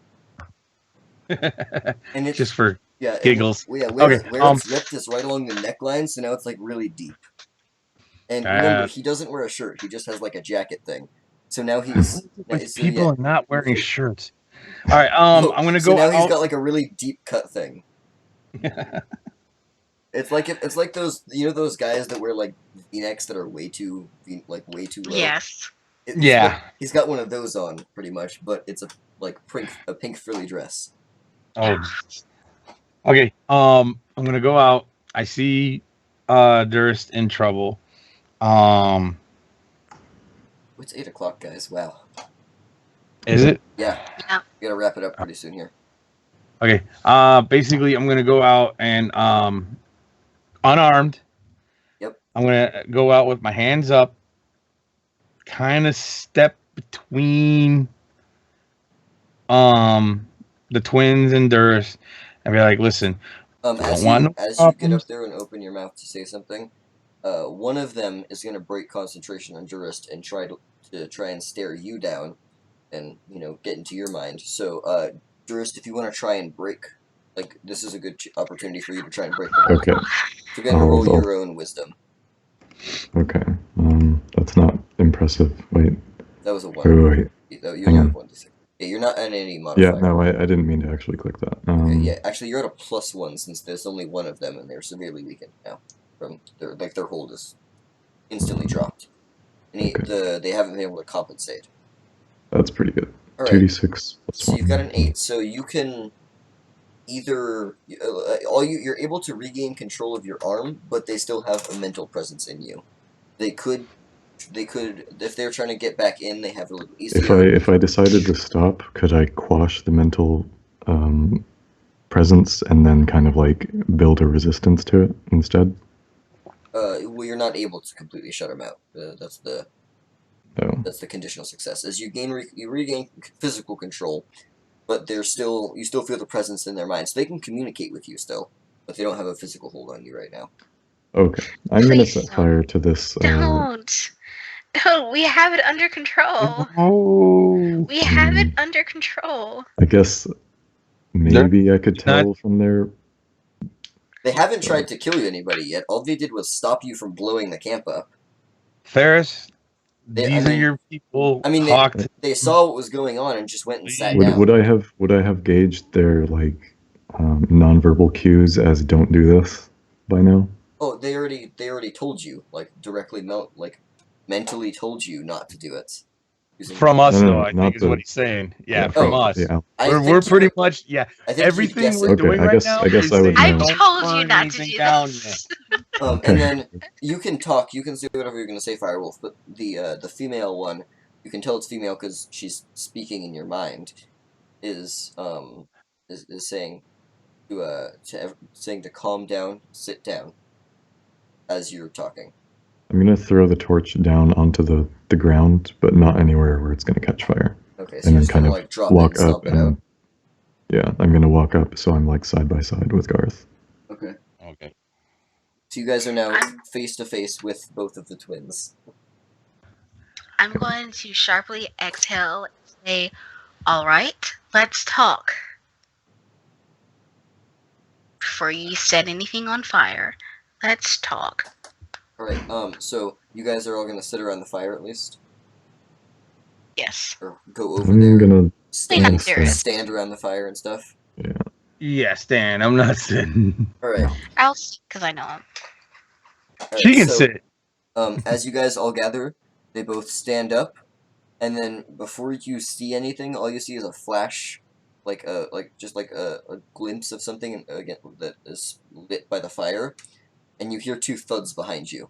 And it's Just for yeah, and- giggles. well, yeah, where Okay, it's ripped is right along the neckline, so now it's like really deep. And remember, he doesn't wear a shirt; he just has like a jacket thing. So now he's so, people yeah. are not wearing shirts. All right, I'm gonna So go now he's out. got like a really deep cut thing. It's like those those guys that wear like V-necks that are way too low. Yes. Yeah. He's got one of those on pretty much, but it's a pink frilly dress. Oh. Okay. I'm gonna go out. I see Durst in trouble. It's 8 o'clock, guys. Wow. Is it? Yeah. Yeah. We gotta wrap it up pretty soon here. Okay. Basically, I'm gonna go out and unarmed. Yep. I'm gonna go out with my hands up, kind of step between the twins and Durst, and be like, "Listen, As don't want no you get problems." up there and open your mouth to say something, one of them is going to break concentration on Jurist and try and stare you down, and get into your mind. So, Jurist, if you want to try and break, like this is a good opportunity for you to try and break the hold. Okay. So, go ahead and roll your own wisdom. Okay. That's not impressive. Wait. That was a 1. Wait. You Hang only on. have 1 to 6. Yeah, you're not at any modifier. Yeah, no, I didn't mean to actually click that. Okay, yeah, actually you're at a +1 since there's only one of them and they're severely weakened now. From their hold is instantly dropped. And they haven't been able to compensate. That's pretty good. All right. 2d6 plus So 1. you've got an 8. So you can either you're able to regain control of your arm, but they still have a mental presence in you. They could if they're trying to get back in, they have a little easier. If I decided to stop, could I quash the mental presence and then kind of like build a resistance to it instead? Well, you're not able to completely shut them out. That's the conditional success. As you regain physical control, but you still feel the presence in their mind, so they can communicate with you still, but they don't have a physical hold on you right now. Okay, I'm gonna set fire to this. Don't. We have it under control. No. We have it under control. I guess maybe I could tell from their. They haven't tried to kill you anybody yet. All they did was stop you from blowing the camp up. Ferris, these are your people. I mean, they saw what was going on and just went and sat down. Would I have gauged their like nonverbal cues as "don't do this" by now? Oh, they already told you, like directly mentally told you not to do it. From us, though, I think is what he's saying. Yeah, from us. Yeah. We're pretty much, everything we're doing right now. I guess I would. I told you not to do this. And then you can talk. You can say whatever you're going to say, Firewolf. But the female one, you can tell it's female because she's speaking in your mind. Is saying to calm down, sit down, as you're talking. I'm gonna throw the torch down onto the ground, but not anywhere where it's gonna catch fire. Okay, so and you're then kind of like drop walk it, up and yeah, I'm gonna walk up so I'm like side by side with Garth. Okay. So you guys are now face to face with both of the twins. I'm going to sharply exhale and say, "All right, let's talk." Before you set anything on fire, let's talk. Alright, so you guys are all gonna sit around the fire at least? Yes. Or go over there. I'm gonna stand around the fire and stuff? Yeah. Yeah, Stan, I'm not sitting. Alright. I'll sit, because I know him. She can sit. As you guys all gather, they both stand up, and then before you see anything, all you see is a flash, just like a glimpse of something again that is lit by the fire, and you hear 2 thuds behind you.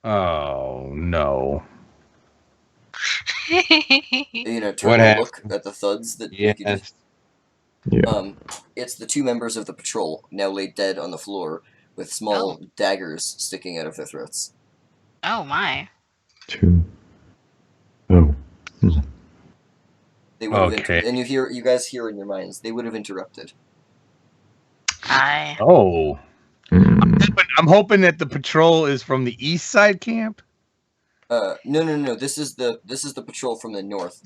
Oh no! Turn and look at the thuds that you just. Yeah. It's the 2 members of the patrol now laid dead on the floor with small daggers sticking out of their throats. Oh my! 2. Oh. They would have and you guys hear in your minds, they would have interrupted. Oh. I'm hoping that the patrol is from the east side camp. No. This is the patrol from the north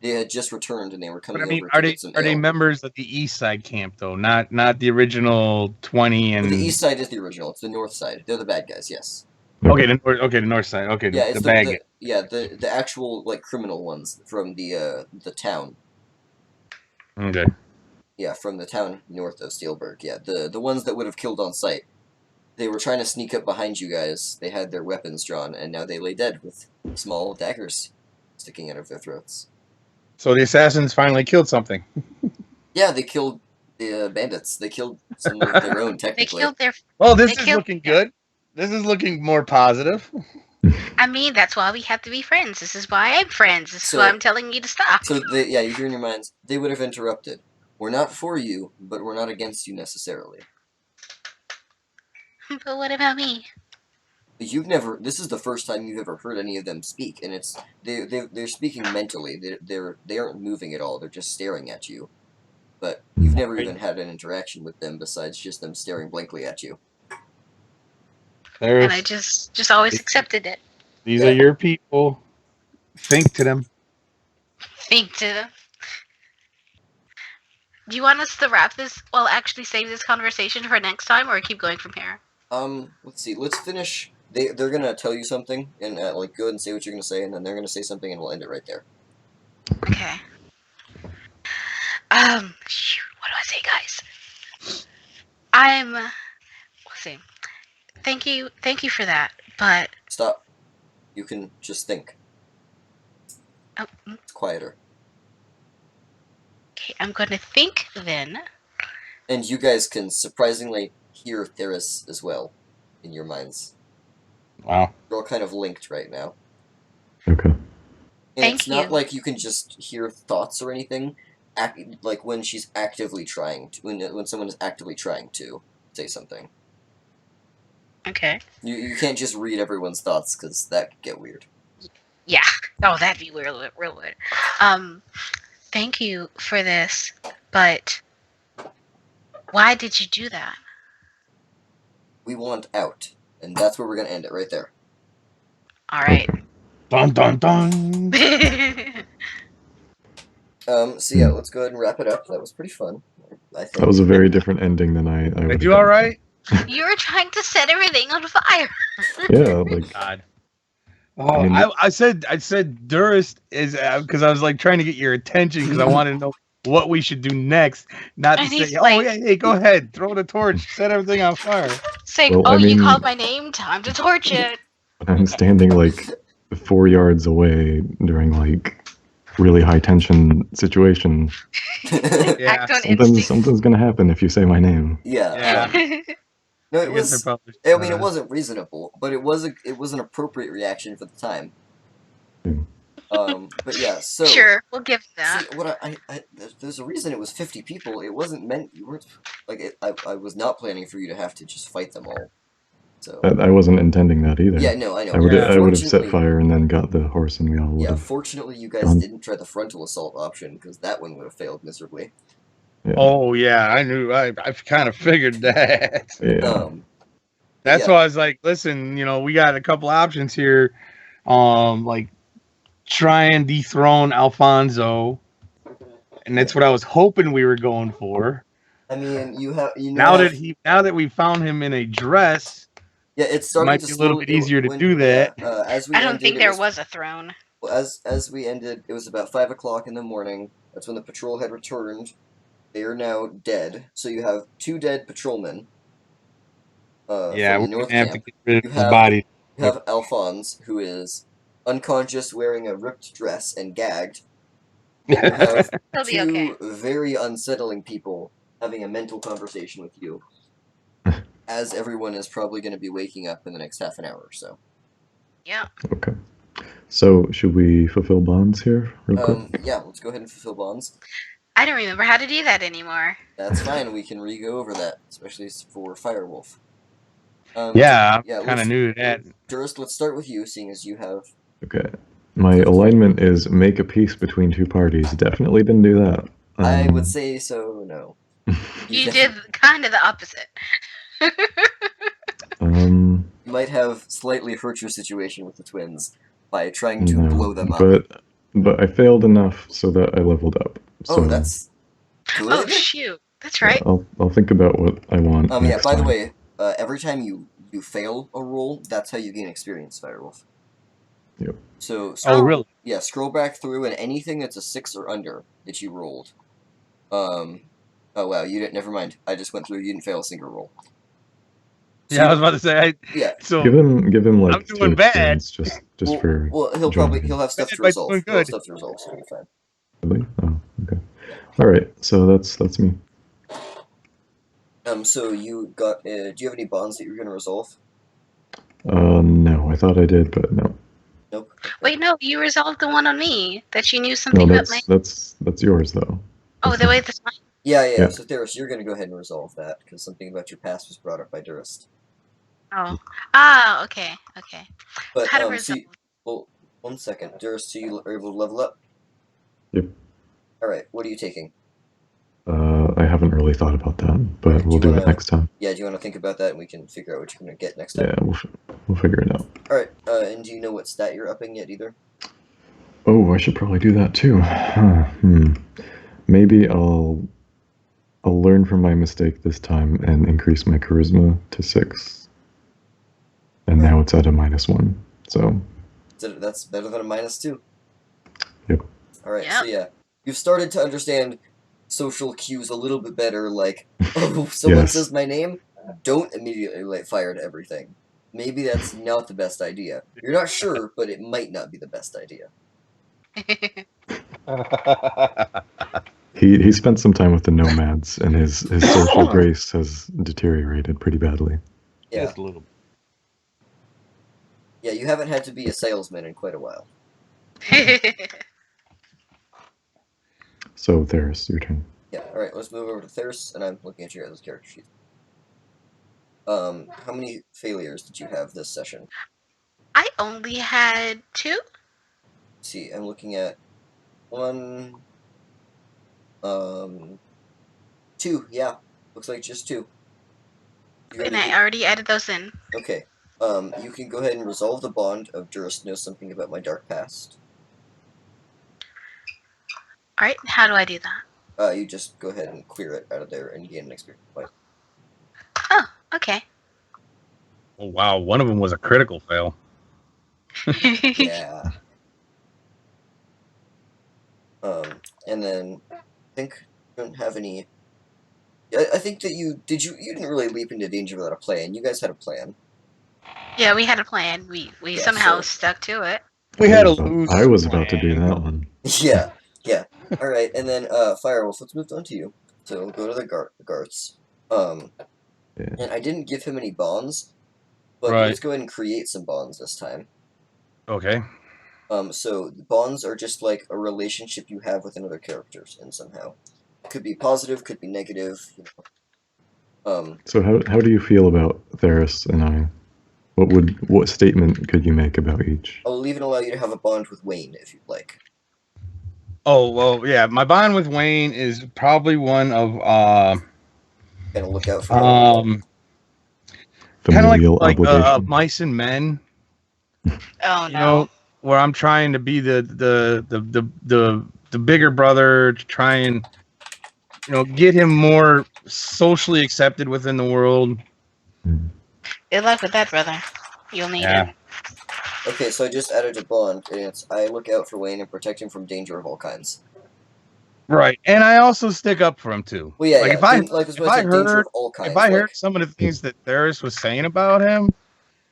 they had just returned and they were coming over. Are they members of the east side camp though? Not the original 20 and. The east side is the original. It's the north side. They're the bad guys. Yes. Okay, the north side. Okay, yeah, the bad guys. The actual criminal ones from the town. Okay. Yeah, from the town north of Steelberg. Yeah, the ones that would have killed on sight. They were trying to sneak up behind you guys. They had their weapons drawn, and now they lay dead with small daggers sticking out of their throats. So the assassins finally killed something. Yeah, they killed the bandits. They killed some of their own, technically. This is looking good. This is looking more positive. I mean, that's why we have to be friends. This is why I'm friends. This is why I'm telling you to stop. So, you hear in your minds, they would have interrupted. We're not for you, but we're not against you necessarily. But what about me? This is the first time you've ever heard any of them speak, and they're speaking mentally. They aren't moving at all. They're just staring at you. But you've never even had an interaction with them besides just them staring blankly at you. And I just always accepted it. These are your people. Think to them. Think to them. Do you want us to wrap this? Well, actually save this conversation for next time, or keep going from here? Let's see. Let's finish. They're gonna tell you something, and go ahead and say what you're gonna say, and then they're gonna say something, and we'll end it right there. Okay. What do I say, guys? Let's see. Thank you for that. But Stop. You can just think. oh, It's quieter. okay, I'm going to think then. And you guys can surprisingly hear Theris as well in your minds. Wow. You're all kind of linked right now. Okay. And Thank it's not you. like you can just hear thoughts or anything. Like when she's actively trying to, when someone is actively trying to say something. Okay. You can't just read everyone's thoughts because that could get weird. Yeah. Oh, that'd be real weird. Thank you for this, but why did you do that? We want out, and that's where we're gonna end it right there. All right. Dun dun dun. So yeah, let's go ahead and wrap it up. That was pretty fun, I think. That was a very different ending than I would Did have you done. all right? You were trying to set everything on fire. Yeah, like God. Oh, I mean, I said Durst is because I was like trying to get your attention because I wanted to know what we should do next. Not to And say, he's oh like- yeah, hey, go ahead, throw the torch, set everything on fire. Say, Well, oh, I you mean- called my name. Time to torch it. I'm standing like 4 yards away during like really high tension situation. Yeah. Act on instinct. Something's gonna happen if you say my name. Yeah. Yeah. No, I it guess was. probably I mean, it wasn't reasonable, but it was an appropriate reaction for the time. But yeah, so Sure, we'll give that. see, what there's a reason it was 50 people. It wasn't meant. You weren't like I was not planning for you to have to just fight them all. So I wasn't intending that either. yeah, no, I know. I would Yeah. I would have set Fortunately- fire and then got the horse, and we all would Yeah, have. fortunately, you guys gone. didn't try the frontal assault option because that one would have failed miserably. Yeah. Oh yeah, I knew. I kind of figured that. Yeah. That's Yeah. why I was like, listen, we got a couple options here. Like try and dethrone Alfonso, and that's what I was hoping we were going for. I mean, Now that we found him in a dress, yeah, it's it starting might to be a little slowly- bit easier to when- do that. Yeah, as we I don't ended, think it there was was a throne. Well, as we ended, it was about 5 o'clock in the morning. That's when the patrol had returned. They are now dead. So you have 2 dead patrolmen. Yeah, from we're the gonna North have camp. to get rid You of his have- body. You have Alphonse, who is unconscious, wearing a ripped dress and gagged. You have He'll be 2 okay. very unsettling people having a mental conversation with you. As everyone is probably going to be waking up in the next half an hour or so. Yeah. Okay. So should we fulfill bonds here, real quick? Yeah, let's go ahead and fulfill bonds. I don't remember how to do that anymore. That's fine. We can re-go over that, especially for Firewolf. Yeah, yeah, I'm kind of let's- new to that. Durst, let's start with you, seeing as you have. Okay. My alignment is make a peace between 2 parties. Definitely didn't do that. I would say so. No. You did kind of the opposite. You You might have slightly hurt your situation with the twins by trying to no, blow them up. but I failed enough so that I leveled up. So Oh, that's good. Oh shoot, that's right. I'll think about what I want. Yeah. next By the time. way, every time you fail a roll, that's how you gain experience, Firewolf. Yep. So Oh, really? yeah, scroll back through and anything that's a 6 or under that you rolled. Oh wow, you didn't. Never mind. I just went through. You didn't fail a single roll. So Yeah, I was about to say. Yeah. So give him like I'm 2 doing bad. experience just for. Well, joining. he'll have stuff to Bad by resolve. doing He'll have good. stuff to resolve, so he'll be fine. Really? Oh, okay. All right. So that's me. So you got. Do you have any bonds that you're going to resolve? No, I thought I did, but no. Nope. Wait, no, you resolved the one on me that you knew No, something about my. that's yours though. Oh, the way that's mine. Yeah. So Theros, you're going to go ahead and resolve that, because something about your past was brought up by Durst. Oh. Okay. But, How to so resolve? well, 1 second. Durst, so you are able to level up? Yep. Alright, what are you taking? I haven't really thought about that, but we'll do it next time. Yeah, do you want to think about that, and we can figure out what you're going to get next time? Yeah, we'll figure it out. Alright, and do you know what stat you're upping yet, either? Oh, I should probably do that too. Maybe I'll learn from my mistake this time and increase my charisma to 6. And now it's at a -1. So that's better than a -2. Yep. Alright, so yeah. You've started to understand social cues a little bit better, like, oh, someone says my name, don't immediately light fire to everything. Maybe that's not the best idea. You're not sure, but it might not be the best idea. He spent some time with the nomads, and his social grace has deteriorated pretty badly. Yeah. Just a little. Yeah, you haven't had to be a salesman in quite a while. So Theros, your turn. Yeah, alright, let's move over to Theros, and I'm looking at your guys' character sheet. How many failures did you have this session? I only had 2. Let's see, I'm looking at 1, 2, yeah. Looks like just 2. And I already added those in. Okay. You can go ahead and resolve the bond of Durst knows something about my dark past. Alright, how do I do that? You just go ahead and clear it out of there and gain an experience point. Oh, okay. Oh wow, one of them was a critical fail. Yeah. And then I think you don't have any. I think that you didn't really leap into danger without a plan. You guys had a plan. Yeah, we had a plan. We somehow stuck to it. We had a loose. I was about to do that one. Yeah. All right, and then Firewolf. Let's move on to you. So we'll go to the Garths. And I didn't give him any bonds, but let's go ahead and create some bonds this time. Okay. So bonds are just like a relationship you have with another characters, and somehow could be positive, could be negative. So how do you feel about Theros and I? What statement could you make about each? I'll even allow you to have a bond with Wayne if you'd like. Oh well, yeah. My bond with Wayne is probably one of Kind of look out for familial obligation. Mice and Men. Oh no. You know, where I'm trying to be the bigger brother to try and get him more socially accepted within the world. Good luck with that, brother. You'll need it. Okay, so I just added a bond, and it's I look out for Wayne and protect him from danger of all kinds. Right, and I also stick up for him too. Well, yeah, If I heard some of the things that Theros was saying about him,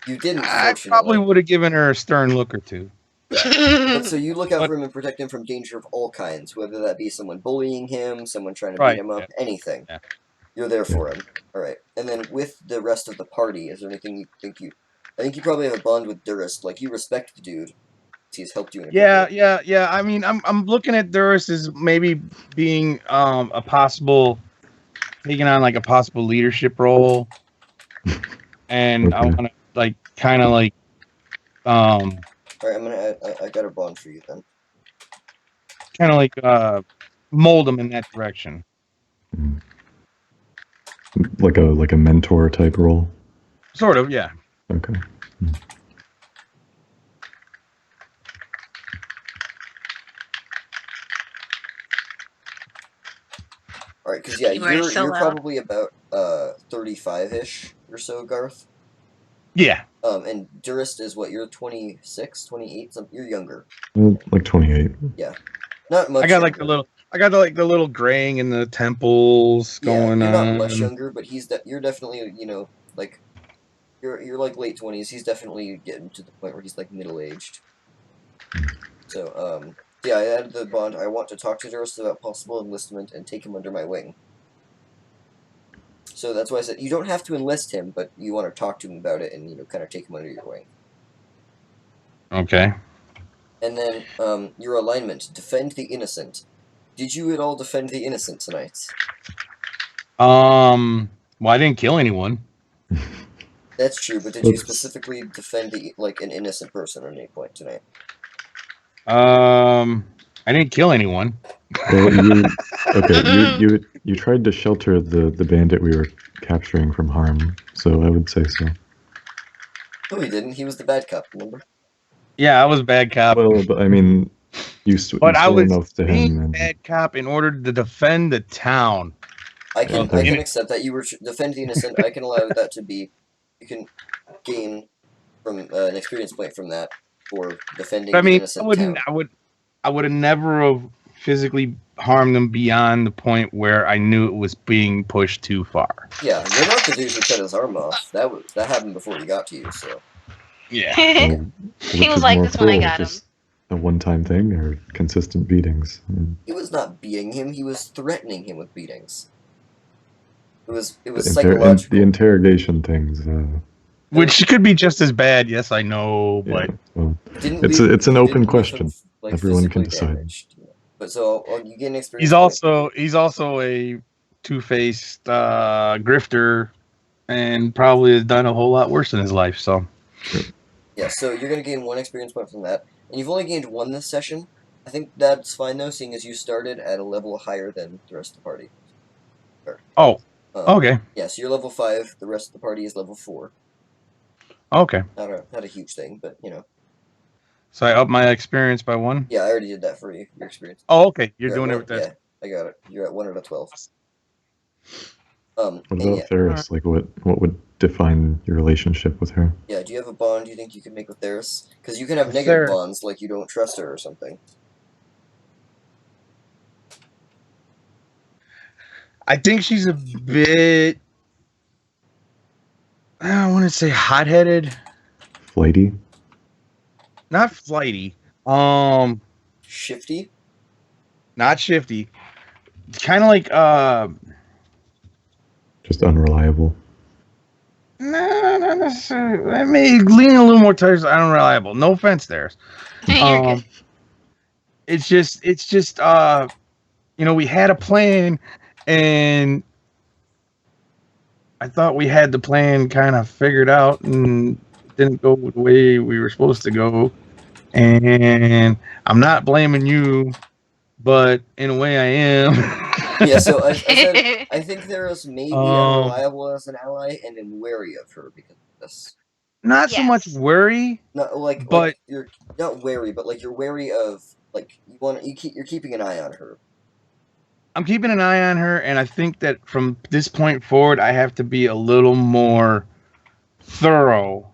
you didn't. I probably would have given her a stern look or two. Yeah. But so you look out for him and protect him from danger of all kinds, whether that be someone bullying him, someone trying to beat him up, anything. Yeah. You're there for him. All right, and then with the rest of the party, is there anything you think you? I think you probably have a bond with Durst. Like, you respect the dude. He's helped you in a Yeah. I mean, I'm looking at Durst as maybe being a possible, taking on like a possible leadership role, and I want to all right, I got a bond for you then. Kind of like mold him in that direction. Like a mentor type role. Sort of, yeah. Okay. All right, because you're probably about 35-ish or so, Garth. Yeah. And Durst is what? You're 26, 28. You're younger. Like 28. Yeah, not much. I got like the little graying in the temples going you're on. not much younger, but you're definitely like you're like late 20s. He's definitely getting to the point where he's like middle-aged. So yeah, I added the bond. I want to talk to Durst about possible enlistment and take him under my wing. So that's why I said you don't have to enlist him, but you want to talk to him about it and kind of take him under your wing. Okay. And then your alignment: defend the innocent. Did you at all defend the innocent tonight? Well, I didn't kill anyone. That's true, but did you specifically defend like an innocent person at any point tonight? I didn't kill anyone. Well, you tried to shelter the bandit we were capturing from harm, so I would say so. No, he didn't. He was the bad cop. Remember? Yeah, I was a bad cop. Well, but I mean, you but I swore was an oath to being him. a bad cop in order to defend the town. I can accept that you were defending the innocent. I can allow that to be. You can gain from an experience point from that for defending the innocent town. I would have never have physically harmed them beyond the point where I knew it was being pushed too far. Yeah, you're not the dude who cut his arm off. That happened before he got to you. So. Yeah. He was like this when I got him. A one-time thing or consistent beatings? He was not beating him. He was threatening him with beatings. It was psychological. The interrogation things. Which could be just as bad. Yes, I know, but well, it's an open question. Like, everyone can decide. Damaged. But so you get an experience. He's also a two-faced grifter, and probably has done a whole lot worse in his life. So. Sure. Yeah, so you're going to gain 1 experience point from that. And you've only gained 1 this session. I think that's fine, though, seeing as you started at a level higher than the rest of the party. Okay. Yeah, so you're level 5. The rest of the party is level 4. Okay. Not a huge thing, but, you know. So I up my experience by 1? Yeah, I already did that for you, your experience. Oh, okay. You're doing it with that. Yeah, I got it. You're at 1 out of 12. What about Ferris? Like, what would define your relationship with her? Yeah, do you have a bond you think you can make with Ferris? Because you can have negative bonds, like you don't trust her or something. I think she's a bit... I don't want to say hot-headed. Flighty? Not flighty. Shifty? Not shifty. Kind of like... Just unreliable. No, not necessarily. I may lean a little more towards unreliable. No offense there. You're good. It's just we had a plan, and I thought we had the plan kind of figured out, and didn't go the way we were supposed to go. And I'm not blaming you, but in a way I am. Yeah, so I think Theros may be unreliable as an ally and am wary of her because of this. Not so much worry. Not like you're not wary, but like you're wary of like you're keeping an eye on her. I'm keeping an eye on her, and I think that from this point forward, I have to be a little more thorough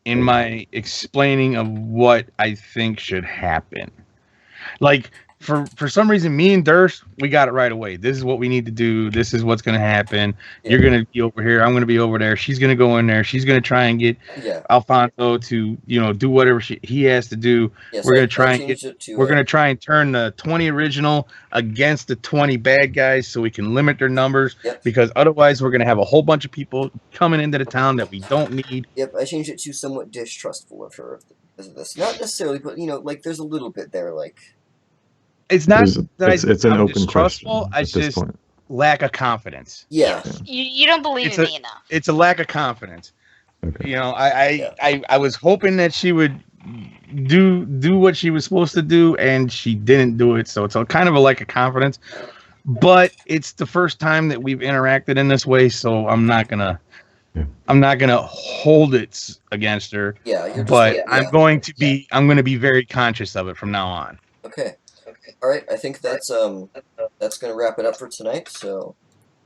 in my explaining of what I think should happen. Like, for some reason, me and Durst, we got it right away. This is what we need to do. This is what's going to happen. Yeah. You're going to be over here. I'm going to be over there. She's going to go in there. She's going to try and get Alfonso to, do whatever he has to do. Yeah, we're going to try we're going to try and turn the 20 original against the 20 bad guys so we can limit their numbers. Yep. Because otherwise we're going to have a whole bunch of people coming into the town that we don't need. Yep, I changed it to somewhat distrustful of her because of this. Not necessarily, but, like, there's a little bit there, like... It's not it's an open question. I just lack of confidence. Yeah. You don't believe me enough. It's a lack of confidence. Okay. I was hoping that she would do what she was supposed to do, and she didn't do it. So it's kind of a lack of confidence. But it's the first time that we've interacted in this way, so I'm not gonna hold it against her. Yeah. I'm going to be very conscious of it from now on. Okay. All right, I think that's going to wrap it up for tonight. So,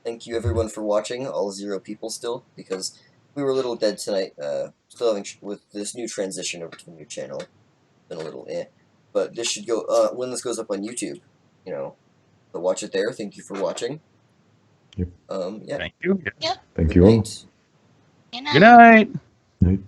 thank you everyone for watching. All 0 people still, because we were a little dead tonight. Still having with this new transition over to the new channel, been a little but this should go when this goes up on YouTube. So watch it there. Thank you for watching. Yep. Yeah. Thank you. Yep. Thank you all. Good night. Good night. Night.